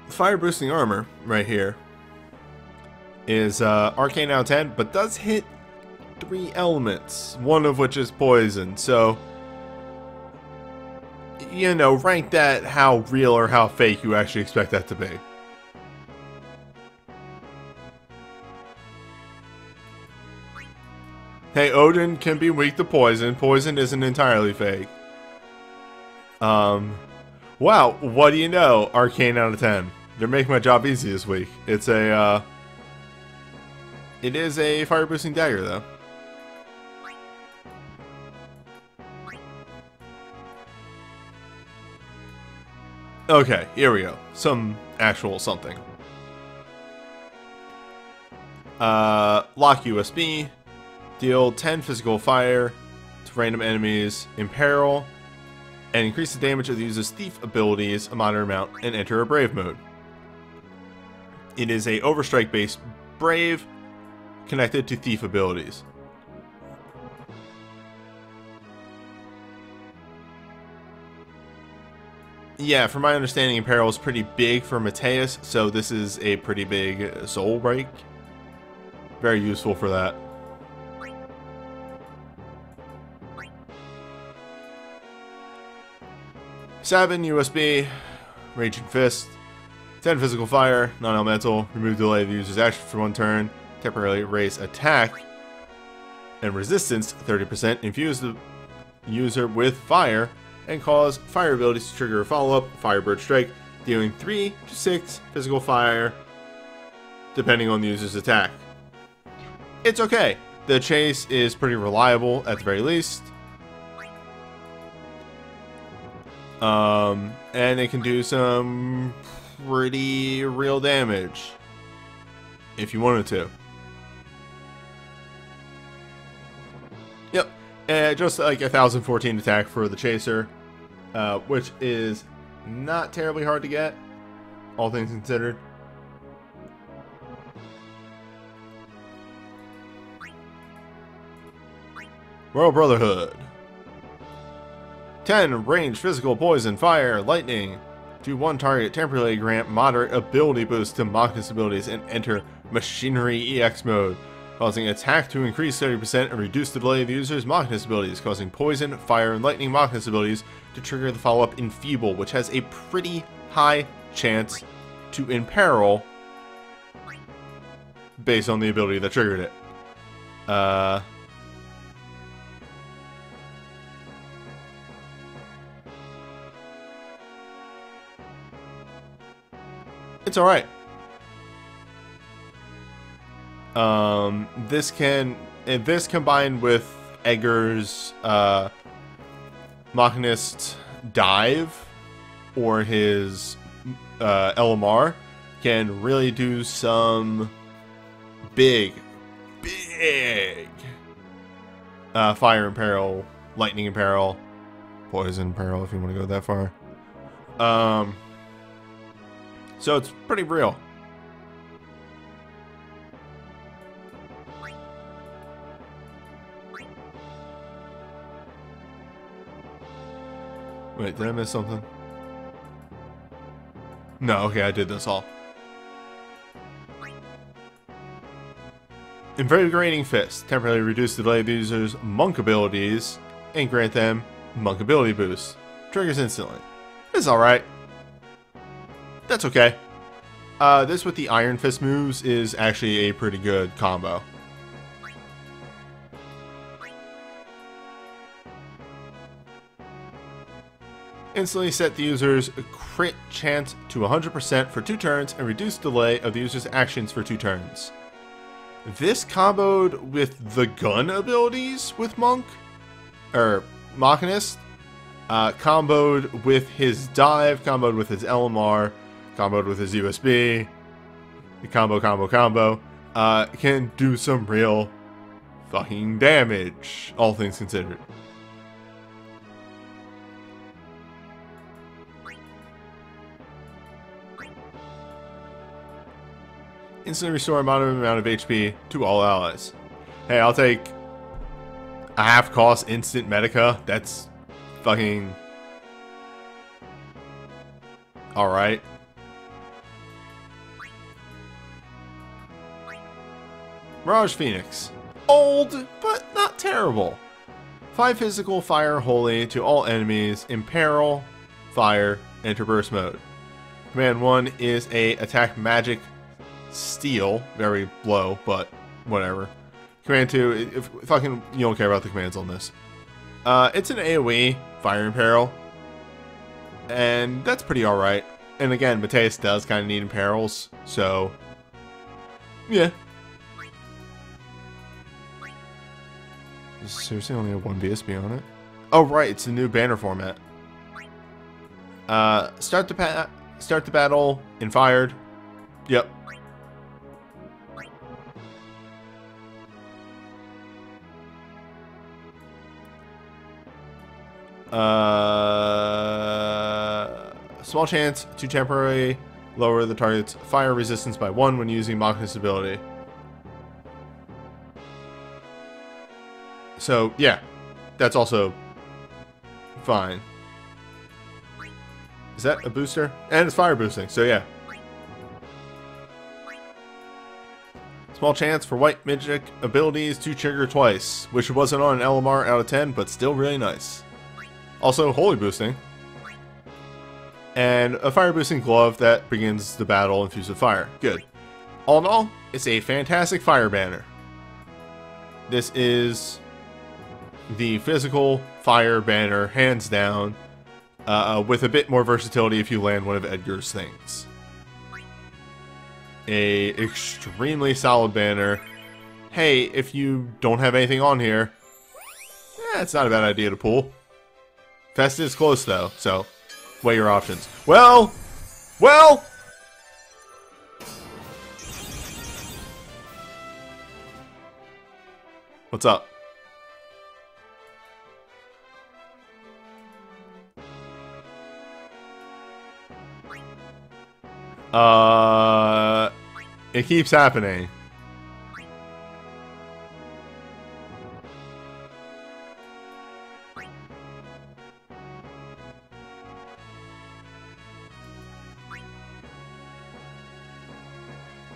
Fire boosting armor right here is arcane out of 10, but does hit 3 elements, one of which is poison. So, you know, rank that how real or how fake you actually expect that to be. Hey, Odin can be weak to poison. Poison isn't entirely fake. Wow, what do you know? Arcane out of 10. They're making my job easy this week. It's a, it is a fire boosting dagger, though. Okay, here we go. Some actual something. Lock USB. Deal 10 physical fire to random enemies in peril. And increase the damage of the user's thief abilities a moderate amount and enter a brave mode. It is a overstrike based brave connected to thief abilities. Yeah, from my understanding, Imperil is pretty big for Mateus, so this is a pretty big soul break. Very useful for that. Seven USB, Raging Fist, 10 physical fire, non-elemental, remove delay of the user's action for 1 turn, temporarily raise attack and resistance 30%, infuse the user with fire, and cause fire abilities to trigger a follow-up Firebird Strike, dealing 3 to 6 physical fire, depending on the user's attack. It's okay. The chase is pretty reliable at the very least. And it can do some pretty real damage if you wanted to. Yep, just like 1014 attack for the chaser, which is not terribly hard to get, all things considered. Royal Brotherhood. 10 range, physical, poison, fire, lightning. To 1 target, temporarily grant moderate ability boost to Machnus abilities and enter Machinery EX mode, causing attack to increase 30% and reduce the delay of the user's Machnus abilities, causing poison, fire, and lightning Machnus abilities to trigger the follow-up Enfeeble, which has a pretty high chance to imperil based on the ability that triggered it. It's alright. This combined with Edgar's Machinist dive or his LMR can really do some big fire imperil, lightning imperil, poison imperil if you want to go that far. So it's pretty real. Wait, did I miss something? No, okay, I did this all. Invigorating Fist. Temporarily reduce the delay of the user's monk abilities and grant them monk ability boost. Triggers instantly. It's alright. That's okay. This with the Iron Fist moves is actually a pretty good combo. Instantly set the user's crit chance to 100% for 2 turns and reduce delay of the user's actions for 2 turns. This comboed with the gun abilities with Monk, or Machinist, comboed with his dive, comboed with his LMR, comboed with his USB, combo, can do some real fucking damage, all things considered. Instantly restore a moderate amount of HP to all allies. Hey, I'll take a half cost instant Medica. That's fucking alright. Mirage Phoenix. Old, but not terrible. 5 physical, fire holy to all enemies, imperil, fire, enter burst mode. Command 1 is a attack magic steel, very low, but whatever. Command 2, if fucking you don't care about the commands on this. It's an AoE, fire imperil, and that's pretty alright. And again, Mateus does kind of need imperils, so yeah. Does it seriously only have one BSB on it? Oh right, it's a new banner format. Start the battle in fired. Yep. Small chance to temporarily lower the target's fire resistance by 1 when using Magnus ability. So, yeah. That's also fine. Is that a booster? And it's fire boosting, so yeah. Small chance for white magic abilities to trigger twice, which wasn't on an LMR out of 10, but still really nice. Also, holy boosting. And a fire boosting glove that begins the battle infused with fire. Good. All in all, it's a fantastic fire banner. This is the physical fire banner, hands down, with a bit more versatility if you land one of Edgar's things. A extremely solid banner. Hey, if you don't have anything on here, it's not a bad idea to pull. Fest is close though, so weigh your options. Well! What's up? It keeps happening.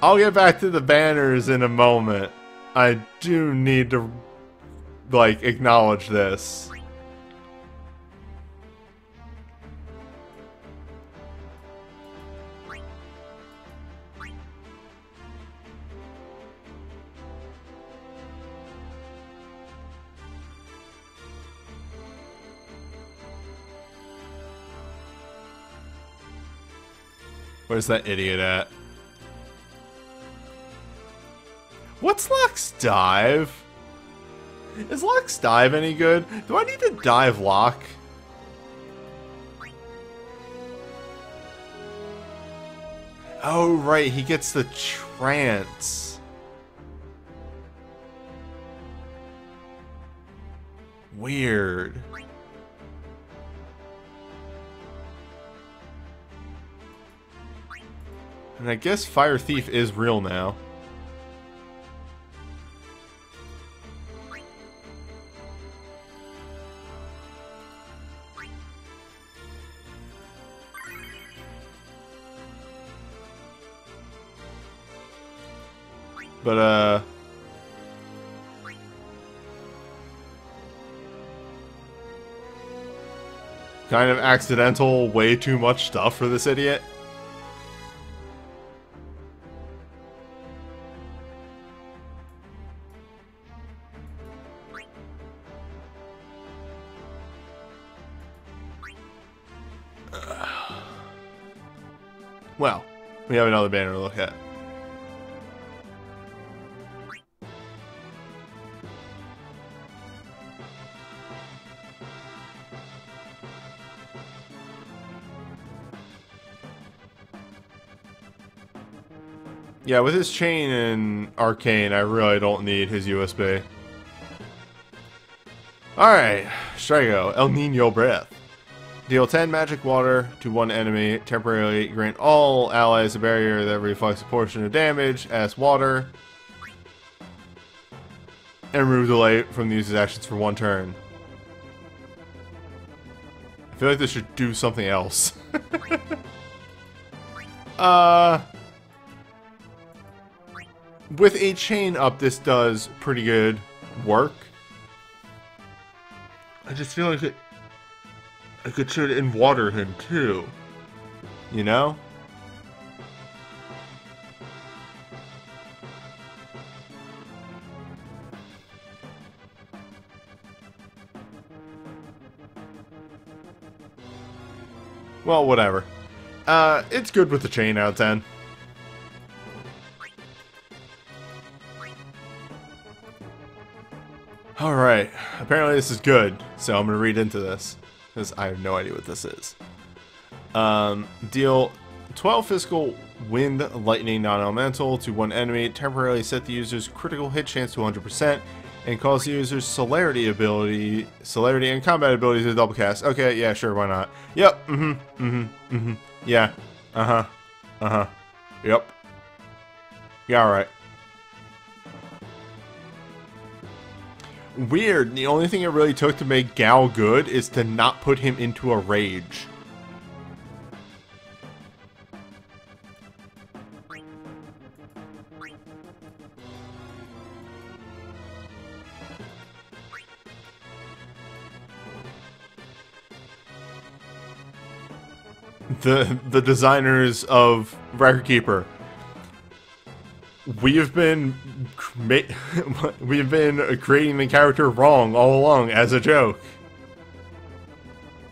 I'll get back to the banners in a moment. I do need to, like, acknowledge this. Where's that idiot at? What's Locke's dive? Is Locke's dive any good? Do I need to dive Locke? Oh, right, he gets the trance. Weird. And I guess Fire Thief is real now. But, kind of accidental, way too much stuff for this idiot. Well, we have another banner to look at. Yeah, with his chain and arcane, I really don't need his USB. Alright, Strigo, El Nino Breath. Deal 10 magic water to one enemy, temporarily grant all allies a barrier that reflects a portion of damage as water, and remove delay from the user's actions for 1 turn. I feel like this should do something else. with a chain up, this does pretty good work. I just feel like I could shoot in water him too. You know? Well, whatever. It's good with the chain out of 10. Alright, apparently this is good, so I'm going to read into this, because I have no idea what this is. Deal 12 physical wind, lightning, non-elemental to one enemy, temporarily set the user's critical hit chance to 100%, and cause the user's celerity and combat ability to double cast. Okay, yeah, sure, why not? Yep, yeah, yep. Yeah, alright. Weird, the only thing it really took to make Gal good is to not put him into a rage. The designers of Record Keeper, we've been creating the character wrong all along as a joke.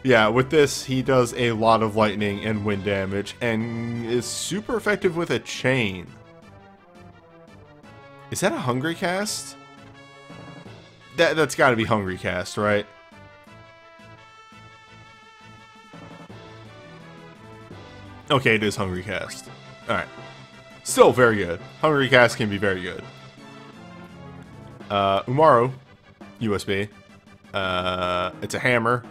Yeah, with this he does a lot of lightning and wind damage and is super effective with a chain. Is that a hungry cast? That's got to be hungry cast, right? Okay, it is Hungry Cast. Alright. Still very good. Hungry Cast can be very good. Umaru. USB. It's a hammer.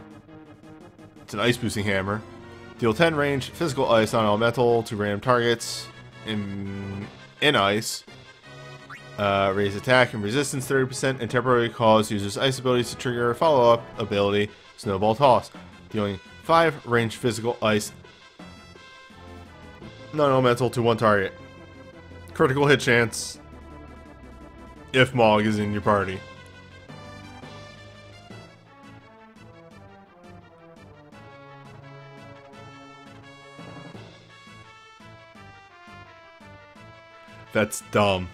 It's an ice boosting hammer. Deal 10 range, physical ice, non-elemental to random targets in ice. Raise attack and resistance 30% and temporarily cause users' ice abilities to trigger a follow-up ability, Snowball Toss. Dealing 5 range physical ice non-elemental to one target. Critical hit chance if Mog is in your party. That's dumb.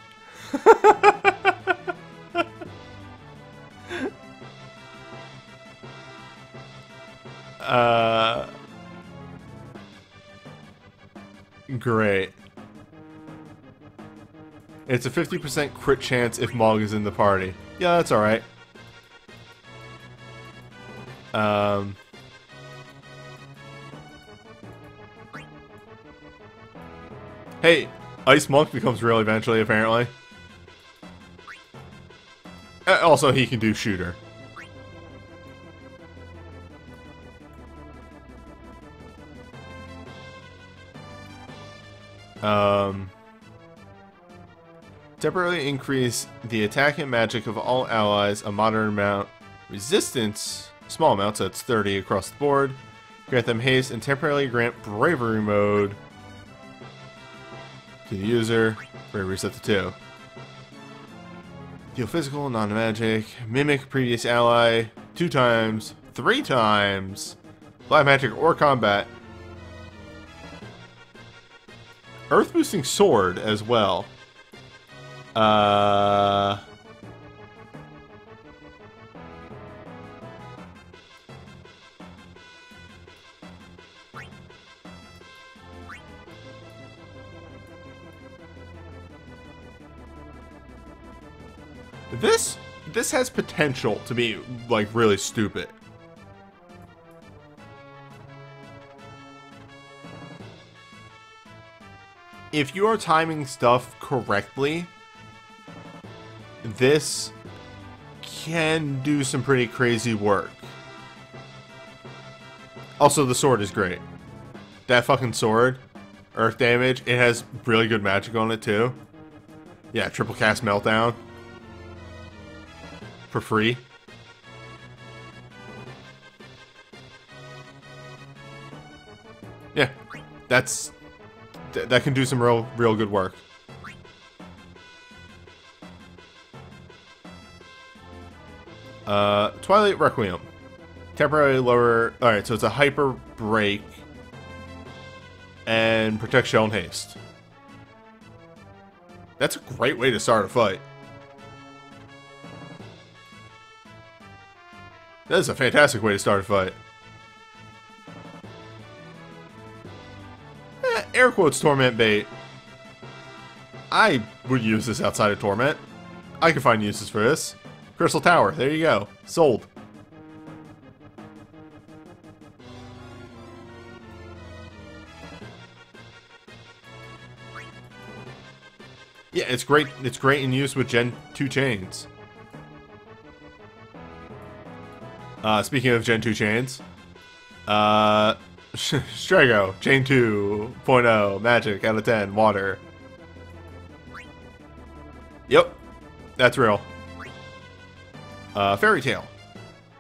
Great. It's a 50% crit chance if Mog is in the party. Yeah, that's alright. Hey, Ice Monk becomes real eventually, apparently. Also, he can do Shooter. Temporarily increase the attack and magic of all allies a moderate amount. Resistance, small amount, so it's 30 across the board. Grant them haste and temporarily grant bravery mode to the user. Bravery set to 2. Deal physical, non-magic. Mimic previous ally 2 times, 3 times. Black magic or combat. Earth boosting sword as well. This has potential to be like really stupid. If you are timing stuff correctly, this can do some pretty crazy work. Also, the sword is great. That fucking sword, earth damage, it has really good magic on it too. Yeah, triple cast meltdown. For free. Yeah, that can do some real good work. Twilight Requiem. Temporarily lower... Alright, so it's a hyper break. And protect shell and haste. That's a great way to start a fight. That is a fantastic way to start a fight. Air quotes Torment Bait. I would use this outside of Torment. I can find uses for this. Crystal Tower, there you go. Sold. Yeah, it's great. It's great in use with Gen 2 chains. Speaking of Gen 2 chains, Strago, Chain 2.0, Magic out of 10, Water. Yep, that's real. Fairy Tale.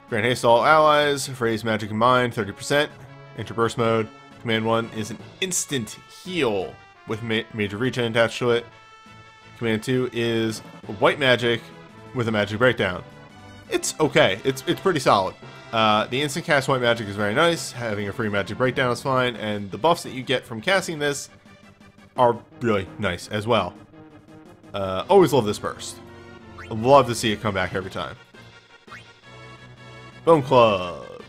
Grant haste to all allies, phrase magic in mind, 30%. Enter burst mode. Command 1 is an instant heal with major regen attached to it. Command 2 is white magic with a magic breakdown. It's okay. It's pretty solid. The instant cast white magic is very nice. Having a free magic breakdown is fine, and the buffs that you get from casting this are really nice as well. Always love this burst. Love to see it come back every time. Bone Club.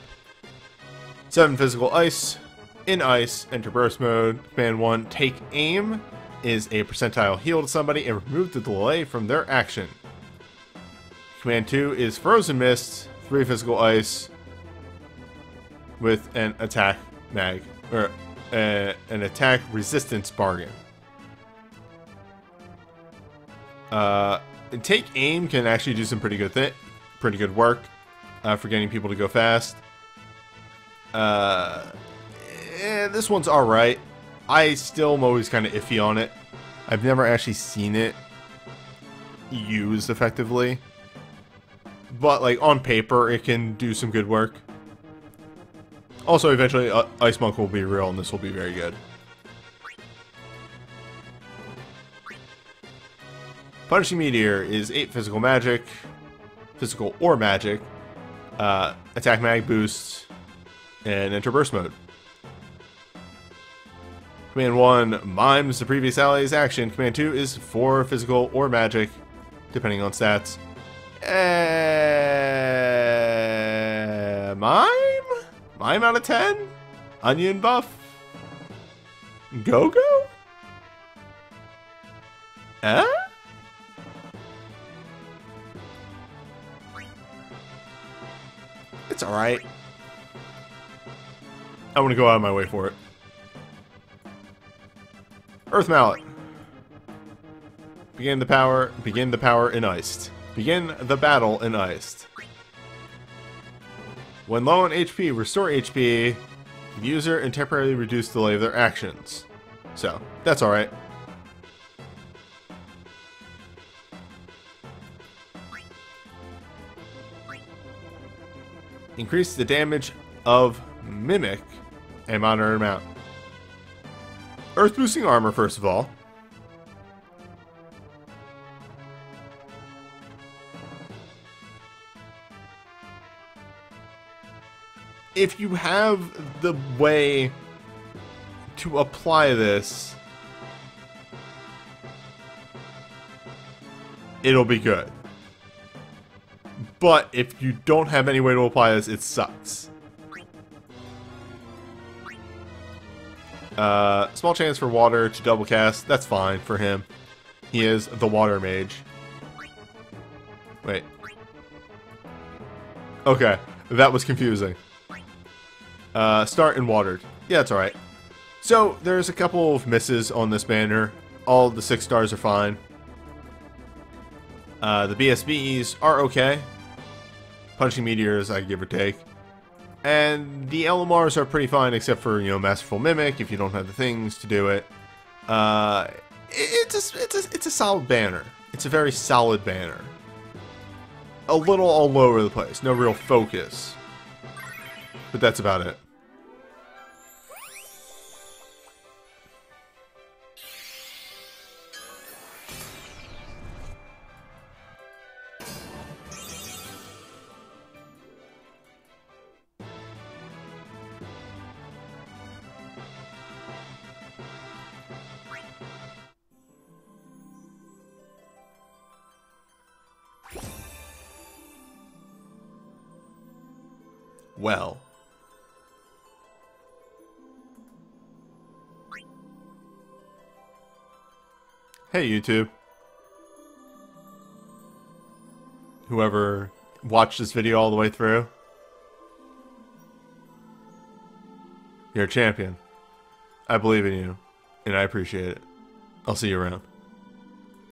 7 physical ice. In ice, enter burst mode. Command 1, take aim, is a percentile heal to somebody and remove the delay from their action. Command 2 is Frozen Mist, 3 physical ice, with an attack mag, or an attack resistance bargain. Take aim can actually do some pretty good work for getting people to go fast. This one's alright. I still am always kind of iffy on it. I've never actually seen it used effectively. But, like, on paper, it can do some good work. Also, eventually, Ice Monk will be real, and this will be very good. Punishing Meteor is 8 physical magic. Physical or magic. Attack mag boost. And enter burst mode. Command 1 mimes the previous ally's action. Command 2 is 4 physical or magic, depending on stats. Mime? Mime out of 10? Onion buff? Go-go? It's alright. I want to go out of my way for it. Earth Mallet. Begin the power in iced. Begin the battle in iced. When low on HP, restore HP. The user and temporarily reduce the delay of their actions. So, that's alright. Increase the damage of Mimic a moderate amount. Earth boosting armor, first of all. If you have the way to apply this, it'll be good. But if you don't have any way to apply this, it sucks. Small chance for water to double cast. That's fine for him. He is the water mage. Wait. Okay, that was confusing. Start and watered. Yeah, that's alright. So, there's a couple of misses on this banner. All the 6 stars are fine. The BSBs are okay. Punching Meteors, I give or take. And the LMRs are pretty fine, except for, you know, Masterful Mimic, if you don't have the things to do it. It's a solid banner. It's a very solid banner. A little all over the place. No real focus. But that's about it. well. Hey, YouTube. Whoever watched this video all the way through. You're a champion. I believe in you, and I appreciate it. I'll see you around.